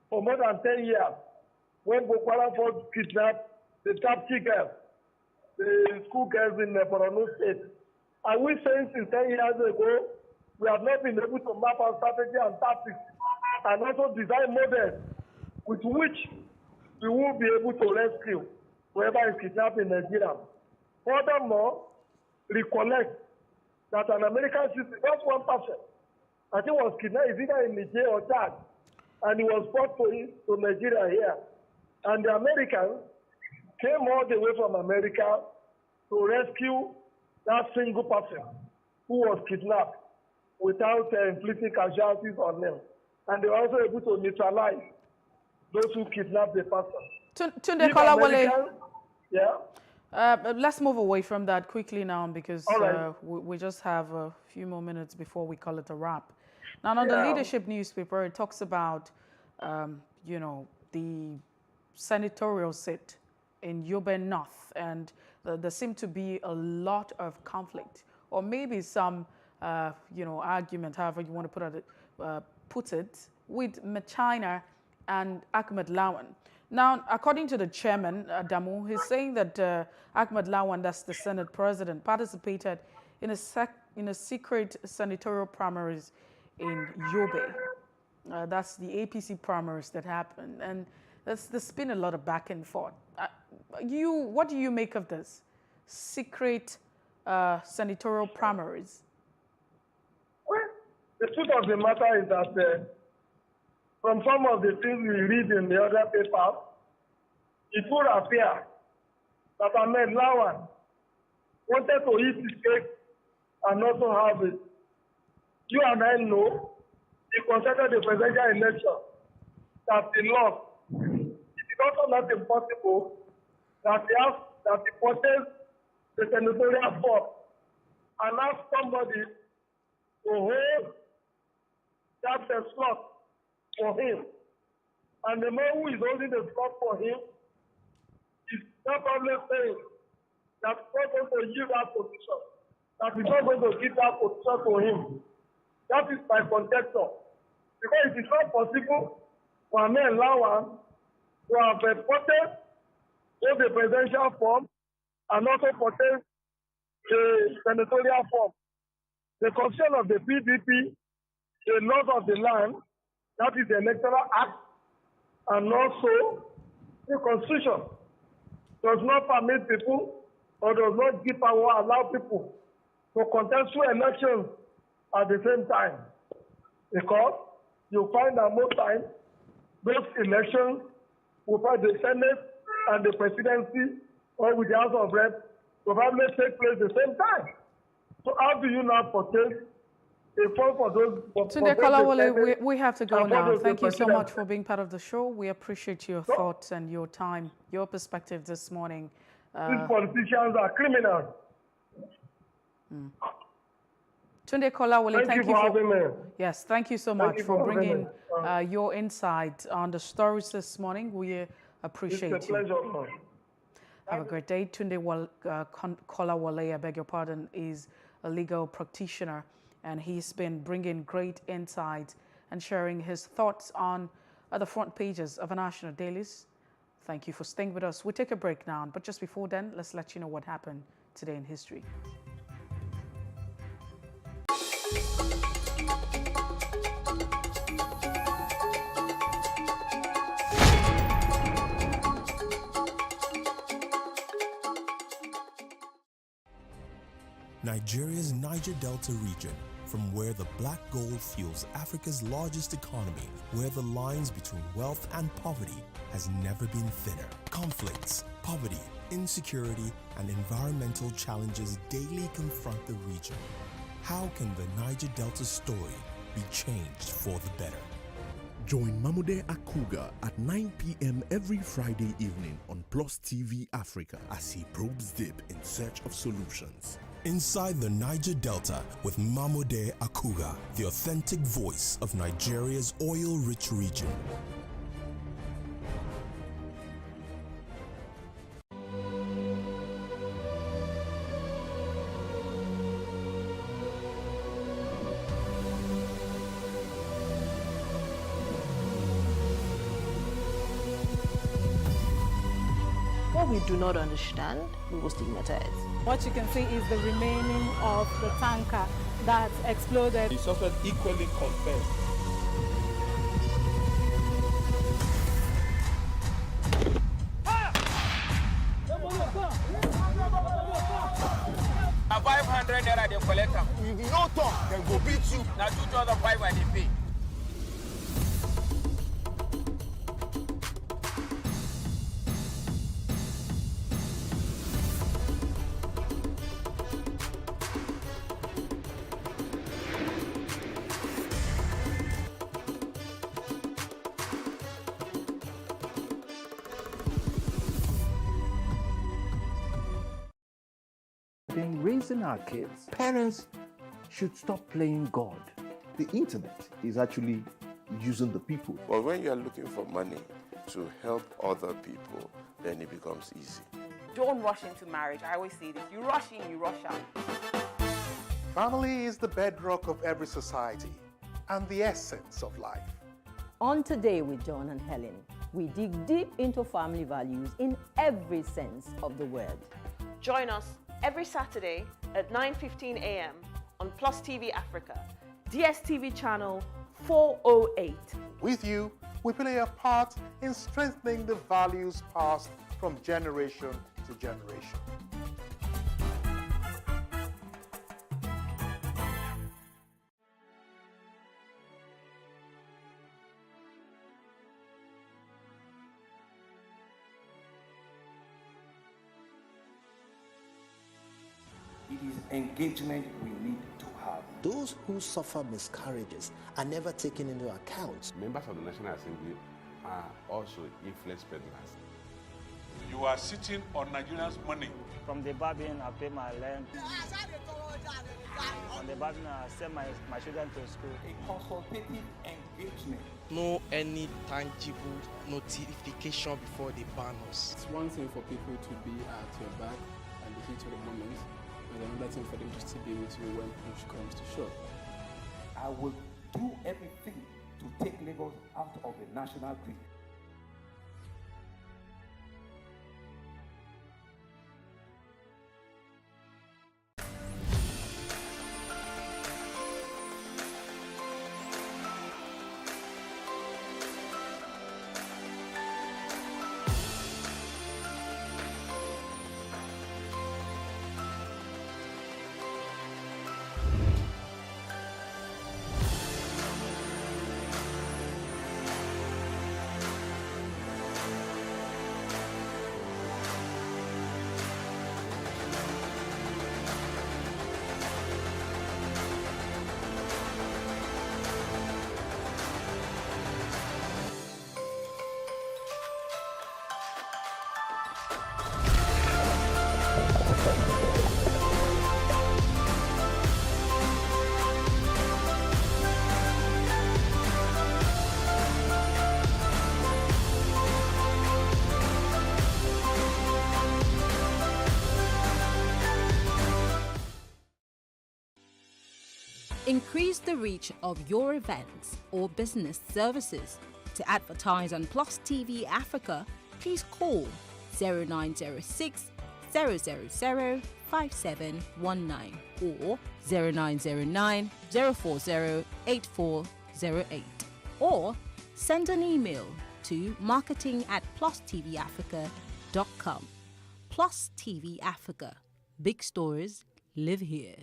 for more than 10 years. When Boko Haram first kidnapped the Tapchi girls, the school girls in Borno State. And we saying since 10 years ago, we have not been able to map our strategy and tactics and also design models with which we will be able to rescue whoever is kidnapped in Nigeria. Furthermore, recollect that an American citizen, just one person, I think was kidnapped, is either in Nigeria or Chad, and he was brought to Nigeria here. And the Americans came all the way from America to rescue that single person who was kidnapped without inflicting casualties on them. And they were also able to neutralize those who kidnapped the person. Tunde Kolawole. Yeah. Let's move away from that quickly now, because right. we just have a few more minutes before we call it a wrap. Now, on the leadership newspaper, it talks about, you know, the senatorial seat in Yobe North, and there seemed to be a lot of conflict, or maybe some, you know, argument, however you want to put it, with Machina and Ahmed Lawan. Now, according to the chairman, Adamu, he's saying that Ahmed Lawan, that's the Senate president, participated in a secret senatorial primaries in Yobe. That's the APC primaries that happened. And there's been a lot of back and forth. What do you make of this? Secret senatorial primaries? Well, the truth of the matter is that from some of the things we read in the other papers, it would appear that Ahmed Lawan wanted to eat his cake and also have it. You and I know he contested the presidential election that he lost. It is also not impossible that he purchased the senatorial form and asked somebody to hold that slot for him. And the man who is holding the slot for him is not probably saying that he's not going to give that position, that he's not going to give that position to him. That is my conjecture. Because it is not possible for Ahmed Lawan to have purchased both the presidential form and also purchased the senatorial form. The constitution of the PDP, the laws of the land, that is the Electoral Act, and also the Constitution does not permit people or does not give power, allow people to contest two elections at the same time. Because you find that most times those elections will find the Senate and the presidency or with the House of Reps probably take place at the same time. So how do you now purchase a fall for those. Tunde Kolawole, we have to go now. Thank you so much for being part of the show. We appreciate your thoughts and your time, your perspective this morning. These politicians are criminals. Tunde Kolawole, thank you for having me. Yes, thank you so much for bringing your insight on the stories this morning. We appreciate It's a pleasure. Have a great day. Tunde Kolawole, I beg your pardon, is a legal practitioner, and he's been bringing great insight and sharing his thoughts on the front pages of our national dailies. Thank you for staying with us. We'll take a break now, but just before then, let's let you know what happened today in history. Nigeria's Niger Delta region, from where the black gold fuels Africa's largest economy, where the lines between wealth and poverty has never been thinner. Conflicts, poverty, insecurity, and environmental challenges daily confront the region. How can the Niger Delta story be changed for the better? Join Mamude Akuga at 9 p.m. every Friday evening on Plus TV Africa as he probes deep in search of solutions. Inside the Niger Delta with Mamude Akuga, the authentic voice of Nigeria's oil-rich region. What we do not understand, we will stigmatize. What you can see is the remaining of the tanker that exploded. The suspect equally confessed. A 500 naira they collect them. If you no talk, then go beat you. Now 2,500 they pay. In raising our kids, parents should stop playing God. The internet is actually using the people. But when you are looking for money to help other people, then it becomes easy. Don't rush into marriage. I always say this. You rush in, you rush out. Family is the bedrock of every society and the essence of life. On Today with John and Helen, we dig deep into family values in every sense of the word. Join us every Saturday at 9:15 a.m. on Plus TV Africa, DSTV channel 408. With you, we play a part in strengthening the values passed from generation to generation. It is engagement we need to have. Those who suffer miscarriages are never taken into account. Members of the National Assembly are also influence peddlers. You are sitting on Nigerians' money. From the barbing, I pay my rent. On the barbing, I send my children to school. A consultative engagement. No any tangible notification before they ban us. It's one thing for people to be at your back and the heat of the moment, and another thing for them to still be with you when push comes to shove. I will do everything to take Lagos out of the national grid. Increase the reach of your events or business services. To advertise on Plus TV Africa, please call 0906 000 5719 or 0909 040 8408, or send an email to marketing@plustvafrica.com. Plus TV Africa. Big stories live here.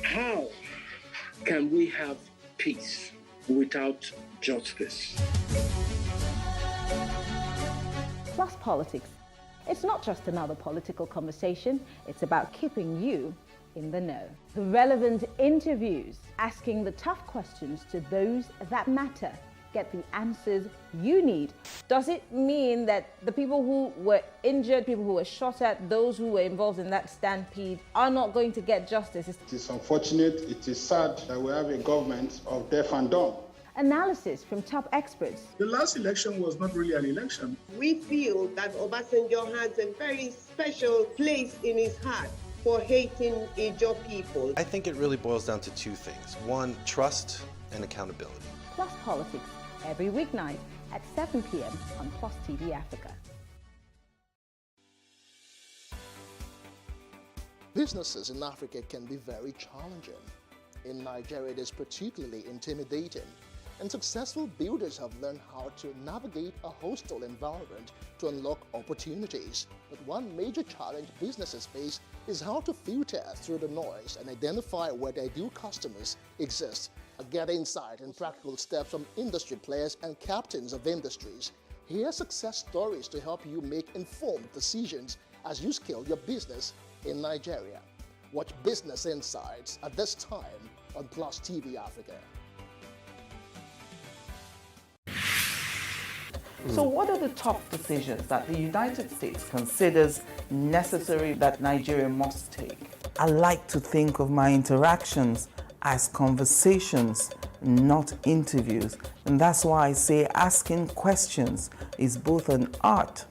How can we have peace without justice? Plus Politics. It's not just another political conversation, it's about keeping you in the know. The relevant interviews, asking the tough questions to those that matter. Get the answers you need. Does it mean that the people who were injured, people who were shot at, those who were involved in that stampede are not going to get justice? It is unfortunate, it is sad that we have a government of deaf and dumb. Analysis from top experts. The last election was not really an election. We feel that Obasanjo has a very special place in his heart for hating Ijaw people. I think it really boils down to two things. One, trust and accountability. Plus Politics, every weeknight at 7 p.m. on Plus TV Africa. Businesses in Africa can be very challenging. In Nigeria, it is particularly intimidating, and successful builders have learned how to navigate a hostile environment to unlock opportunities. But one major challenge businesses face is how to filter through the noise and identify where their ideal customers exist. Get insight and practical steps from industry players and captains of industries. Hear success stories to help you make informed decisions as you scale your business in Nigeria. Watch Business Insights at this time on Plus TV Africa. So what are the top decisions that the United States considers necessary that Nigeria must take? I like to think of my interactions as conversations, not interviews. And that's why I say asking questions is both an art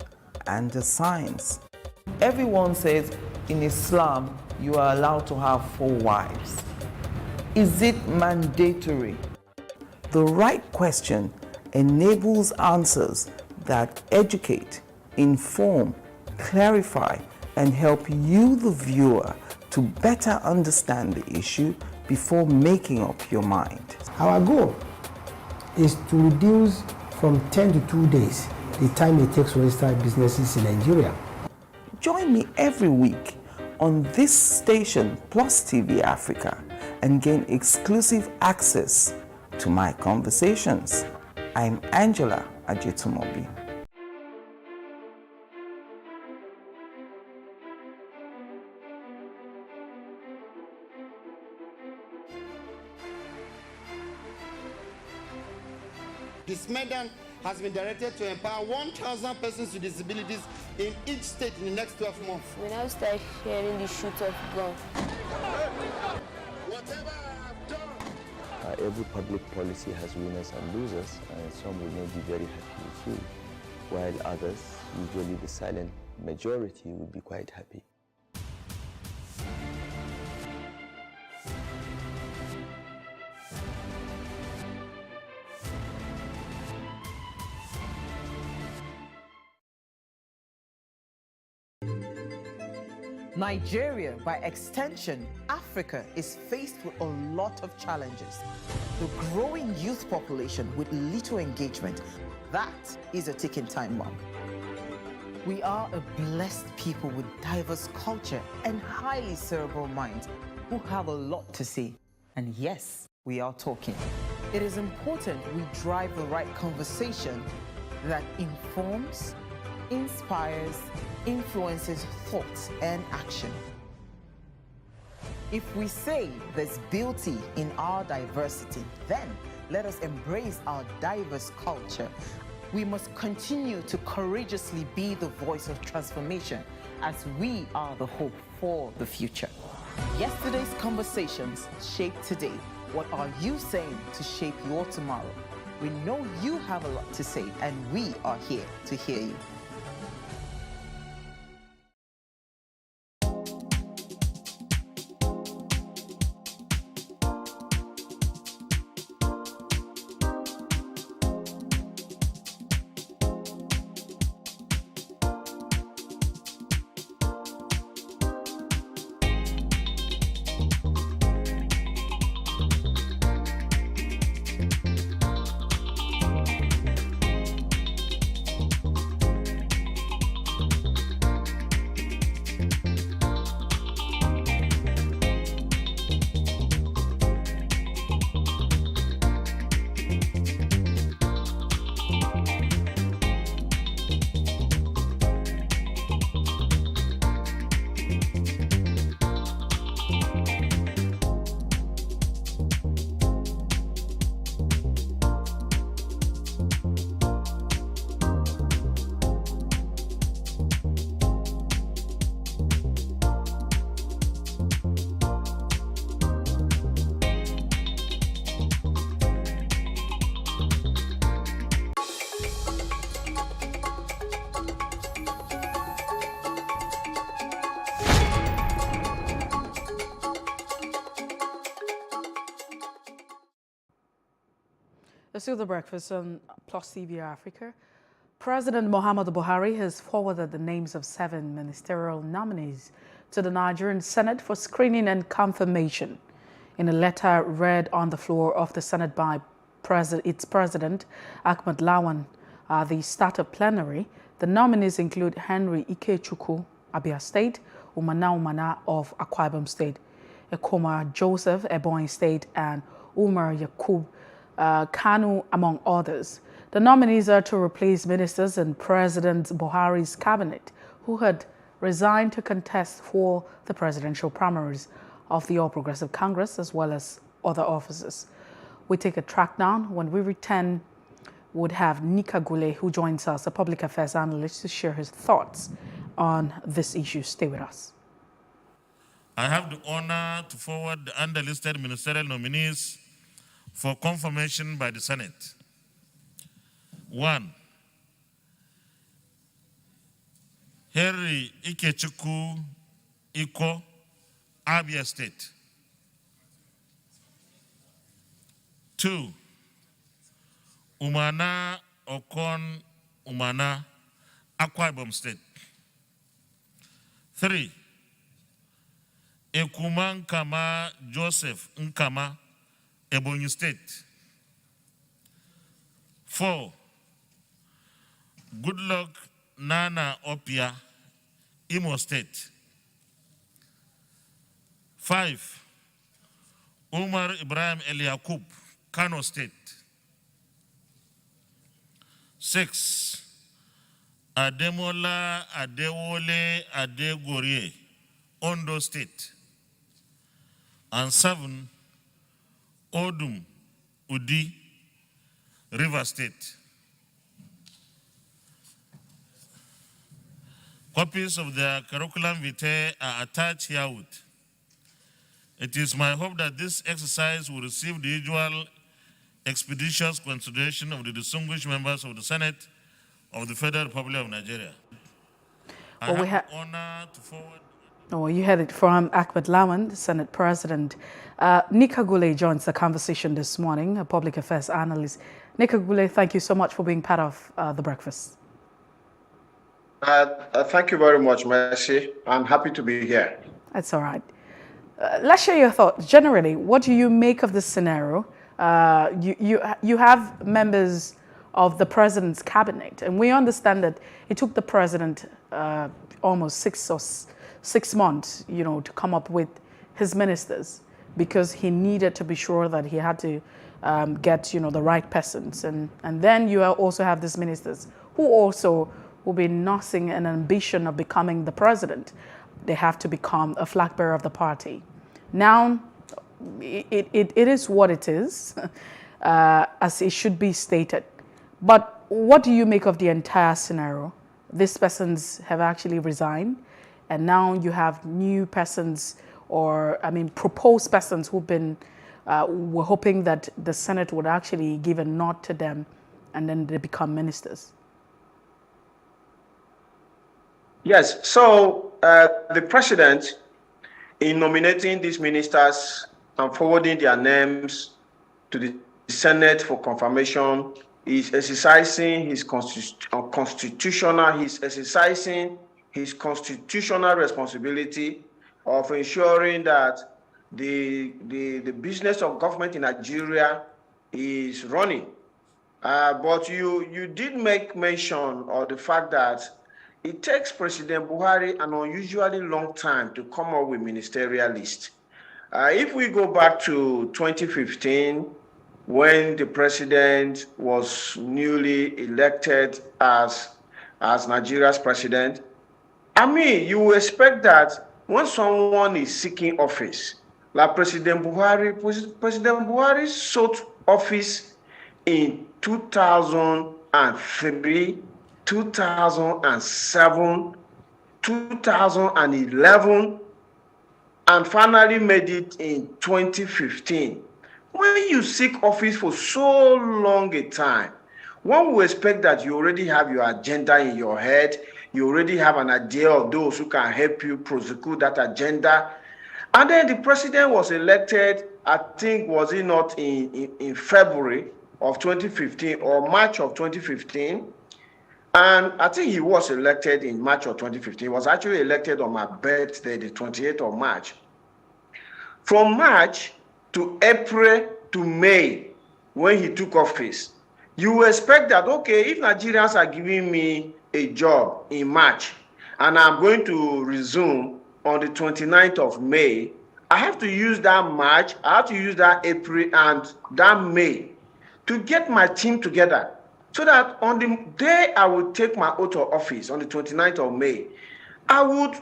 and a science. Everyone says in Islam you are allowed to have 4 wives. Is it mandatory? The right question enables answers that educate, inform, clarify, and help you, the viewer, to better understand the issue before making up your mind. Our goal is to reduce from 10 to 2 days the time it takes to register businesses in Nigeria. Join me every week on this station, Plus TV Africa, and gain exclusive access to my conversations. I'm Angela Ajetumobi. This Medan has been directed to empower 1,000 persons with disabilities in each state in the next 12 months. We now start hearing the shoot of gun. Whatever I've done. Every public policy has winners and losers, and some will not be very happy with you, while others, usually the silent majority, will be quite happy. Nigeria, by extension, Africa, is faced with a lot of challenges. The growing youth population with little engagement, that is a ticking time bomb. We are a blessed people with diverse culture and highly cerebral minds who have a lot to say. And yes, we are talking. It is important we drive the right conversation that informs, inspires, influences thoughts and action. If we say there's beauty in our diversity, then let us embrace our diverse culture. We must continue to courageously be the voice of transformation as we are the hope for the future. Yesterday's conversations shape today. What are you saying to shape your tomorrow? We know you have a lot to say, and we are here to hear you. Let's do the breakfast on Plus TV Africa. President Muhammadu Buhari has forwarded the names of 7 ministerial nominees to the Nigerian Senate for screening and confirmation. In a letter read on the floor of the Senate by its president, Ahmed Lawan, at the startup plenary, the nominees include Henry Ikechukwu, Abia State, Umana of Akwa Ibom State, Ekoma Joseph, Ebonyi State, and Umar Yakub Kanu, among others. The nominees are to replace ministers in President Buhari's cabinet who had resigned to contest for the presidential primaries of the All Progressive Congress, as well as other offices. We take a track down. When we return, we would have Nika Gule, who joins us, a public affairs analyst, to share his thoughts on this issue. Stay with us. I have the honor to forward the underlisted ministerial nominees for confirmation by the Senate. 1. Henry Ikechukwu Iko, Abia State. 2. Umana Okon Umana, Akwa Ibom State. 3. Ekuma Nkama Joseph Nkama, Ebonyi State. 4. Goodluck Nana Opia, Imo State. 5. Umar Ibrahim Eliakub, Kano State. 6. Ademola Adewole Adegorie, Ondo State. And 7. Odum Udi, River State. Copies of their curriculum vitae are attached herewith. It is my hope that this exercise will receive the usual expeditious consideration of the distinguished members of the Senate of the Federal Republic of Nigeria. I have the honor to forward. Oh, you heard it from Ahmed Lawan, the Senate President. Nika Gule joins the conversation this morning, a public affairs analyst. Nika Gule, thank you so much for being part of the breakfast. Thank you very much, Mercy. I'm happy to be here. That's all right. Let's share your thoughts. Generally, what do you make of this scenario? You have members of the president's cabinet, and we understand that it took the president almost 6 months, to come up with his ministers, because he needed to be sure that he had to get, the right persons, and then you also have these ministers who also will be nursing an ambition of becoming the president. They have to become a flag bearer of the party. Now, it is what it is, as it should be stated. But what do you make of the entire scenario? These persons have actually resigned, and now you have new persons, proposed persons who've been, were hoping that the Senate would actually give a nod to them, and then they become ministers. Yes, so the president, in nominating these ministers and forwarding their names to the Senate for confirmation, is exercising his constitutional responsibility of ensuring that the business of government in Nigeria is running. But you did make mention of the fact that it takes President Buhari an unusually long time to come up with ministerial list. If we go back to 2015, when the president was newly elected as Nigeria's president, you will expect that when someone is seeking office, like President Buhari sought office in 2003, 2007, 2011, and finally made it in 2015. When you seek office for so long a time, one will expect that you already have your agenda in your head, you already have an idea of those who can help you prosecute that agenda. And then the president was elected, I think, was it not in February of 2015 or March of 2015? And I think he was elected in March of 2015. He was actually elected on my birthday, the 28th of March. From March to April to May, when he took office, you expect that, okay, if Nigerians are giving me a job in March and I'm going to resume on the 29th of May, I have to use that March, I have to use that April and that May to get my team together, so that on the day I would take my oath of office on the 29th of May, I would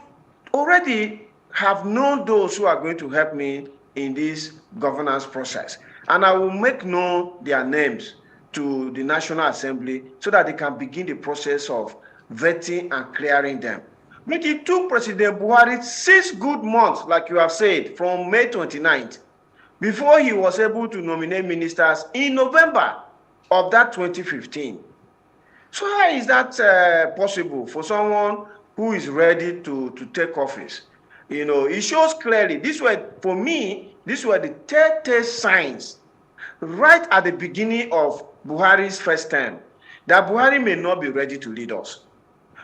already have known those who are going to help me in this governance process. And I will make known their names to the National Assembly so that they can begin the process of vetting and clearing them. But it took President Buhari 6 good months, like you have said, from May 29th, before he was able to nominate ministers in November of that 2015. So how is that possible for someone who is ready to take office? It shows clearly, for me, these were the telltale signs right at the beginning of Buhari's first term that Buhari may not be ready to lead us.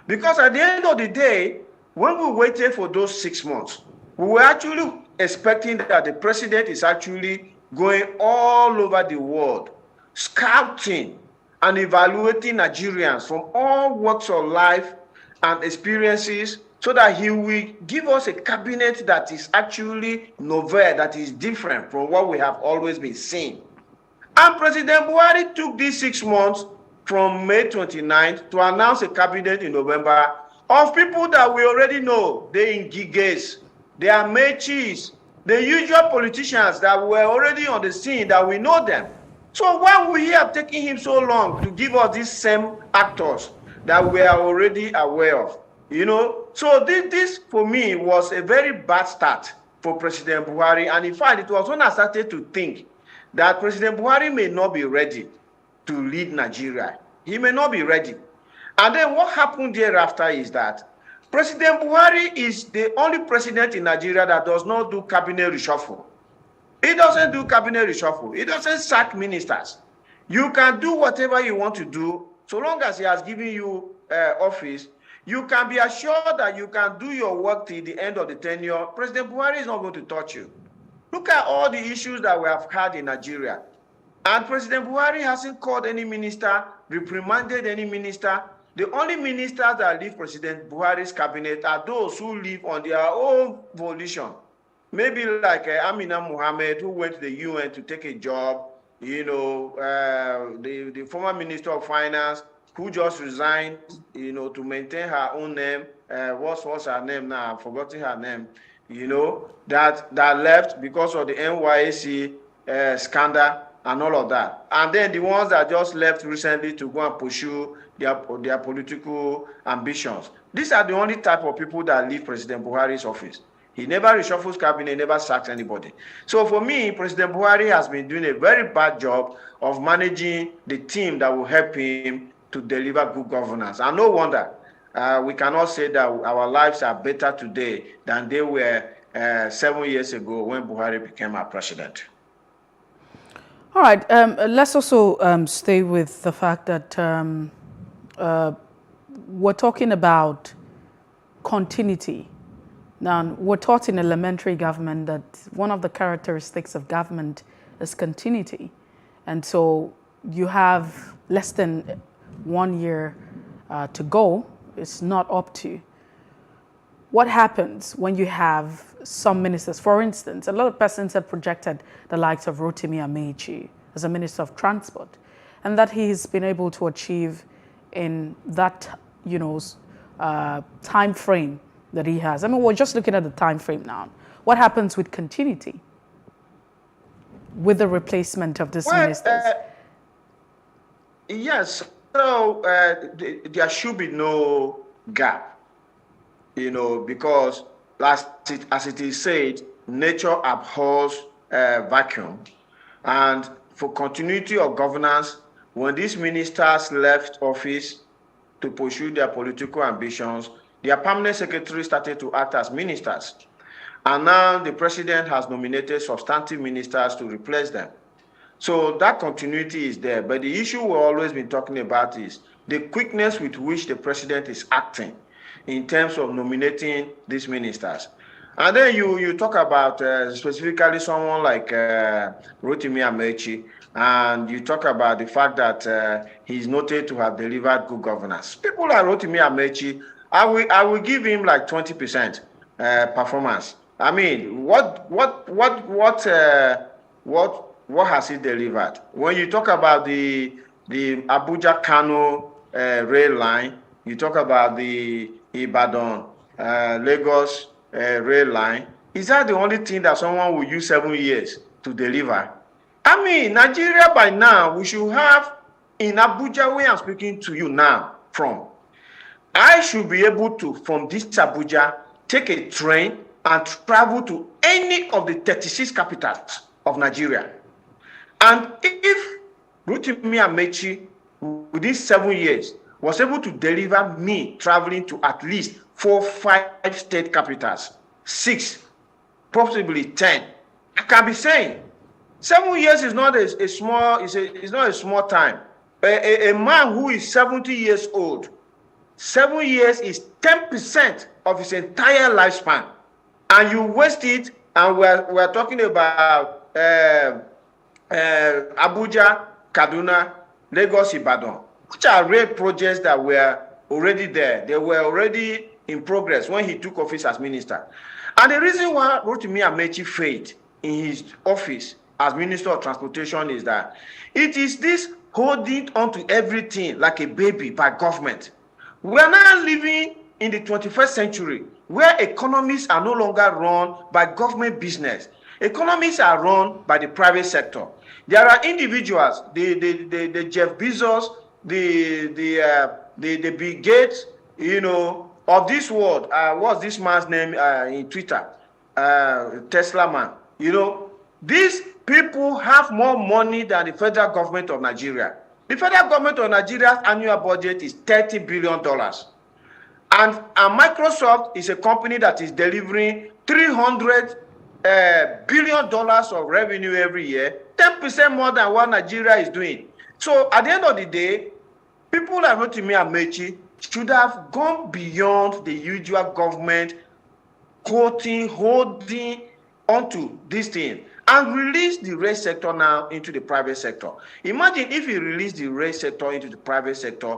Because at the end of the day, when we waited for those 6 months, we were actually expecting that the president is actually going all over the world, scouting and evaluating Nigerians from all walks of life and experiences, so that he will give us a cabinet that is actually novel, that is different from what we have always been seeing. And President Buhari took these 6 months from May 29th to announce a cabinet in November of people that we already know. They in gigas, they are mechis, the usual politicians that were already on the scene, that we know them. So why would he have taken him so long to give us these same actors that we are already aware of? So this for me was a very bad start for President Buhari. And in fact, it was when I started to think that President Buhari may not be ready to lead Nigeria. He may not be ready. And then what happened thereafter is that President Buhari is the only president in Nigeria that does not do cabinet reshuffle. He doesn't do cabinet reshuffle. He doesn't sack ministers. You can do whatever you want to do, so long as he has given you office. you can be assured that you can do your work till the end of the tenure. President Buhari is not going to touch you. Look at all the issues that we have had in Nigeria. And President Buhari hasn't called any minister, reprimanded any minister. The only ministers that leave President Buhari's cabinet are those who leave on their own volition. Maybe like Amina Mohammed, who went to the UN to take a job, you know, the former Minister of Finance, who just resigned, you know, to maintain her own name. What's her name now? I've forgotten her name. You know, that left because of the NYSC scandal and all of that. And then the ones that just left recently to go and pursue their political ambitions. These are the only type of people that leave President Buhari's office. He never reshuffles cabinet, never sacks anybody. So for me, President Buhari has been doing a very bad job of managing the team that will help him to deliver good governance. And no wonder we cannot say that our lives are better today than they were 7 years ago when Buhari became our president. All right, let's also stay with the fact that we're talking about continuity. Now, we're taught in elementary government that one of the characteristics of government is continuity. And so you have less than 1 year to go. It's not up to. What happens when you have some ministers? For instance, a lot of persons have projected the likes of Rotimi Amechi as a Minister of Transport, and that he's been able to achieve in that, you know, time frame that he has. I mean, we're just looking at the time frame now. What happens with continuity with the replacement of these ministers? Yes, so there should be no gap, you know, because as it is said, nature abhors vacuum. And for continuity of governance, when these ministers left office to pursue their political ambitions, their permanent secretaries started to act as ministers. And now the president has nominated substantive ministers to replace them. So that continuity is there. But the issue we've always been talking about is the quickness with which the president is acting in terms of nominating these ministers. And then you talk about specifically someone like Rotimi Amechi, and you talk about the fact that he's noted to have delivered good governance. People like Rotimi Amechi, I will give him like 20% performance. I mean, what has he delivered? When you talk about the Abuja-Kano rail line, you talk about the Ibadan Lagos rail line. Is that the only thing that someone will use 7 years to deliver? I mean, Nigeria by now, we should have, in Abuja, where I'm speaking to you now from, I should be able to, from this Abuja, take a train and travel to any of the 36 capitals of Nigeria. And if Rotimi Amechi, within 7 years, was able to deliver me traveling to at least 4, 5 state capitals, 6, possibly 10, I can be saying 7 years is not a small time. A man who is 70 years old, 7 years is 10% of his entire lifespan, and you waste it. And we're talking about Abuja, Kaduna, Lagos, Ibadan, which are rail projects that were already there. They were already in progress when he took office as minister. And the reason why Rotimi Amechi failed in his office as Minister of Transportation is that it is this holding on to everything like a baby by government. We are now living in the 21st century where economies are no longer run by government business. Economies are run by the private sector. There are individuals, the Jeff Bezos, the Bill Gates, you know, of this world. What's this man's name in Twitter? Tesla man. You know, these people have more money than the federal government of Nigeria. The federal government of Nigeria's annual budget is $30 billion. And Microsoft is a company that is delivering $300 billion of revenue every year, 10% more than what Nigeria is doing. So at the end of the day, people like Rotimi Amechi should have gone beyond the usual government quoting, holding onto this thing, and release the rail sector now into the private sector. Imagine if you release the rail sector into the private sector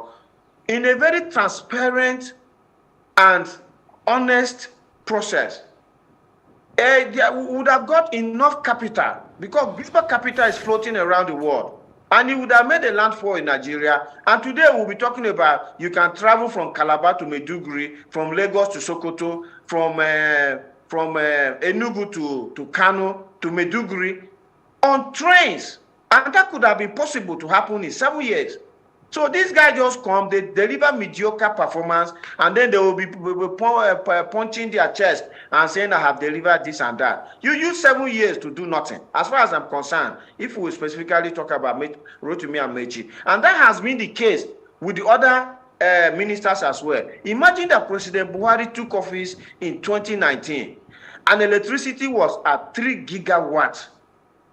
in a very transparent and honest process. They would have got enough capital, because global capital is floating around the world, and it would have made a landfall in Nigeria. And today we'll be talking about you can travel from Calabar to Maiduguri, from Lagos to Sokoto, from Enugu to Kano to Maiduguri on trains, and that could have been possible to happen in 7 years. So these guys just come, they deliver mediocre performance, and then they will be punching their chest and saying, I have delivered this and that. You use 7 years to do nothing, as far as I'm concerned, if we specifically talk about Rotimi and Mechi. And that has been the case with the other ministers as well. Imagine that President Buhari took office in 2019, and electricity was at 3 gigawatts.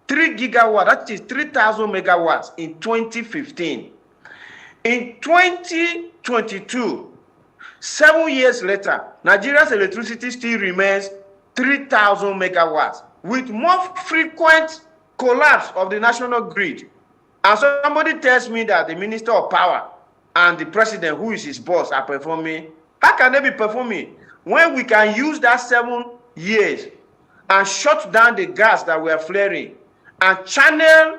3 gigawatts, that is 3,000 megawatts in 2015. In 2022, 7 years later, Nigeria's electricity still remains 3,000 megawatts, with more frequent collapse of the national grid. And so somebody tells me that the Minister of Power and the President, who is his boss, are performing. How can they be performing when we can use that 7 years and shut down the gas that we are flaring and channel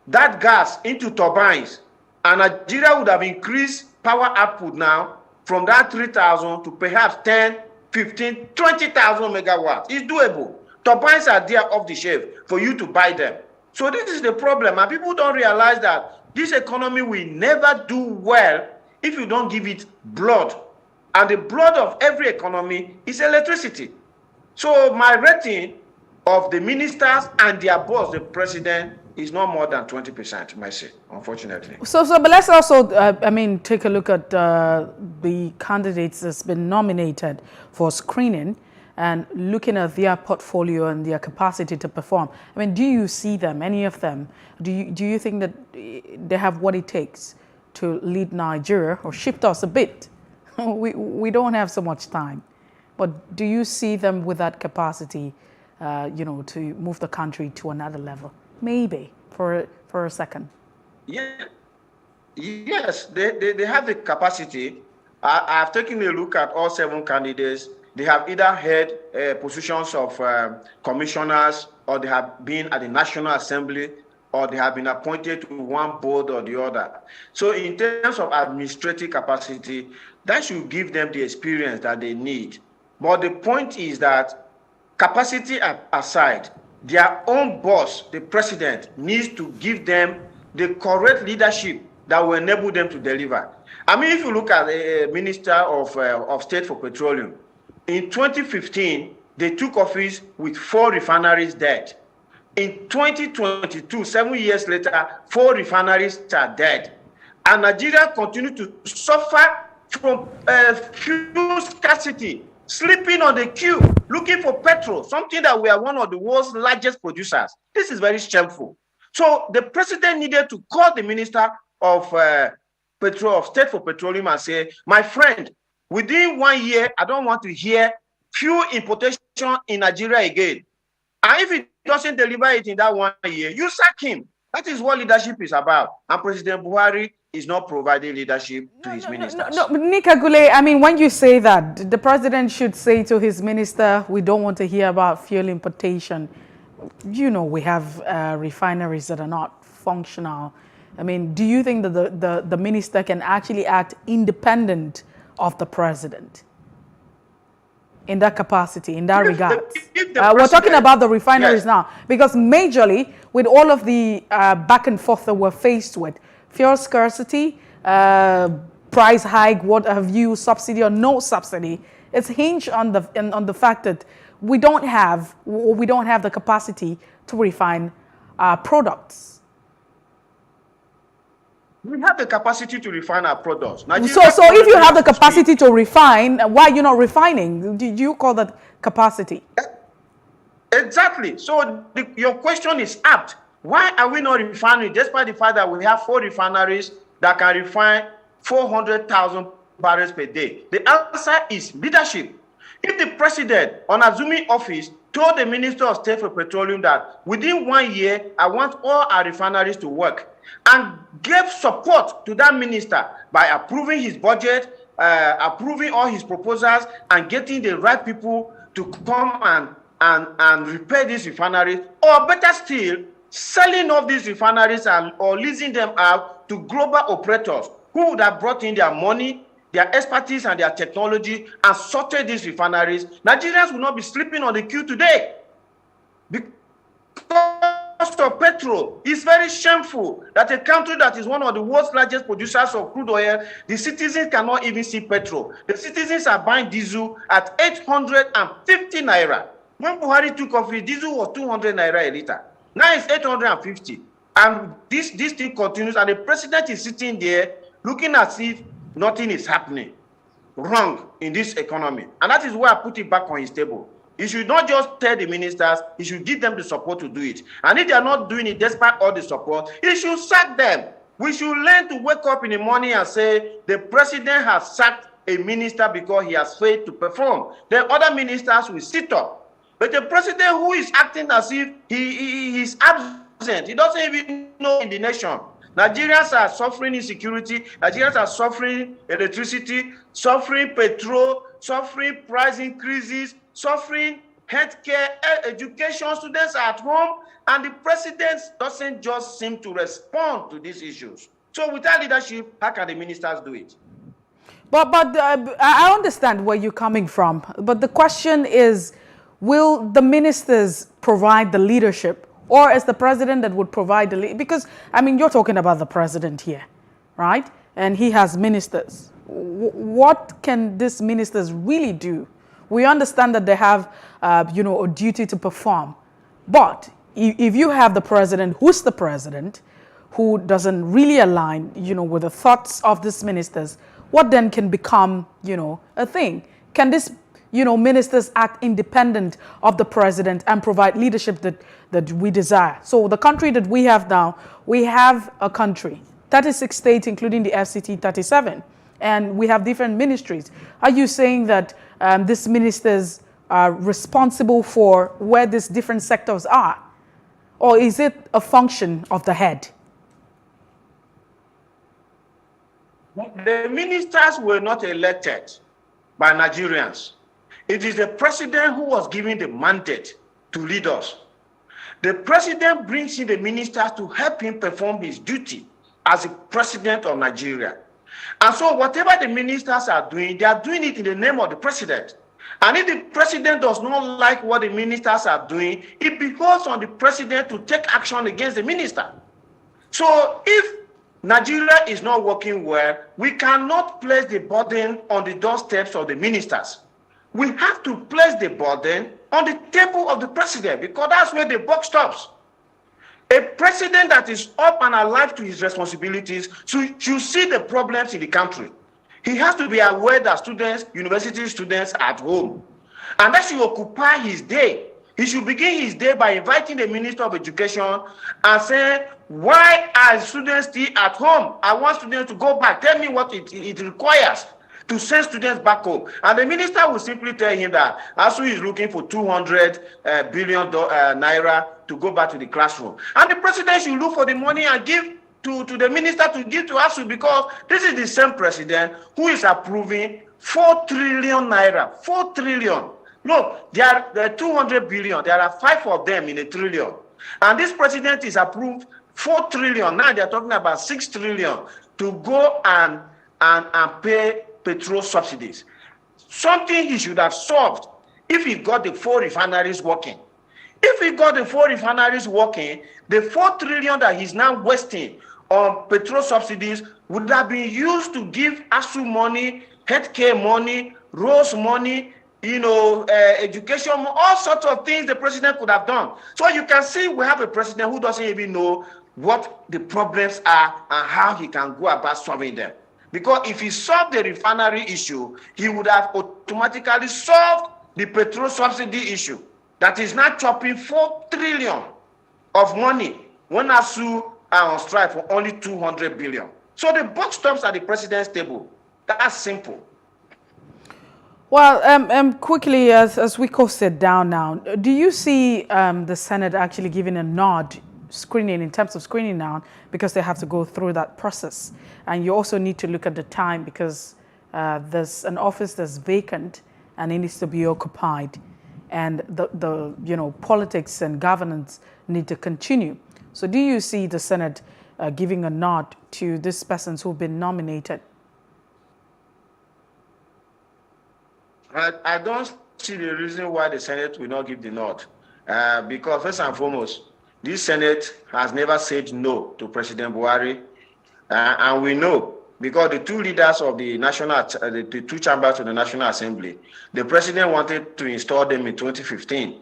that gas into turbines? And Nigeria would have increased power output now from that 3,000 to perhaps 10, 15, 20,000 megawatts. It's doable. Turbines are there off the shelf for you to buy them. So this is the problem. And people don't realize that this economy will never do well if you don't give it blood. And the blood of every economy is electricity. So my rating of the ministers and their boss, the president, is not more than 20%, Mercy, unfortunately. So, but let's also, take a look at the candidates that's been nominated for screening and looking at their portfolio and their capacity to perform. I mean, do you see them, any of them? Do you think that they have what it takes to lead Nigeria, or shift us a bit? We don't have so much time, but do you see them with that capacity, to move the country to another level? Maybe for a second. Yeah. Yes, they have the capacity. I've taken a look at all 7 candidates. They have either held positions of commissioners, or they have been at the National Assembly, or they have been appointed to one board or the other. So in terms of administrative capacity, that should give them the experience that they need. But the point is that capacity aside, their own boss, the president, needs to give them the correct leadership that will enable them to deliver. I mean, if you look at the Minister of State for Petroleum, in 2015, they took office with 4 refineries dead. In 2022, 7 years later, 4 refineries are dead. And Nigeria continues to suffer from fuel scarcity, sleeping on the queue, looking for petrol, something that we are one of the world's largest producers. This is very shameful. So the president needed to call the Minister of State for Petroleum and say, my friend, within 1 year, I don't want to hear fuel importation in Nigeria again. And if he doesn't deliver it in that 1 year, you sack him. That is what leadership is about. And President Buhari is not providing leadership to his ministers. No, Nika Gule, I mean, when you say that, the president should say to his minister, we don't want to hear about fuel importation. We have refineries that are not functional. I mean, do you think that the minister can actually act independent of the president in that capacity, in that regard? We're talking about the refineries now, because majorly, with all of the back and forth that we're faced with, fuel scarcity, price hike, what have you, subsidy or no subsidy, it's hinged on the fact that we don't have the capacity to refine products. We have the capacity to refine our products. So if you have the capacity to refine, why are you not refining? Do you call that capacity? Exactly. So your question is apt. Why are we not refining, despite the fact that we have 4 refineries that can refine 400,000 barrels per day? The answer is leadership. If the president, on assuming office, told the Minister of State for Petroleum that within 1 year, I want all our refineries to work, and gave support to that minister by approving his budget, approving all his proposals, and getting the right people to come and repair these refineries, or better still, selling off these refineries or leasing them out to global operators who would have brought in their money, their expertise, and their technology and sorted these refineries, Nigerians will not be sleeping on the queue today. Because of petrol, it's very shameful that a country that is one of the world's largest producers of crude oil, the citizens cannot even see petrol. The citizens are buying diesel at 850 naira. When Buhari took office, diesel was 200 naira a liter. Now it's 850. And this thing continues, and the president is sitting there looking as if nothing is happening wrong in this economy. And that is why I put it back on his table. He should not just tell the ministers, he should give them the support to do it. And if they are not doing it despite all the support, he should sack them. We should learn to wake up in the morning and say, the president has sacked a minister because he has failed to perform. Then other ministers will sit up. But the president who is acting as if he is absent, he doesn't even know in the nation. Nigerians are suffering insecurity. Nigerians are suffering electricity, suffering petrol, suffering price increases, suffering healthcare, education. Students are at home, and the president doesn't just seem to respond to these issues. So without leadership, how can the ministers do it? But I understand where you're coming from. But the question is, will the ministers provide the leadership, or is the president that would provide the leadership? Because, I mean, you're talking about the president here, right? And he has ministers. What can these ministers really do? We understand that they have, a duty to perform. But if you have the president, who's the president, who doesn't really align, with the thoughts of these ministers, what then can become, a thing? Can this ministers act independent of the president and provide leadership that we desire? So the country that we have now, we have a country, 36 states, including the FCT 37, and we have different ministries. Are you saying that these ministers are responsible for where these different sectors are? Or is it a function of the head? The ministers were not elected by Nigerians. It is the president who was given the mandate to lead us. The president brings in the ministers to help him perform his duty as the president of Nigeria. And so whatever the ministers are doing, they are doing it in the name of the president. And if the president does not like what the ministers are doing, it behoves on the president to take action against the minister. So if Nigeria is not working well, we cannot place the burden on the doorsteps of the ministers. We have to place the burden on the table of the president, because that's where the buck stops. A president that is up and alive to his responsibilities should see the problems in the country. He has to be aware that students, university students are at home. And that should occupy his day. He should begin his day by inviting the Minister of Education and saying, why are students still at home? I want students to go back. Tell me what it requires to send students back home. And the minister will simply tell him that ASU is looking for 200 billion naira to go back to the classroom. And the president should look for the money and give to the minister to give to ASU, because this is the same president who is approving 4 trillion naira. 4 trillion. Look, there are 200 billion. There are 5 of them in a trillion. And this president is approved 4 trillion. Now they're talking about 6 trillion to go and pay petrol subsidies. Something he should have solved if he got the 4 refineries working. If he got the 4 refineries working, the 4 trillion that he's now wasting on petrol subsidies would have been used to give ASU money, healthcare money, roads money, education, all sorts of things the president could have done. So you can see we have a president who doesn't even know what the problems are and how he can go about solving them. Because if he solved the refinery issue, he would have automatically solved the petrol subsidy issue that is now chopping 4 trillion of money when ASU are on strike for only 200 billion. So the buck stops at the president's table. That's simple. Well, quickly, as we coast it down now, do you see the Senate actually giving a nod, screening, in terms of screening now, because they have to go through that process? And you also need to look at the time, because there's an office that's vacant and it needs to be occupied, and the politics and governance need to continue. So do you see the Senate giving a nod to these persons who've been nominated? I don't see the reason why the Senate will not give the nod. Because first and foremost, this Senate has never said no to President Buhari. And we know, because the two leaders of the the two chambers of the National Assembly, the president wanted to install them in 2015,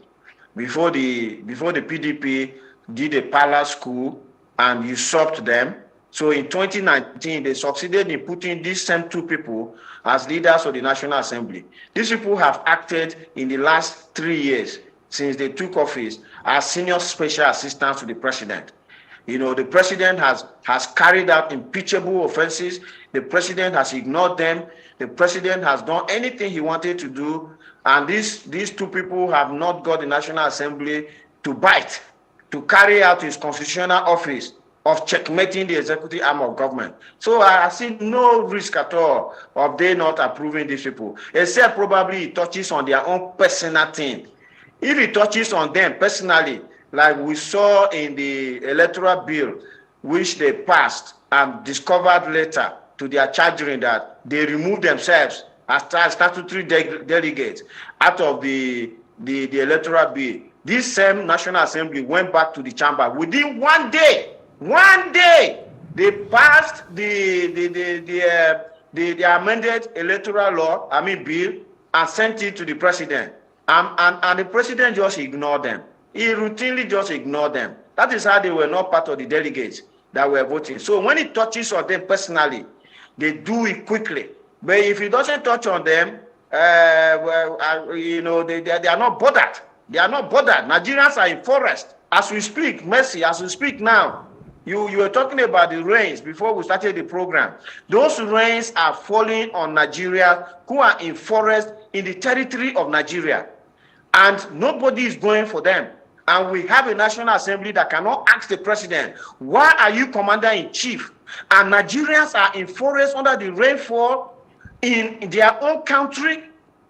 before the PDP did a palace coup and usurped them. So in 2019, they succeeded in putting these same two people as leaders of the National Assembly. These people have acted in the last 3 years since they took office as senior special assistants to the president. You know, the president has carried out impeachable offenses. The president has ignored them. The president has done anything he wanted to do. And these two people have not got the National Assembly to bite, to carry out his constitutional office of checkmating the executive arm of government. So I see no risk at all of they not approving these people, except probably it touches on their own personal thing. If it touches on them personally, like we saw in the electoral bill, which they passed and discovered later to their chagrin that they removed themselves as statutory delegates out of the electoral bill. This same National Assembly went back to the chamber within 1 day. 1 day, they passed the amended electoral law, bill, and sent it to the president. And the president just ignored them. He routinely just ignored them. That is how they were not part of the delegates that were voting. So when it touches on them personally, they do it quickly. But if it doesn't touch on them, they are not bothered. They are not bothered. Nigerians are in forest. As we speak, Mercy, as we speak now, you were talking about the rains before we started the program. Those rains are falling on Nigeria who are in forest in the territory of Nigeria. And nobody is going for them. And we have a National Assembly that cannot ask the president, why are you commander-in-chief? And Nigerians are in forest under the rainfall in their own country,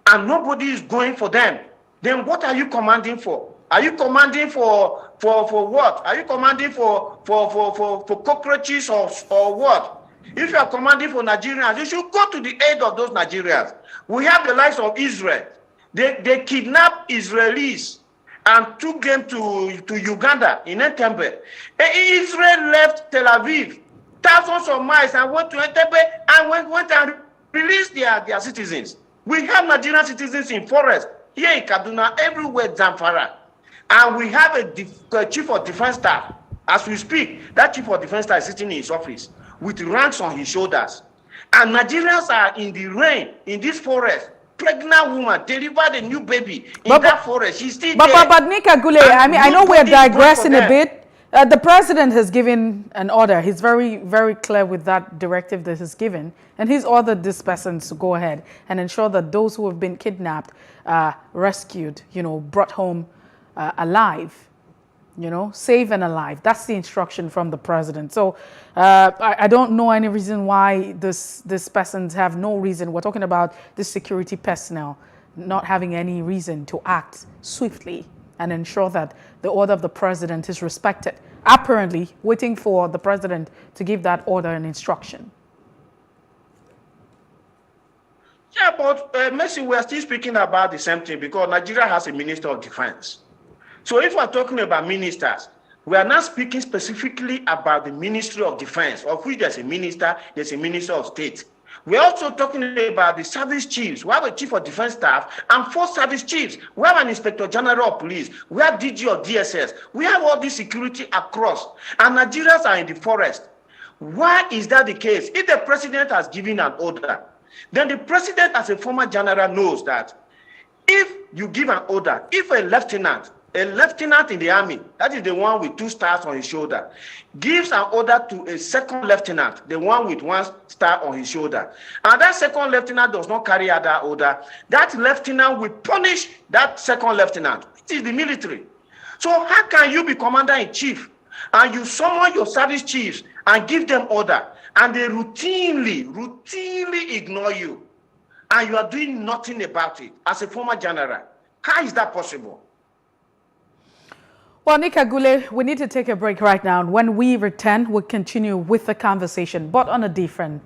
and nobody is going for them. Then what are you commanding for? Are you commanding for what? Are you commanding for cockroaches or what? If you are commanding for Nigerians, you should go to the aid of those Nigerians. We have the likes of Israel. They kidnapped Israelis and took them to Uganda in Entebbe. Israel left Tel Aviv thousands of miles and went to Entebbe and went and released their citizens. We have Nigerian citizens in forest, here in Kaduna, everywhere, Zamfara. And we have a chief of defense staff. As we speak, that chief of defense staff is sitting in his office with ranks on his shoulders. And Nigerians are in the rain, in this forest. Pregnant woman delivered a new baby in that forest. She's still there. But Nika Gule, I know we're digressing a bit. The president has given an order. He's very, very clear with that directive that he's given. And he's ordered this person to go ahead and ensure that those who have been kidnapped are rescued, brought home alive, safe and alive. That's the instruction from the president. So I don't know any reason why these persons have no reason. We're talking about the security personnel not having any reason to act swiftly and ensure that the order of the president is respected. Apparently, waiting for the president to give that order and instruction. Yeah, but Mercy, we are still speaking about the same thing because Nigeria has a Minister of Defense. So if we're talking about ministers, we are not speaking specifically about the Ministry of Defense, of which there's a Minister of State. We're also talking about the service chiefs. We have a Chief of Defense Staff and 4 service chiefs. We have an Inspector General of Police. We have DG of DSS. We have all this security across. And Nigerians are in the forest. Why is that the case? If the president has given an order, then the president as a former general knows that if you give an order, if a lieutenant A lieutenant in the army, that is the one with 2 stars on his shoulder, gives an order to a second lieutenant, the one with 1 star on his shoulder. And that second lieutenant does not carry out that order. That lieutenant will punish that second lieutenant. It is the military. So how can you be commander-in-chief and you summon your service chiefs and give them order, and they routinely ignore you, and you are doing nothing about it as a former general? How is that possible? Well, Nick Agule, we need to take a break right now. When we return, we'll continue with the conversation, but on a different,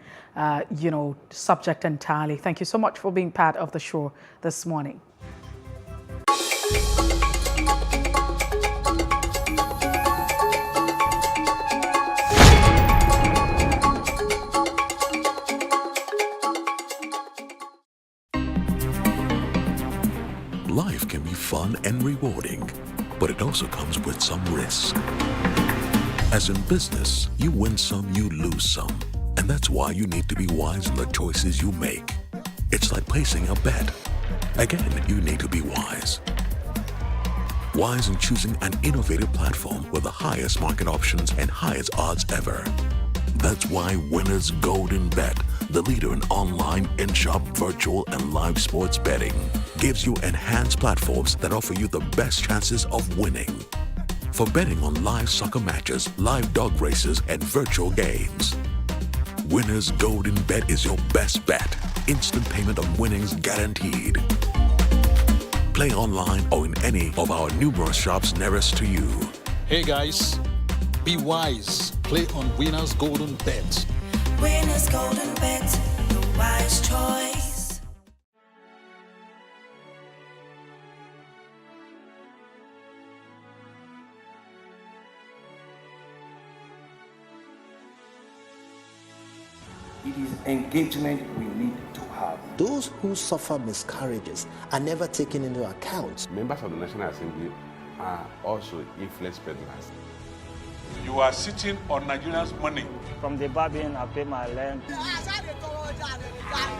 subject entirely. Thank you so much for being part of the show this morning. Life can be fun and rewarding, but it also comes with some risk. As in business, you win some, you lose some. And that's why you need to be wise in the choices you make. It's like placing a bet. Again, you need to be wise. Wise in choosing an innovative platform with the highest market options and highest odds ever. That's why Winners Golden Bet, the leader in online, in-shop, virtual, and live sports betting, gives you enhanced platforms that offer you the best chances of winning. For betting on live soccer matches, live dog races, and virtual games. Winners Golden Bet is your best bet. Instant payment of winnings guaranteed. Play online or in any of our numerous shops nearest to you. Hey guys, be wise. Play on Winners Golden Bet. Winners Golden Bet, the wise choice. It is engagement we need to have. Those who suffer miscarriages are never taken into account. Members of the National Assembly are also influence peddlers. You are sitting on Nigerians' money. From the barbing, I pay my rent.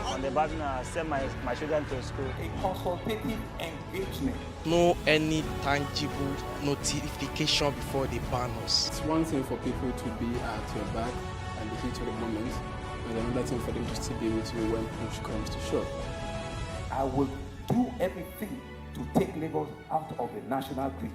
On the barbing, I send my children to school. A consultative engagement. No any tangible notification before they ban us. It's one thing for people to be at your back and the heat of the moment, and another thing for them to still be with you when push comes to shove. I will do everything to take Lagos out of the national grid.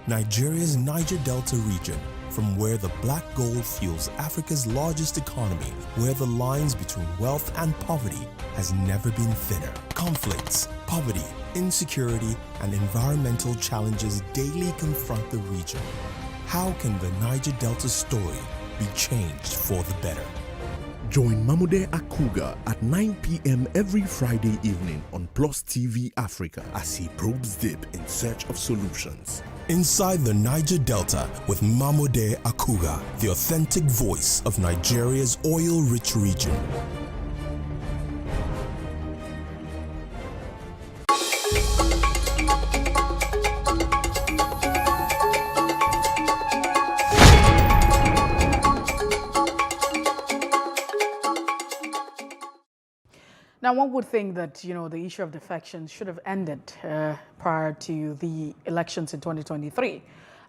Nigeria's Niger Delta region, from where the black gold fuels Africa's largest economy, where the lines between wealth and poverty has never been thinner. Conflicts, poverty, insecurity, and environmental challenges daily confront the region. How can the Niger Delta story be changed for the better? Join Mamude Akuga at 9 p.m. every Friday evening on Plus TV Africa as he probes deep in search of solutions. Inside the Niger Delta with Mamude Akuga, the authentic voice of Nigeria's oil-rich region. Now, one would think that, you know, the issue of defections should have ended prior to the elections in 2023.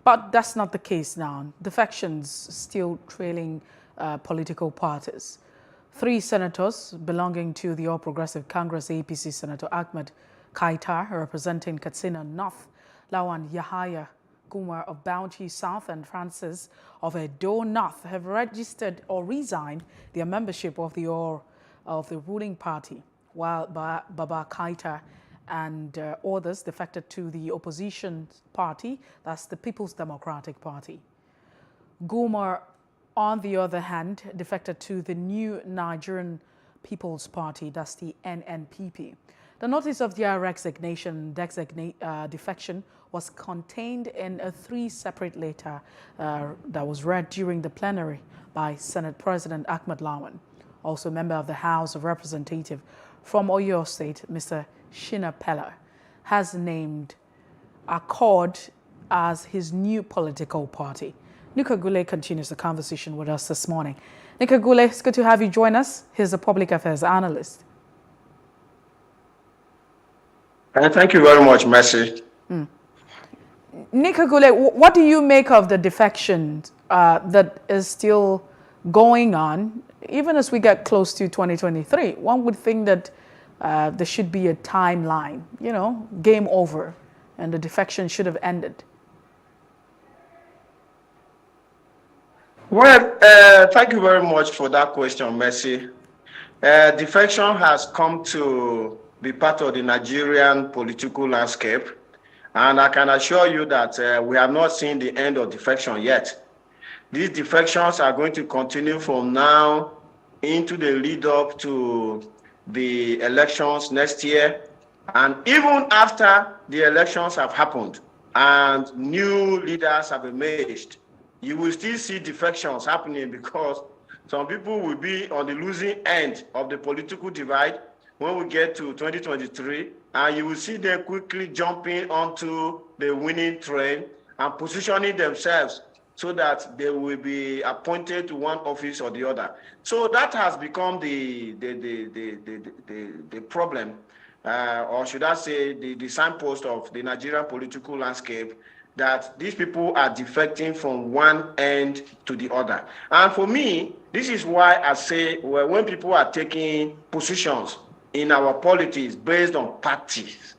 But that's not the case now. Defections still trailing political parties. 3 senators belonging to the All Progressive Congress APC, Senator Ahmed Kaitar, representing Katsina North, Lawan Yahaya Kumar of Bounty South, and Francis of Edo North, have registered or resigned their membership of the ruling party, while Baba Kaitar and others defected to the opposition party, that's the People's Democratic Party. Gumar, on the other hand, defected to the New Nigerian People's Party, that's the NNPP. The notice of their resignation defection was contained in a 3 separate letter that was read during the plenary by Senate President Ahmed Lawan. Also a member of the House of Representatives from Oyo State, Mr. Shina Pella, has named Accord as his new political party. Nika Gule continues the conversation with us this morning. Nika Gule, it's good to have you join us. He's a public affairs analyst. Thank you very much, Mercy. Nika Gule, what do you make of the defection that is still going on, even as we get close to 2023? One would think that there should be a timeline, you know, game over, and the defection should have ended. Well, thank you very much for that question, Mercy. Defection has come to be part of the Nigerian political landscape, and I can assure you that we have not seen the end of defection yet. These defections are going to continue from now into the lead up to the elections next year, and even after the elections have happened and new leaders have emerged, you will still see defections happening, because some people will be on the losing end of the political divide when we get to 2023, and you will see them quickly jumping onto the winning train and positioning themselves so that they will be appointed to one office or the other. So that has become the problem, or should I say the signpost of the Nigerian political landscape, that these people are defecting from one end to the other. And for me, this is why I say, well, when people are taking positions in our politics based on parties,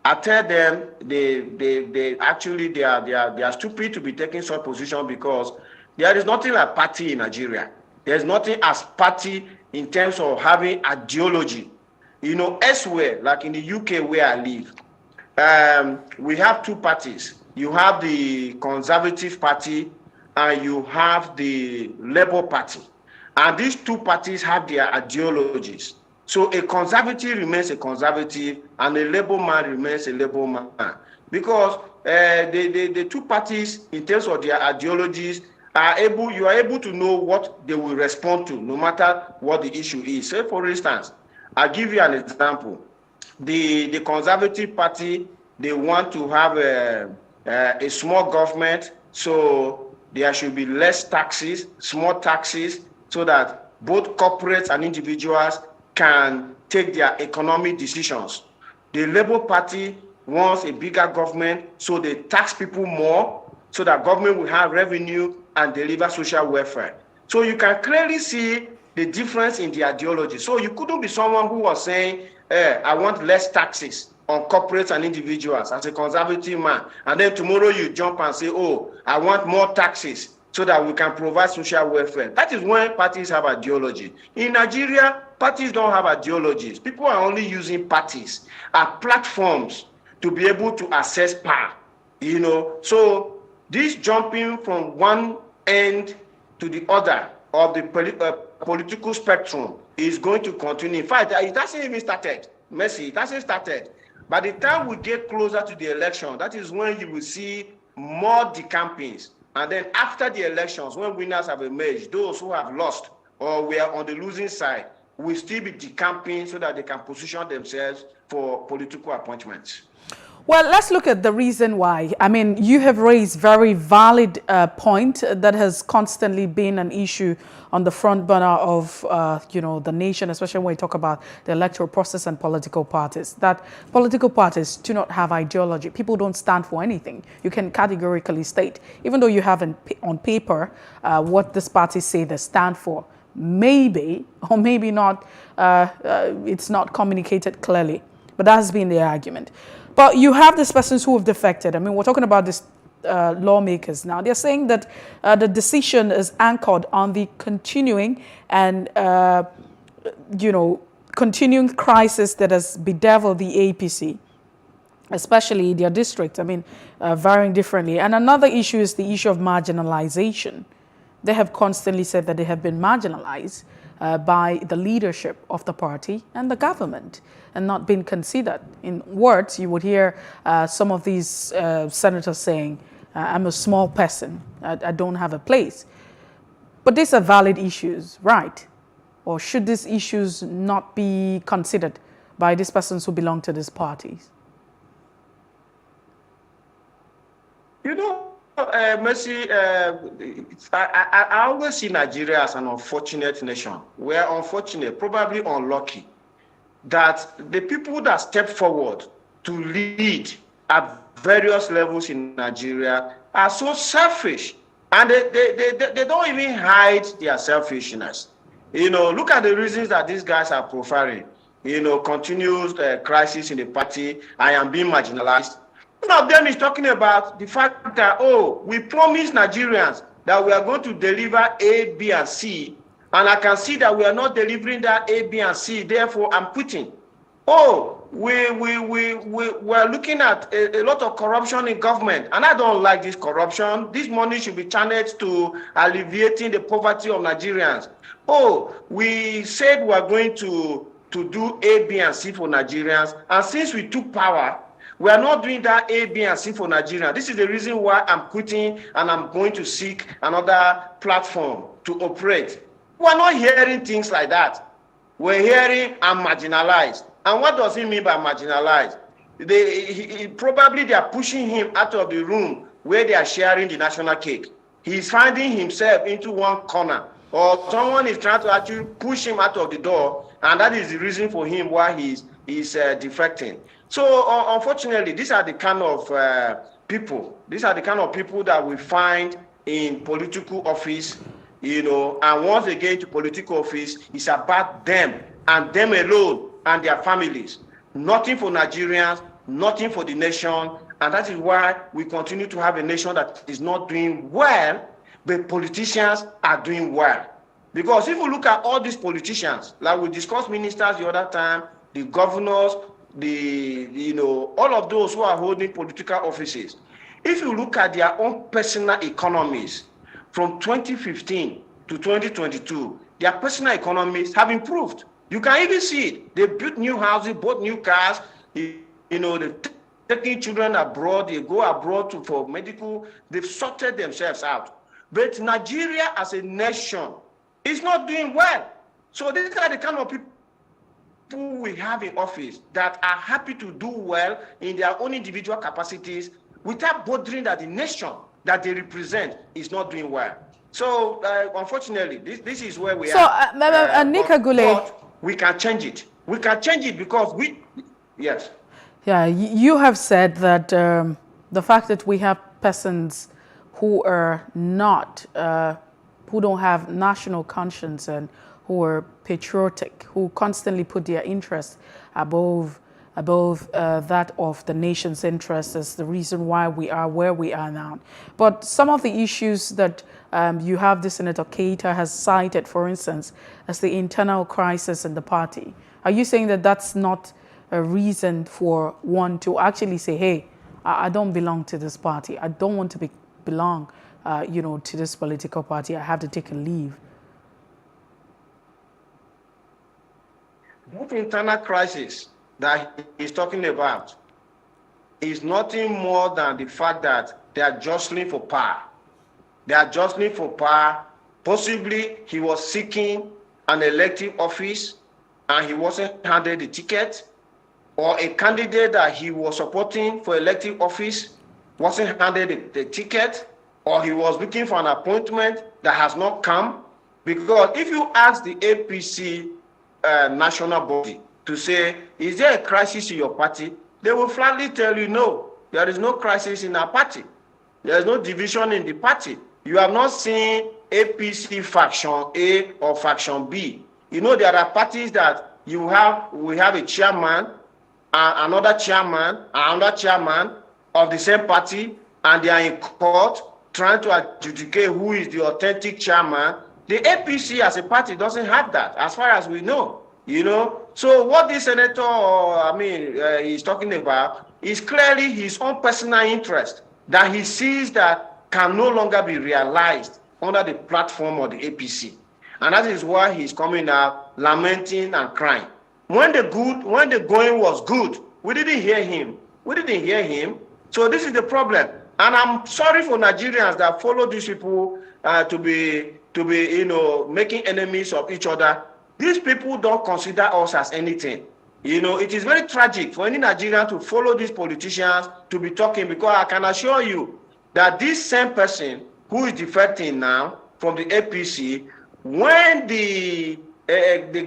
I tell them they are stupid to be taking such position, because there is nothing like party in Nigeria. There's nothing as party in terms of having ideology. You know, elsewhere, like in the UK where I live, we have 2 parties. You have the Conservative Party and you have the Labour Party. And these 2 parties have their ideologies. So a conservative remains a conservative and a Labour man remains a Labour man. Because the 2 parties, in terms of their ideologies, you are able to know what they will respond to, no matter what the issue is. Say, for instance, I'll give you an example. The Conservative Party, they want to have a small government, so there should be less taxes, small taxes, so that both corporates and individuals can take their economic decisions. The Labour Party wants a bigger government, so they tax people more, so that government will have revenue and deliver social welfare. So you can clearly see the difference in the ideology. So you couldn't be someone who was saying, I want less taxes on corporates and individuals as a conservative man, and then tomorrow you jump and say, oh, I want more taxes so that we can provide social welfare. That is when parties have ideology. In Nigeria, parties don't have ideologies. People are only using parties as platforms to be able to access power. You know, so this jumping from one end to the other of the political spectrum is going to continue. In fact, it hasn't even started. Mercy, it hasn't started. By the time we get closer to the election, that is when you will see more decampings. And then after the elections, when winners have emerged, those who have lost or were on the losing side will still be decamping so that they can position themselves for political appointments. Well, let's look at the reason why. I mean, you have raised very valid point that has constantly been an issue on the front burner of, the nation, especially when we talk about the electoral process and political parties, that political parties do not have ideology. People don't stand for anything. You can categorically state, even though you have on paper what these parties say they stand for, maybe or maybe not, it's not communicated clearly. But that has been the argument. But you have these persons who have defected. I mean, we're talking about these lawmakers now. They're saying that the decision is anchored on the continuing and, continuing crisis that has bedeviled the APC, especially their district. I mean, varying differently. And another issue is the issue of marginalization. They have constantly said that they have been marginalized by the leadership of the party and the government and not been considered. In words, you would hear some of these senators saying, I'm a small person, I don't have a place. But these are valid issues, right? Or should these issues not be considered by these persons who belong to these parties? Mercy, I always see Nigeria as an unfortunate nation. We're unfortunate, probably unlucky, that the people that step forward to lead at various levels in Nigeria are so selfish, and they don't even hide their selfishness. Look at the reasons that these guys are profiling. Continuous crisis in the party. I am being marginalized. One of them is talking about the fact that, we promised Nigerians that we are going to deliver A, B, and C, and I can see that we are not delivering that A, B, and C, therefore I'm quitting. We're looking at a lot of corruption in government, and I don't like this corruption. This money should be channeled to alleviating the poverty of Nigerians. We said we are going to do A, B, and C for Nigerians, and since we took power, we are not doing that A, B, and C for Nigeria. This is the reason why I'm quitting and I'm going to seek another platform to operate. We're not hearing things like that. We're hearing I'm marginalized. And what does he mean by marginalized? Probably they are pushing him out of the room where they are sharing the national cake. He's finding himself into one corner, or someone is trying to actually push him out of the door, and that is the reason for him why he's defecting. So unfortunately, these are the kind of people. These are the kind of people that we find in political office, and once they get into political office, it's about them and them alone and their families. Nothing for Nigerians, nothing for the nation, and that is why we continue to have a nation that is not doing well, but politicians are doing well. Because if you look at all these politicians, like we discussed ministers the other time, the governors, all of those who are holding political offices, if you look at their own personal economies from 2015 to 2022, their personal economies have improved. You can even see it. They built new houses, bought new cars, they're taking children abroad, they go abroad for medical, they've sorted themselves out. But Nigeria as a nation is not doing well. So these are the kind of people we have in office that are happy to do well in their own individual capacities without bothering that the nation that they represent is not doing well. So unfortunately, this is where we are. So, Nika Gule, we can change it. We can change it because yes. Yeah, you have said that the fact that we have persons who are not, who don't have national conscience and who are patriotic, who constantly put their interests above that of the nation's interests is the reason why we are where we are now. But some of the issues that you have, the Senator Keita has cited, for instance, as the internal crisis in the party. Are you saying that that's not a reason for one to actually say, hey, I don't belong to this party. I don't want to belong, to this political party. I have to take a leave. That internal crisis that he's talking about is nothing more than the fact that they are jostling for power. They are jostling for power. Possibly he was seeking an elective office and he wasn't handed the ticket, or a candidate that he was supporting for elective office wasn't handed the ticket, or he was looking for an appointment that has not come. Because if you ask the APC national body to say, is there a crisis in your party? They will flatly tell you, no, there is no crisis in our party. There is no division in the party. You have not seen APC faction A or faction B. You know, there are parties that we have a chairman, another chairman of the same party, and they are in court trying to adjudicate who is the authentic chairman. The APC as a party doesn't have that, as far as we know. You know, so what this senator, is talking about is clearly his own personal interest that he sees that can no longer be realized under the platform of the APC. And that is why he's coming out lamenting and crying. When the going was good, we didn't hear him. So this is the problem. And I'm sorry for Nigerians that follow these people to be making enemies of each other. These people don't consider us as anything. You know, it is very tragic for any Nigerian to follow these politicians to be talking, because I can assure you that this same person who is defecting now from the APC, when the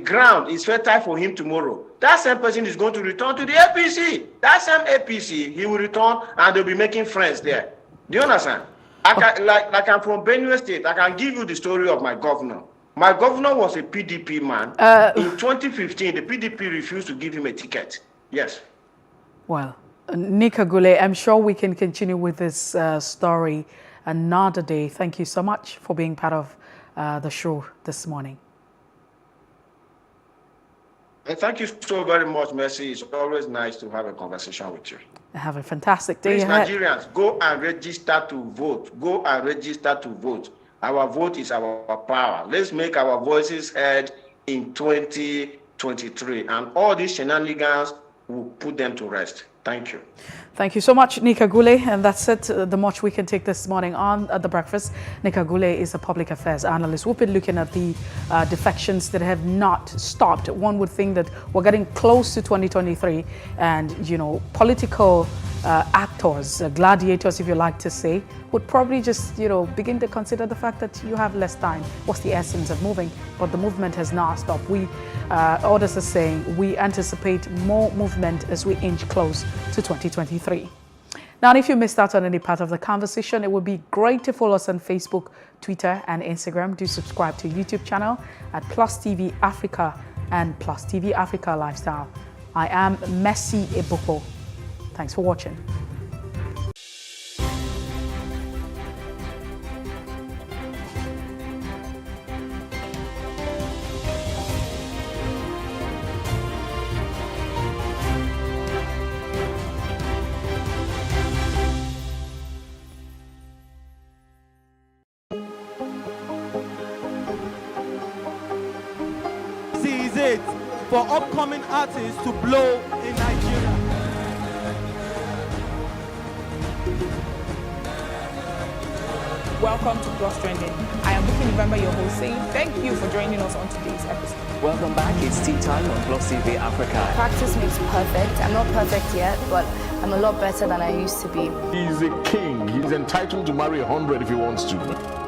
ground is fertile for him tomorrow, that same person is going to return to the APC. That same APC, he will return and they'll be making friends there. Do you understand? Like I'm from Benue State, I can give you the story of my governor. My governor was a PDP man. In 2015, the PDP refused to give him a ticket. Yes. Well, Nika Gule, I'm sure we can continue with this story another day. Thank you so much for being part of the show this morning. Thank you so very much, Mercy. It's always nice to have a conversation with you. Have a fantastic day. Please, Nigerians, go and register to vote. Go and register to vote. Our vote is our power. Let's make our voices heard in 2023. And all these shenanigans will put them to rest. Thank you. Thank you so much, Nika Gule. And that's it, the much we can take this morning on The Breakfast. Nika Gule is a public affairs analyst. We've been looking at the defections that have not stopped. One would think that we're getting close to 2023 and, you know, political actors, gladiators, if you like to say, would probably just, you know, begin to consider the fact that you have less time. What's the essence of moving? But the movement has not stopped. Others are saying we anticipate more movement as we inch close to 2023. Now, if you missed out on any part of the conversation, it would be great to follow us on Facebook, Twitter, and Instagram. Do subscribe to YouTube channel at Plus TV Africa and Plus TV Africa Lifestyle. I am Messi Eboko. Thanks for watching. This is it for upcoming artists to blow in Nigeria. Welcome to Plus Trending. I am Buki November, your host, saying thank you for joining us on today's episode. Welcome back. It's tea time on Plus TV Africa. Practice makes perfect. I'm not perfect yet, but I'm a lot better than I used to be. He's a king. He's entitled to marry 100 if he wants to.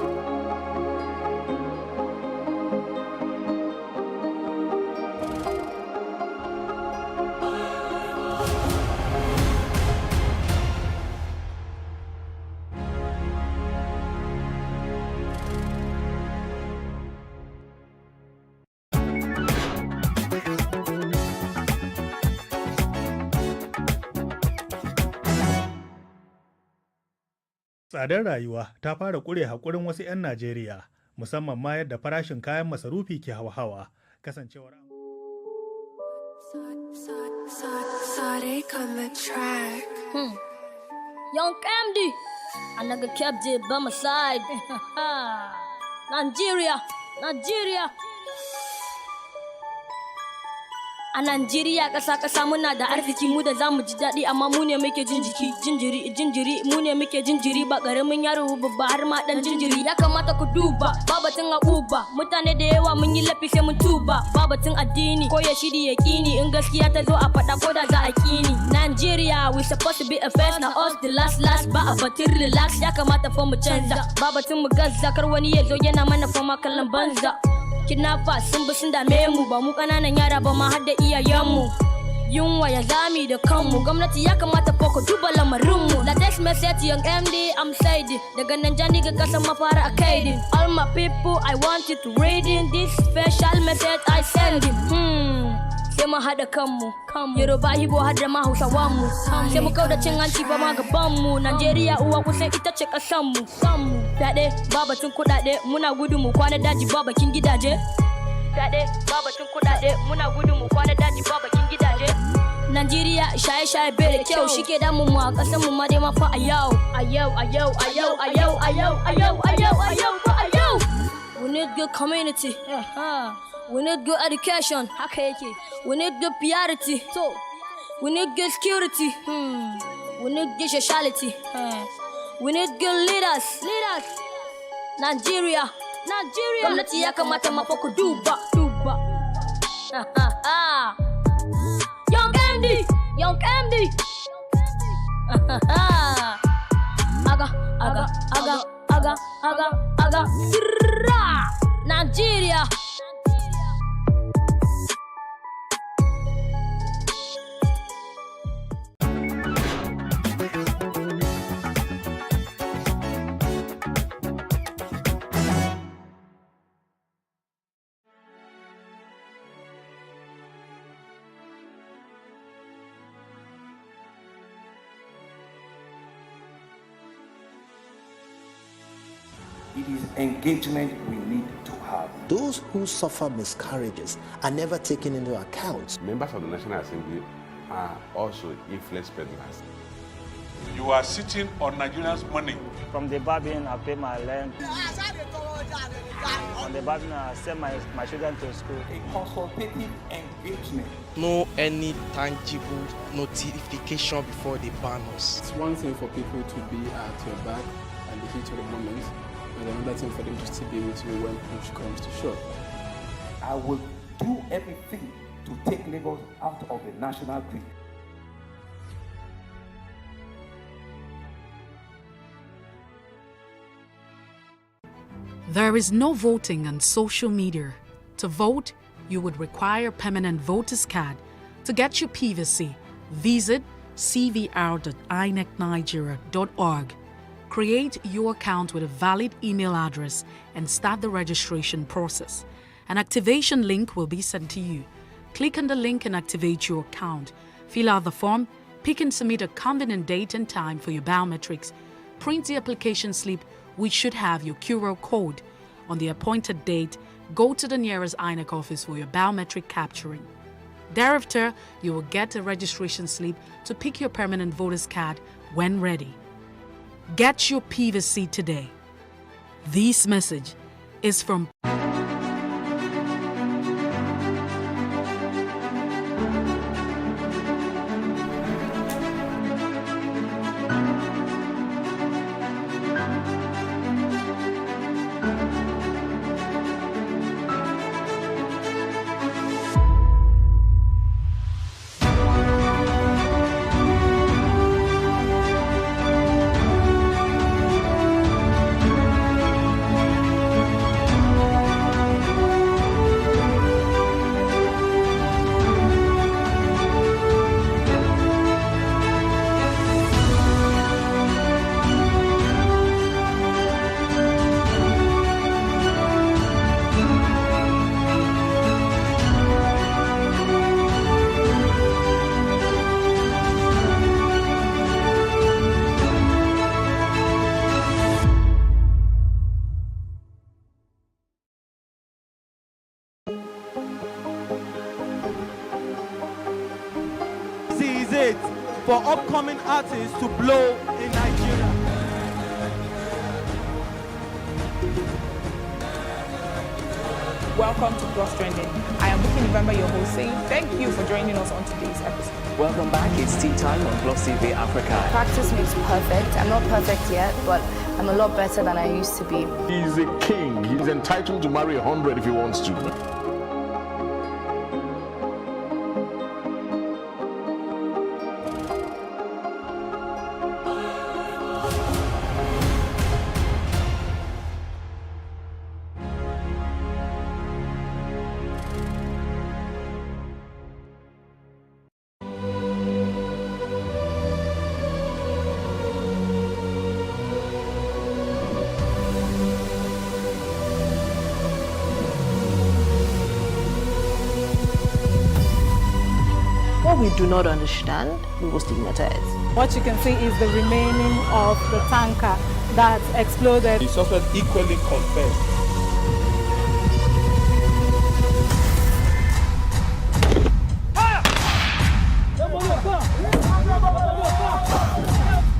Tsadar rayuwa ta fara ƙure haƙurin wasu 'yan Najeriya, musamman ma yadda farashin kayan masarufi ke hawa-hawa, kasancewar Young MD, a nigga kept it by my side. Nigeria. A Nigeria kasa muna da arziki mu da zamu ji daɗi amma mu ne muke jin jiki jinjiri mu ne muke jinjiri ba karamin yaro babba har ma dan jinjiri ya kamata ku duba babatin abuba mutane da yawa mun yi lafi sai mun tuba babatin addini ko ya shiri ya kini in gaskiya ta zo a faɗa ko da za a kini Nigeria we supposed to be a first na us the last ba a batin relax ya kamata fa mu canza babatin mu gazza kar wani ya zo yana mana fama kallon banza kidnapper sun bi sun dame mu ba mu kananan yara ba ma har da iyayenmu yunwa ya zami da kanmu gwamnati ya kamata fa ku duba lamarinmu la text message young MD I'm said daga nan jani ga kasan mafara akaidi all my people I want you to read in this special message I send him sai mu haɗa kanmu Yoruba Igbo har da ma Hausawanmu sai mu kauda cin hanci fa ma gabanmu Najeriya uwa kusan ita ce ƙasanmu fyaɗe babatun kuɗaɗe muna gudu mu kwana daji babakin gidaje fyaɗe babatun kuɗaɗe muna gudu mu kwana daji babakin gidaje Najeriya shaye-shaye bai da kyau shike damu mu a ƙasanmu ma dai ma fa a yau we need good community we need good education haka yake we need good purity we need good security we need good sociality we need good leaders Nigeria gwamnati ya kamata mafa ku duba Young MD aga Nigeria It is engagement we need to have. Those who suffer miscarriages are never taken into account. Members of the National Assembly are also influence peddlers. You are sitting on Nigerians' money. From the barbing, I pay my rent. From the barbing, I send my children to school. A consultative engagement. No any tangible notification before they ban us. It's one thing for people to be at your back and the heat of the moment, and another thing for them to still be with you when push comes to shove. I will do everything to take Lagos out of the national grid. There is no voting on social media. To vote, you would require a permanent voter's card. To get your PVC, visit cvr.inecnigeria.org. Create your account with a valid email address and start the registration process. An activation link will be sent to you. Click on the link and activate your account. Fill out the form, pick and submit a convenient date and time for your biometrics. Print the application slip, which should have your QR code. On the appointed date, go to the nearest INEC office for your biometric capturing. Thereafter, you will get a registration slip to pick your permanent voter's card when ready. Get your PVC today. This message is from for upcoming artists to blow in Nigeria. Welcome to Plus Trending. I am Booking November, your host, saying thank you for joining us on today's episode. Welcome back. It's Tea Time on Plus TV Africa. Practice makes perfect. I'm not perfect yet, but I'm a lot better than I used to be. He's a king. He's entitled to marry 100 if he wants to. What we do not understand, we will stigmatize. What you can see is the remaining of the tanker that exploded. The suspect equally confessed.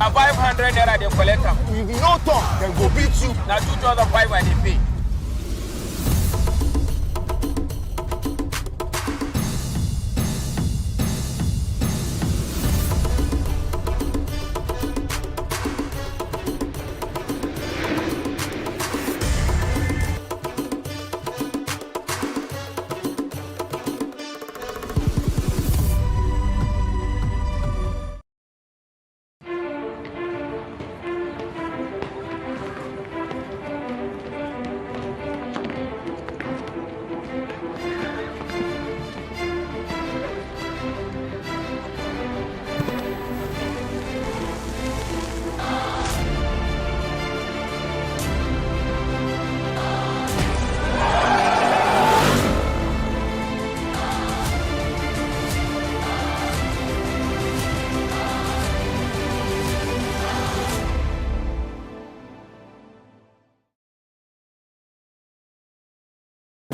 A 500 naira they collect them. If you no talk, then go beat you. Now 2,500 they pay.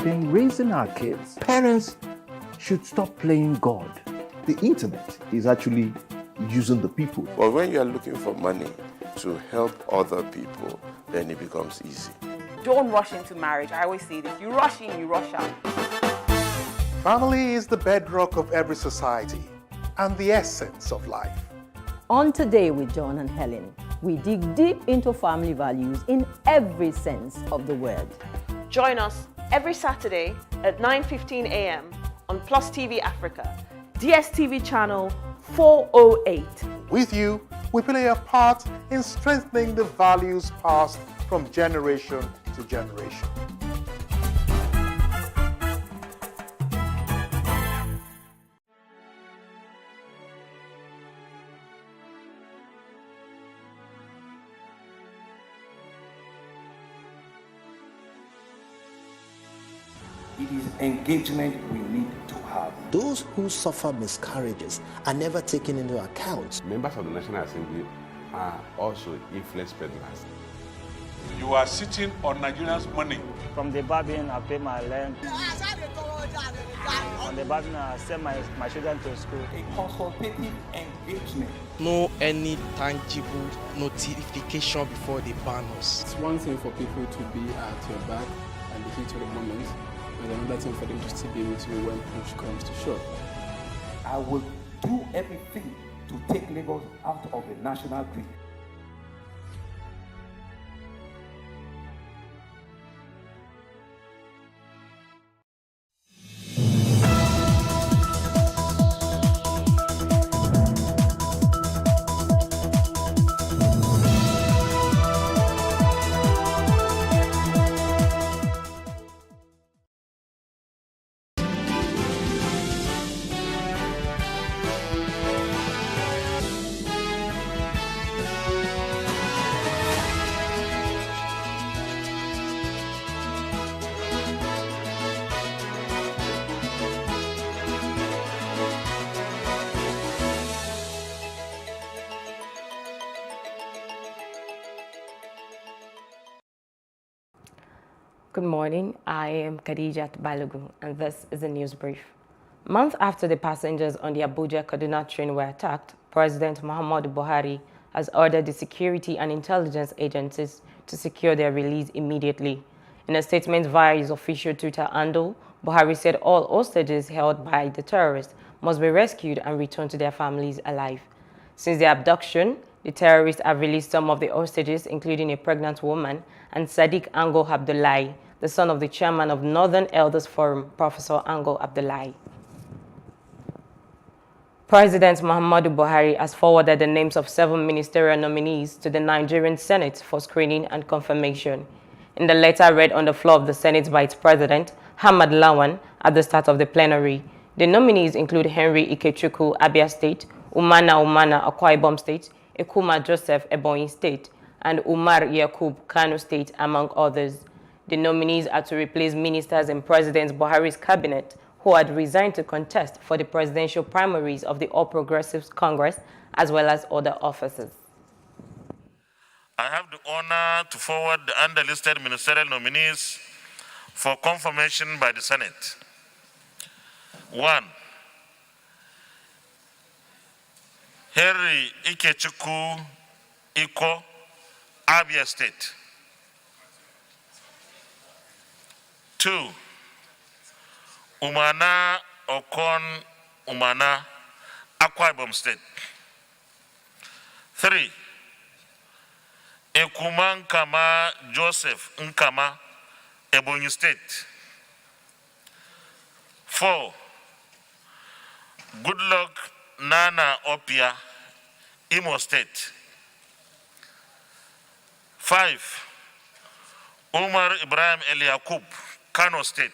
In raising our kids, parents should stop playing God. The internet is actually using the people. But when you are looking for money to help other people, then it becomes easy. Don't rush into marriage. I always say this. You rush in, you rush out. Family is the bedrock of every society and the essence of life. On Today with John and Helen, we dig deep into family values in every sense of the word. Join us every Saturday at 9:15 a.m. on Plus TV Africa, DSTV channel 408. With you, we play a part in strengthening the values passed from generation to generation. It is engagement we need to have. Those who suffer miscarriages are never taken into account. Members of the National Assembly are also influence peddlers. You are sitting on Nigerians' money. From the barbing, I pay my rent. On the barbing, I send my children to school. A consultative engagement. No any tangible notification before they ban us. It's one thing for people to be at your back and the heat of the moment. There's another thing for them to still be with you when push comes to shove. I will do everything to take Lagos out of the national grid. Good morning, I am Khadijat Balogun, and this is a news brief. Months after the passengers on the Abuja-Kaduna train were attacked, President Muhammadu Buhari has ordered the security and intelligence agencies to secure their release immediately. In a statement via his official Twitter handle, Buhari said all hostages held by the terrorists must be rescued and returned to their families alive. Since the abduction, the terrorists have released some of the hostages, including a pregnant woman, and Sadiq Ango Abdullahi, the son of the chairman of Northern Elders Forum, Professor Ango Abdullahi. President Muhammadu Buhari has forwarded the names of 7 ministerial nominees to the Nigerian Senate for screening and confirmation. In the letter read on the floor of the Senate by its president, Hamad Lawan, at the start of the plenary, the nominees include Henry Ikechukwu, Abia State, Umana Akwa Ibom State, Ekuma Joseph, Ebonyi State, and Umar Yakub, Kano State, among others. The nominees are to replace ministers in President Buhari's cabinet who had resigned to contest for the presidential primaries of the All Progressives Congress, as well as other offices. I have the honor to forward the underlisted ministerial nominees for confirmation by the Senate. 1. Henry Ikechukwu Iko, Abia State. 2. Umana Okon Umana, Akwa Ibom State. 3. Ekuma Nkama Joseph Nkama, Ebonyi State. 4. Goodluck Nana Opia, Imo State. 5. Umar Ibrahim Eliakub, Kano State.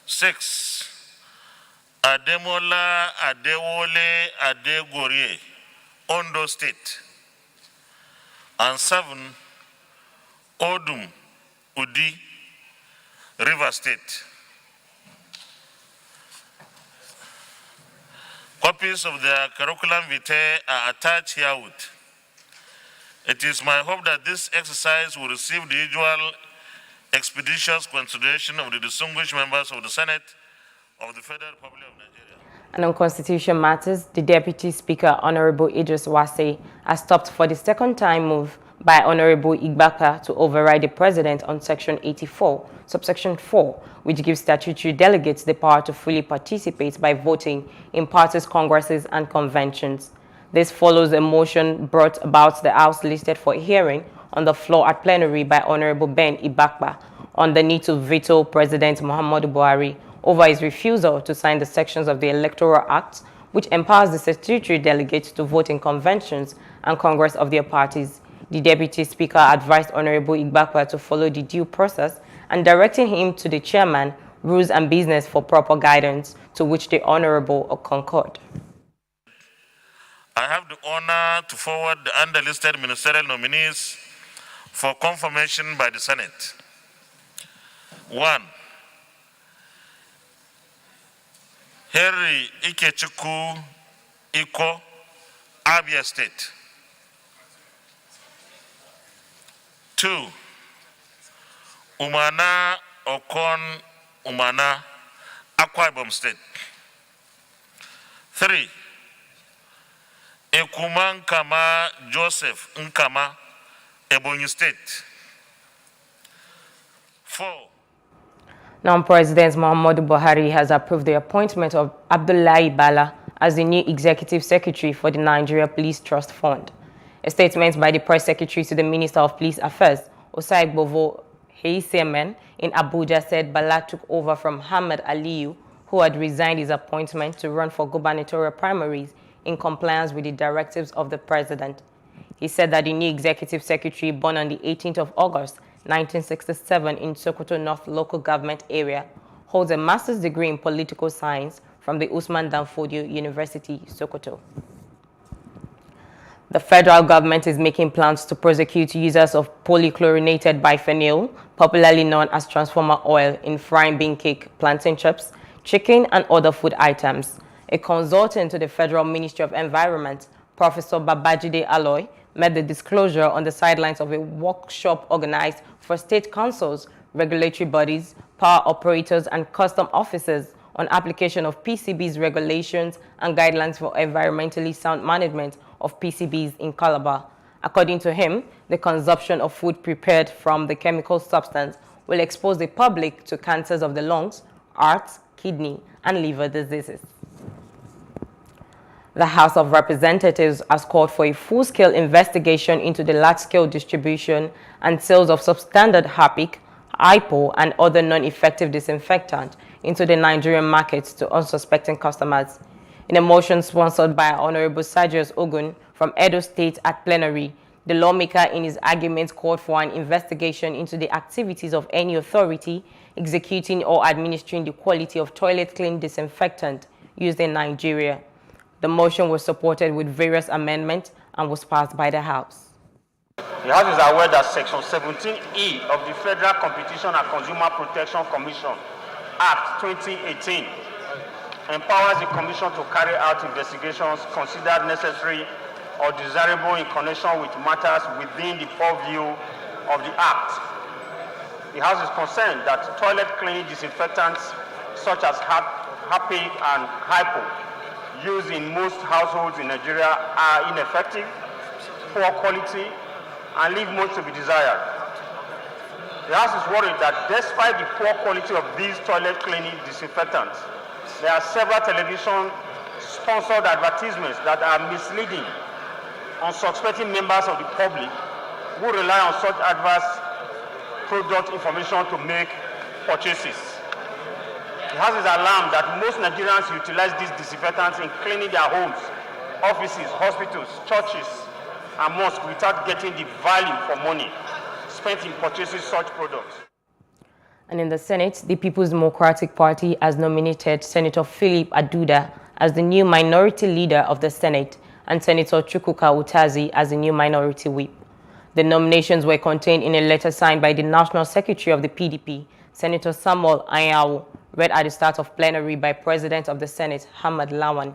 6. Ademola Adewole Adegorie, Ondo State. And 7. Odum Udi, River State. Copies of their curriculum vitae are attached herewith. It is my hope that this exercise will receive the usual expeditious consideration of the distinguished members of the Senate of the Federal Republic of Nigeria. And on constitution matters, the Deputy Speaker, Honorable Idris Wase, has stopped for the second time move by Honorable Igbaka to override the President on Section 84, subsection 4, which gives statutory delegates the power to fully participate by voting in parties, congresses, and conventions. This follows a motion brought about the House listed for hearing on the floor at plenary by Honorable Ben Ibakba on the need to veto President Muhammadu Buhari over his refusal to sign the sections of the Electoral Act, which empowers the statutory delegates to vote in conventions and congress of their parties. The Deputy Speaker advised Honorable Igbakwa to follow the due process and directing him to the chairman, Rules and Business, for proper guidance, to which the Honorable concurred. I have the honor to forward the underlisted ministerial nominees for confirmation by the Senate. 1. Henry Ikechukwu Iko, Abia State. 2. Umana Okon Umana, Akwa Ibom State. 3. Ekuma Nkama Joseph Nkama, Ebonyi State. 4. Now, President Muhammadu Buhari has approved the appointment of Abdullahi Bala as the new Executive Secretary for the Nigeria Police Trust Fund. A statement by the Press Secretary to the Minister of Police Affairs, Osai Gbovo Heisemen, in Abuja said Bala took over from Hamad Aliyu, who had resigned his appointment to run for gubernatorial primaries in compliance with the directives of the President. He said that the new Executive Secretary, born on the 18th of August, 1967 in Sokoto North Local Government Area, holds a master's degree in political science from the Usman Danfodio University, Sokoto. The federal government is making plans to prosecute users of polychlorinated biphenyl, popularly known as transformer oil, in frying bean cake, plantain chips, chicken, and other food items. A consultant to the Federal Ministry of Environment, Professor Babajide Aloy, made the disclosure on the sidelines of a workshop organized for state councils, regulatory bodies, power operators, and custom officers on application of PCB's regulations and guidelines for environmentally sound management of PCBs in Calabar. According to him, the consumption of food prepared from the chemical substance will expose the public to cancers of the lungs, heart, kidney, and liver diseases. The House of Representatives has called for a full-scale investigation into the large-scale distribution and sales of substandard Harpic, Hypo, and other non-effective disinfectants into the Nigerian markets to unsuspecting customers. In a motion sponsored by Honorable Sergius Ogun from Edo State at plenary, the lawmaker in his argument called for an investigation into the activities of any authority executing or administering the quality of toilet clean disinfectant used in Nigeria. The motion was supported with various amendments and was passed by the House. The House is aware that Section 17E of the Federal Competition and Consumer Protection Commission Act 2018 empowers the Commission to carry out investigations considered necessary or desirable in connection with matters within the purview of the Act. The House is concerned that toilet cleaning disinfectants such as Harpic and Hypo used in most households in Nigeria are ineffective, poor quality, and leave much to be desired. The House is worried that despite the poor quality of these toilet cleaning disinfectants, there are several television-sponsored advertisements that are misleading unsuspecting members of the public who rely on such adverse product information to make purchases. The House is alarmed that most Nigerians utilize these disinfectants in cleaning their homes, offices, hospitals, churches, and mosques without getting the value for money spent in purchasing such products. And in the Senate, the People's Democratic Party has nominated Senator Philip Aduda as the new minority leader of the Senate and Senator Chukwuka Utazi as the new minority whip. The nominations were contained in a letter signed by the National Secretary of the PDP, Senator Samuel Anyanwu, read at the start of plenary by President of the Senate, Ahmad Lawan.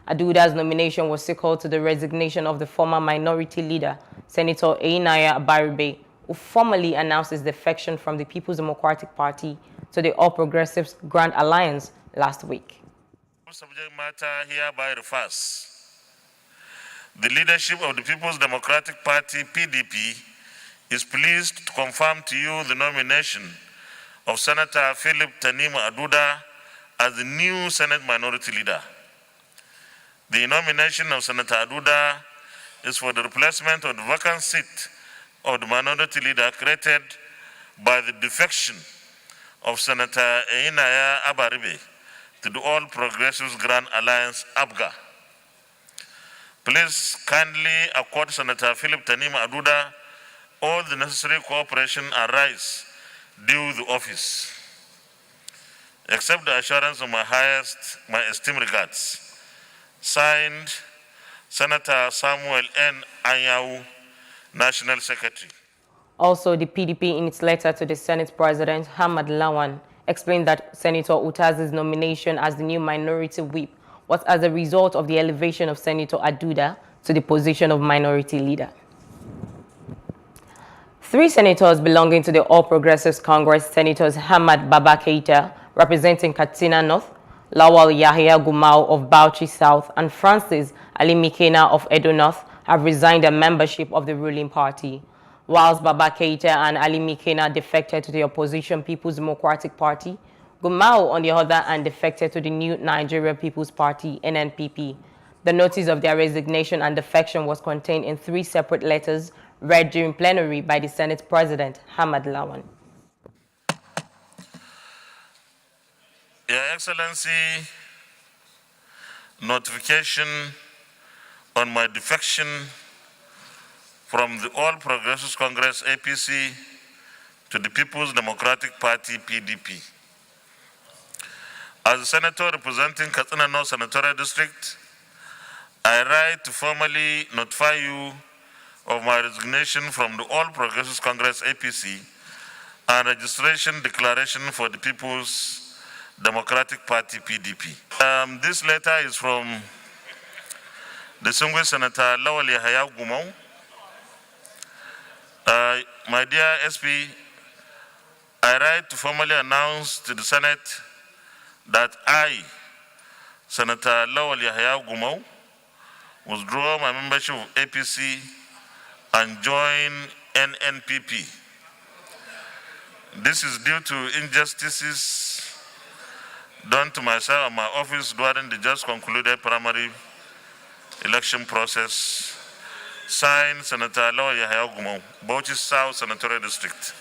Aduda's nomination was sequel to the resignation of the former minority leader, Senator Einaya Baribe, who formally announced his defection from the People's Democratic Party to the All Progressives Grand Alliance last week. Subject matter hereby refers. The leadership of the People's Democratic Party, PDP, is pleased to confirm to you the nomination of Senator Philip Tanima Aduda as the new Senate Minority Leader. The nomination of Senator Aduda is for the replacement of the vacant seat of the Minority Leader created by the defection of Senator Einaya Abaribe to the All Progressives Grand Alliance, ABGA. Please kindly accord Senator Philip Tanima Aduda all the necessary cooperation and rights due the office. Accept the assurance of my esteemed regards. Signed, Senator Samuel N. Anyanwu, National Secretary. Also, the PDP, in its letter to the Senate President, Ahmad Lawan, explained that Senator Utazi's nomination as the new minority whip was as a result of the elevation of Senator Aduda to the position of minority leader. 3 senators belonging to the All Progressives Congress, Senators Hamad Baba Keita, representing Katsina North, Lawal Yahya Gumau of Bauchi South, and Francis Ali Mikena of Edo North, have resigned their membership of the ruling party. Whilst Baba Keita and Ali Mikena defected to the opposition People's Democratic Party, Gumau, on the other hand, defected to the new Nigeria People's Party, NNPP. The notice of their resignation and defection was contained in 3 separate letters read during plenary by the Senate President, Ahmad Lawan. Your Excellency, notification on my defection from the All Progressives Congress, APC, to the People's Democratic Party, PDP. As a senator representing Katsina North Senatorial District, I write to formally notify you of my resignation from the All Progressives Congress, APC, and registration declaration for the People's Democratic Party, PDP. This letter is from distinguished Senator Lawal Yahya Gumau. My dear SP, I write to formally announce to the Senate that I, Senator Lawal Yahya Gumau, withdraw my membership of APC and join NNPP. This is due to injustices done to myself and my office during the just concluded primary election process. Signed, Senator Law Yahya Gumo, Bauchi South Senatorial District.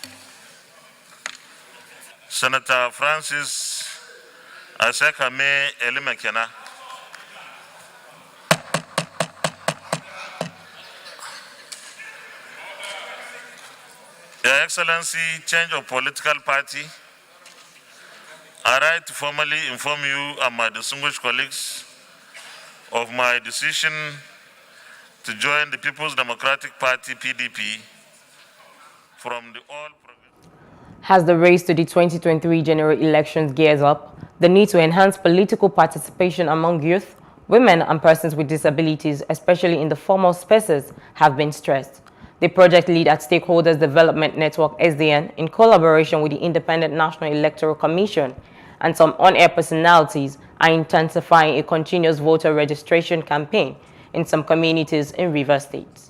Senator Francis Asekame Elimakena. Your Excellency, change of political party. I write to formally inform you and my distinguished colleagues of my decision to join the People's Democratic Party, PDP, from the all. As the race to the 2023 general elections gears up, the need to enhance political participation among youth, women and persons with disabilities, especially in the formal spaces, have been stressed. The project lead at Stakeholders Development Network, SDN, in collaboration with the Independent National Electoral Commission and some on-air personalities, are intensifying a continuous voter registration campaign in some communities in Rivers State.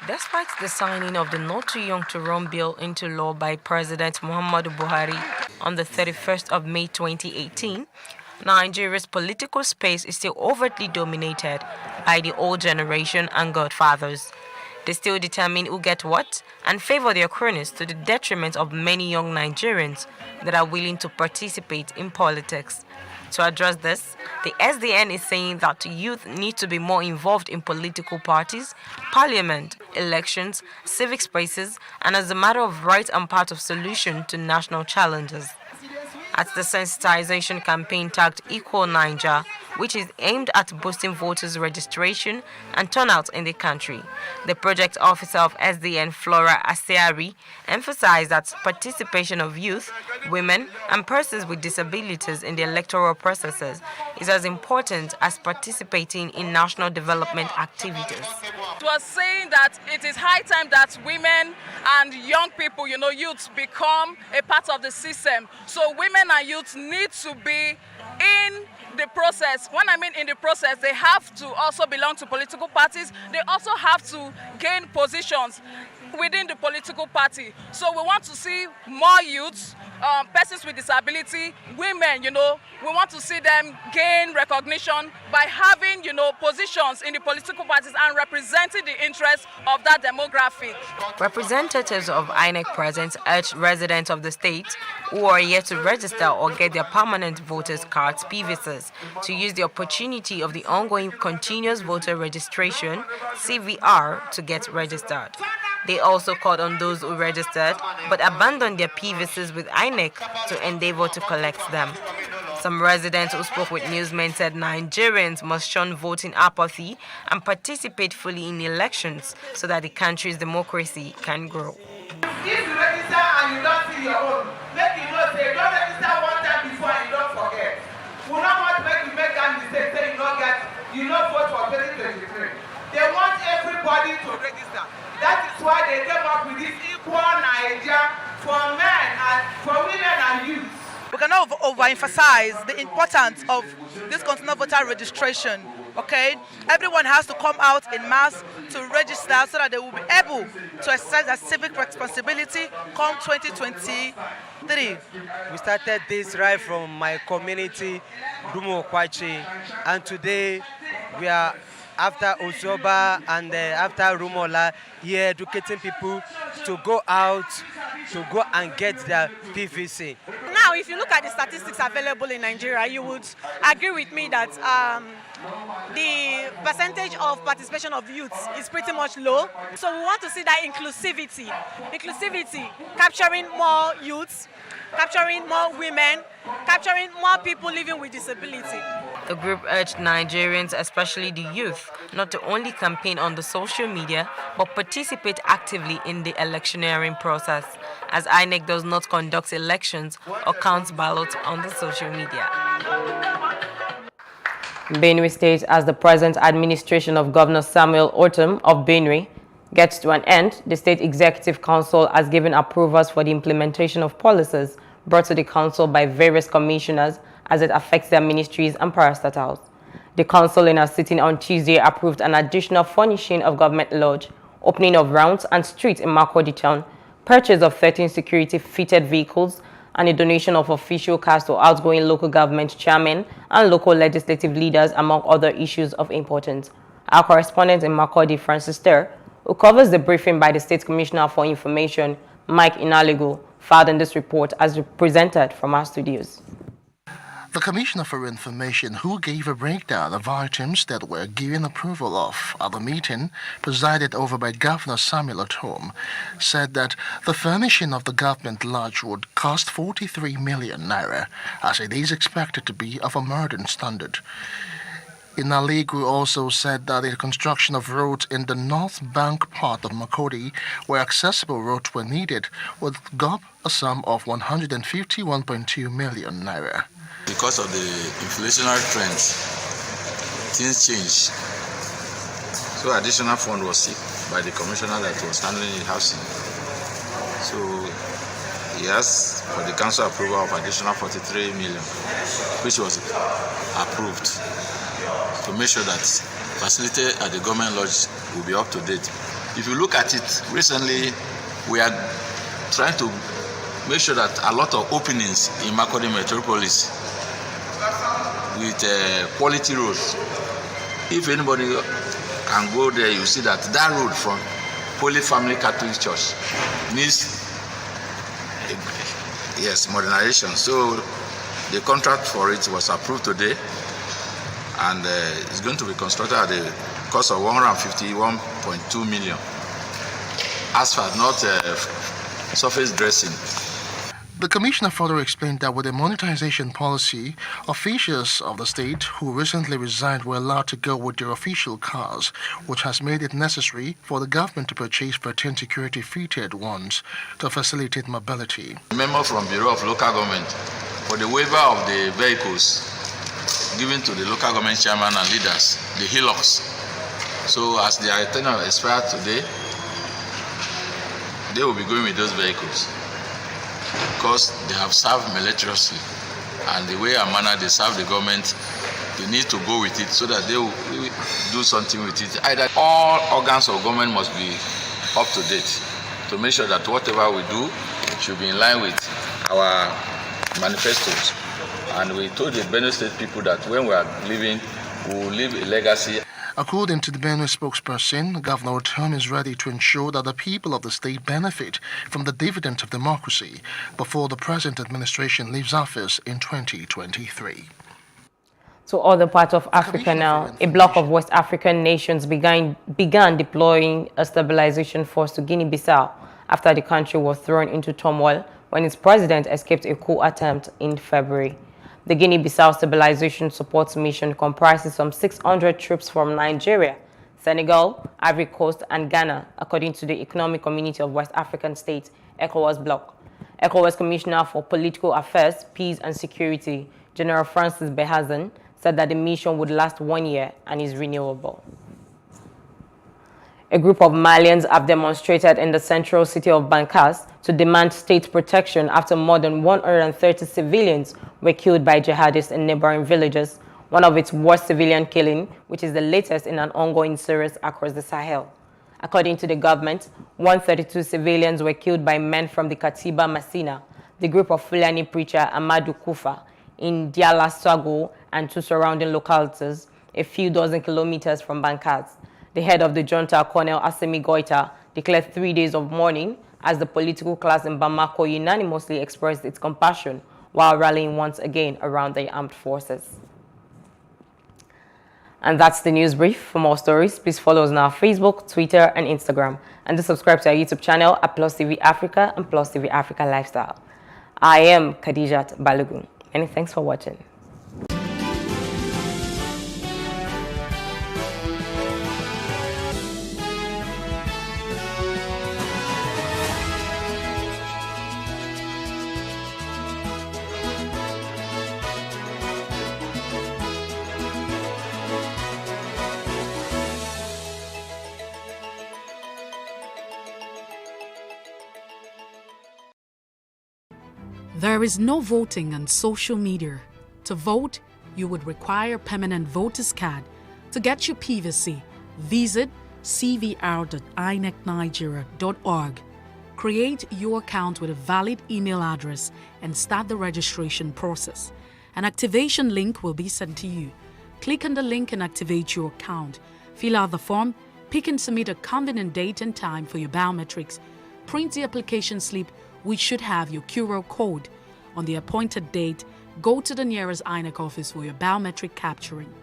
Despite the signing of the Not Too Young to Run bill into law by President Muhammadu Buhari on the 31st of May 2018, Nigeria's political space is still overtly dominated by the old generation and godfathers. They still determine who get what and favor their cronies to the detriment of many young Nigerians that are willing to participate in politics. To address this, the SDN is saying that youth need to be more involved in political parties, parliament, elections, civic spaces, and as a matter of right and part of solution to national challenges. At the sensitization campaign tagged Equal Niger, which is aimed at boosting voters' registration and turnout in the country, the project officer of SDN, Flora Aseari, emphasized that participation of youth, women, and persons with disabilities in the electoral processes is as important as participating in national development activities. It was saying that it is high time that women and young people, youths, become a part of the system. So women and youths need to be in the process. When I mean in the process, they have to also belong to political parties. They also have to gain positions within the political party. So we want to see more youths, persons with disability, women, we want to see them gain recognition by having, positions in the political parties and representing the interests of that demographic. Representatives of INEC present urged residents of the state who are yet to register or get their permanent voters cards, PVCs, to use the opportunity of the ongoing continuous voter registration, CVR, to get registered. They also called on those who registered but abandoned their PVCs with INEC to endeavor to collect them. Some residents who spoke with newsmen said Nigerians must shun voting apathy and participate fully in elections so that the country's democracy can grow. If you register and you don't see your own, make you know say don't register one time before and you don't forget. We don't want to make you make that mistake say you not vote for 2023. They want everybody to register. That is why they came up with this equal Nigeria for men and for women and youth. We cannot overemphasize the importance of this continual voter registration, okay? Everyone has to come out in mass to register so that they will be able to exercise their civic responsibility come 2023. We started this right from my community, Dumo Kwachi, and today we are after Osoba and after Rumola here educating people to go out, to go and get their PVC. Now, if you look at the statistics available in Nigeria, you would agree with me that the percentage of participation of youths is pretty much low. So we want to see that inclusivity, capturing more youths, capturing more women, capturing more people living with disability. The group urged Nigerians, especially the youth, not to only campaign on the social media, but participate actively in the electioneering process, as INEC does not conduct elections or counts ballots on the social media. Benue State, as the present administration of Governor Samuel Ortom of Benue gets to an end, the State Executive Council has given approvals for the implementation of policies brought to the council by various commissioners as it affects their ministries and parastatals. The council in a sitting on Tuesday approved an additional furnishing of government lodge, opening of rounds and streets in Makurdi town, purchase of 13 security-fitted vehicles, and a donation of official cars to outgoing local government chairmen and local legislative leaders, among other issues of importance. Our correspondent in Makurdi, Francis Ter, who covers the briefing by the State Commissioner for Information, Mike Inaligo, filed in this report as presented from our studios. The Commissioner for Information, who gave a breakdown of items that were given approval of at the meeting, presided over by Governor Samuel Otom, said that the furnishing of the government lodge would cost 43 million naira, as it is expected to be of a modern standard. Inaligu also said that the construction of roads in the North Bank part of Makurdi, where accessible roads were needed, would gob a sum of 151.2 million naira. Because of the inflationary trends, things changed. So additional fund was sought by the commissioner that was handling the housing. So he asked for the council approval of additional 43 million, which was approved, to make sure that facility at the government lodge will be up to date. If you look at it, recently we are trying to make sure that a lot of openings in Makurdi Metropolis with quality roads. If anybody can go there, you see that that road from Holy Family Catholic Church needs modernization. So the contract for it was approved today, and it's going to be constructed at the cost of 151.2 million. Asphalt, not surface dressing. The Commissioner further explained that with the monetization policy, officials of the state who recently resigned were allowed to go with their official cars, which has made it necessary for the government to purchase 13 security-fitted ones to facilitate mobility. A memo from Bureau of Local Government for the waiver of the vehicles given to the local government chairman and leaders, the HILOCs. So as their tenure expired today, they will be going with those vehicles, because they have served meritoriously, and the way and manner they serve the government, they need to go with it so that they will do something with it. Either all organs of government must be up to date to make sure that whatever we do should be in line with our manifestos. And we told the Benue State people that when we are leaving, we will leave a legacy. According to the Benue spokesperson, Governor Otom is ready to ensure that the people of the state benefit from the dividends of democracy before the present administration leaves office in 2023. To other parts of Africa now, a bloc of West African nations began deploying a stabilization force to Guinea-Bissau after the country was thrown into turmoil when its president escaped a coup attempt in February. The Guinea-Bissau Stabilization Support Mission comprises some 600 troops from Nigeria, Senegal, Ivory Coast, and Ghana, according to the Economic Community of West African States, ECOWAS bloc. ECOWAS Commissioner for Political Affairs, Peace and Security, General Francis Behazan, said that the mission would last 1 year and is renewable. A group of Malians have demonstrated in the central city of Bankas to demand state protection after more than 130 civilians were killed by jihadists in neighboring villages, one of its worst civilian killing, which is the latest in an ongoing series across the Sahel. According to the government, 132 civilians were killed by men from the Katiba Masina, the group of Fulani preacher Amadou Kufa, in Diala Sago and two surrounding localities, a few dozen kilometers from Bankas. The head of the junta, Colonel Assimi Goita, declared 3 days of mourning as the political class in Bamako unanimously expressed its compassion while rallying once again around the armed forces. And that's the news brief. For more stories, please follow us on our Facebook, Twitter, and Instagram. And do subscribe to our YouTube channel at Plus TV Africa and Plus TV Africa Lifestyle. I am Khadijat Balogun. Many thanks for watching. There is no voting on social media. To vote, you would require a permanent voter's card. To get your PVC, visit cvr.inecnigeria.org. Create your account with a valid email address and start the registration process. An activation link will be sent to you. Click on the link and activate your account. Fill out the form, pick and submit a convenient date and time for your biometrics. Print the application slip, which should have your QR code. On the appointed date, go to the nearest INEC office for your biometric capturing.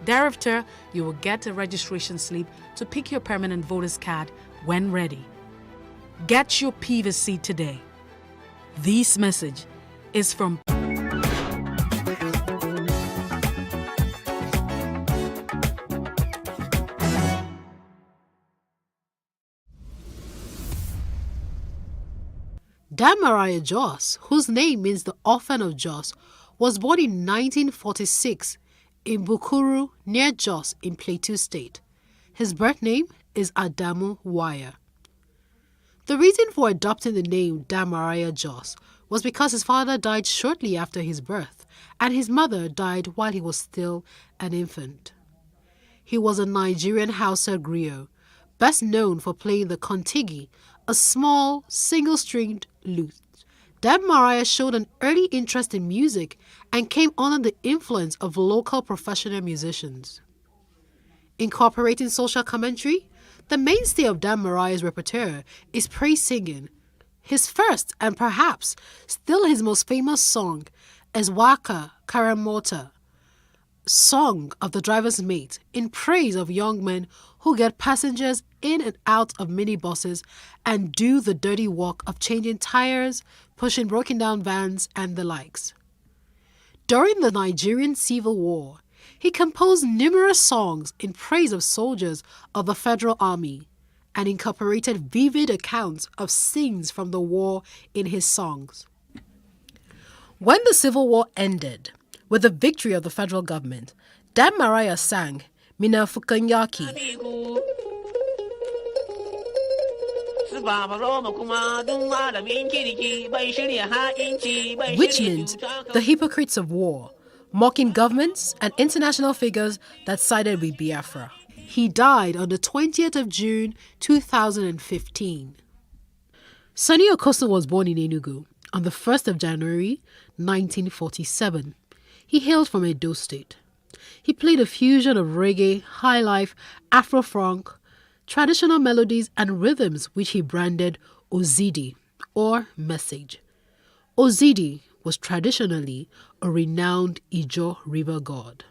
Thereafter, you will get a registration slip to pick your permanent voter's card when ready. Get your PVC today. This message is from Damaria Jos, whose name means the orphan of Jos, was born in 1946 in Bukuru, near Jos in Plateau State. His birth name is Adamu Waya. The reason for adopting the name Damaria Jos was because his father died shortly after his birth, and his mother died while he was still an infant. He was a Nigerian Hausa griot, best known for playing the kontigi, a small, single-stringed lute. Damaria showed an early interest in music and came under the influence of local professional musicians. Incorporating social commentary, the mainstay of Damaria's repertoire is praise singing. His first, and perhaps still his most famous song, is Waka Karamota, Song of the Driver's Mate, in praise of young men who get passengers in and out of minibuses and do the dirty work of changing tires, pushing broken down vans, and the likes. During the Nigerian Civil War, he composed numerous songs in praise of soldiers of the Federal Army and incorporated vivid accounts of scenes from the war in his songs. When the Civil War ended, with the victory of the federal government, Damaria sang Mina Fukanyaki, which meant the hypocrites of war, mocking governments and international figures that sided with Biafra. He died on the 20th of June 2015. Sunny Okosun was born in Enugu on the 1st of January 1947. He hailed from Edo State. He played a fusion of reggae, highlife, Afro-funk, traditional melodies and rhythms which he branded Ozidi, or message. Ozidi was traditionally a renowned Ijo river god.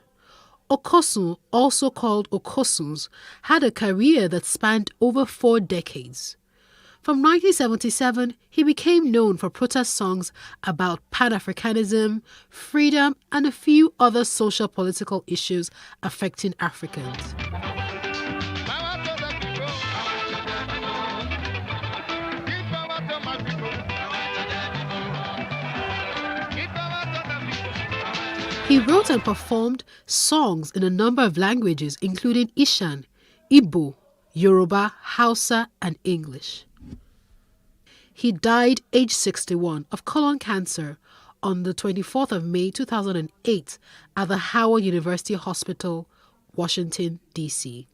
Okosun, also called Okosuns, had a career that spanned over 4 decades. From 1977, he became known for protest songs about Pan-Africanism, freedom, and a few other social political issues affecting Africans. He wrote and performed songs in a number of languages, including Ishan, Igbo, Yoruba, Hausa, and English. He died aged 61 of colon cancer on the 24th of May 2008 at the Howard University Hospital, Washington, D.C.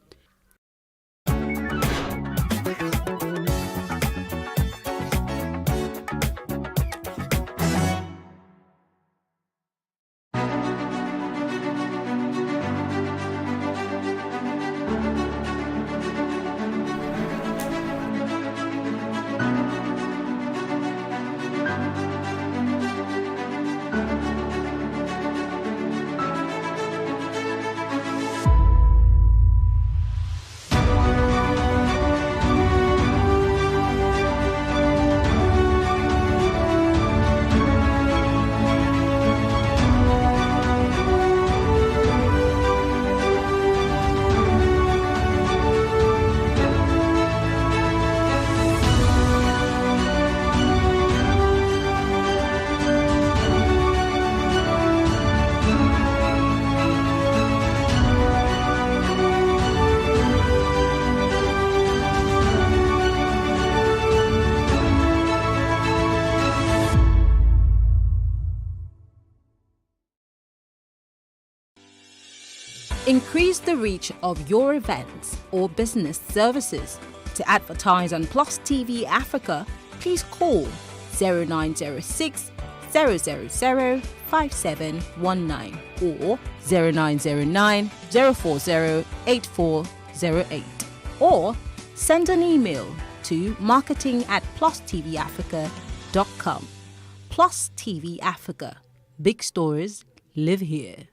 Increase the reach of your events or business services. To advertise on Plus TV Africa, please call 0906 000 5719 or 0909 040 8408, or send an email to marketing@plustvafrica.com. Plus TV Africa. Big stories live here.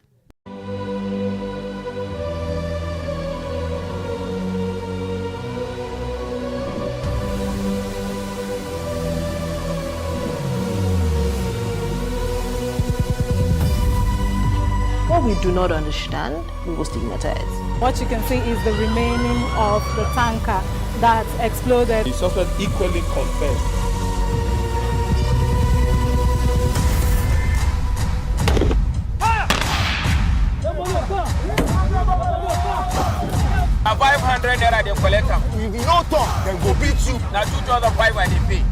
What we do not understand, we will stigmatize. What you can see is the remaining of the tanker that exploded. The suspect equally confessed. A 500 naira they collect them. If you no talk, then go beat you. Now 2,500 they pay.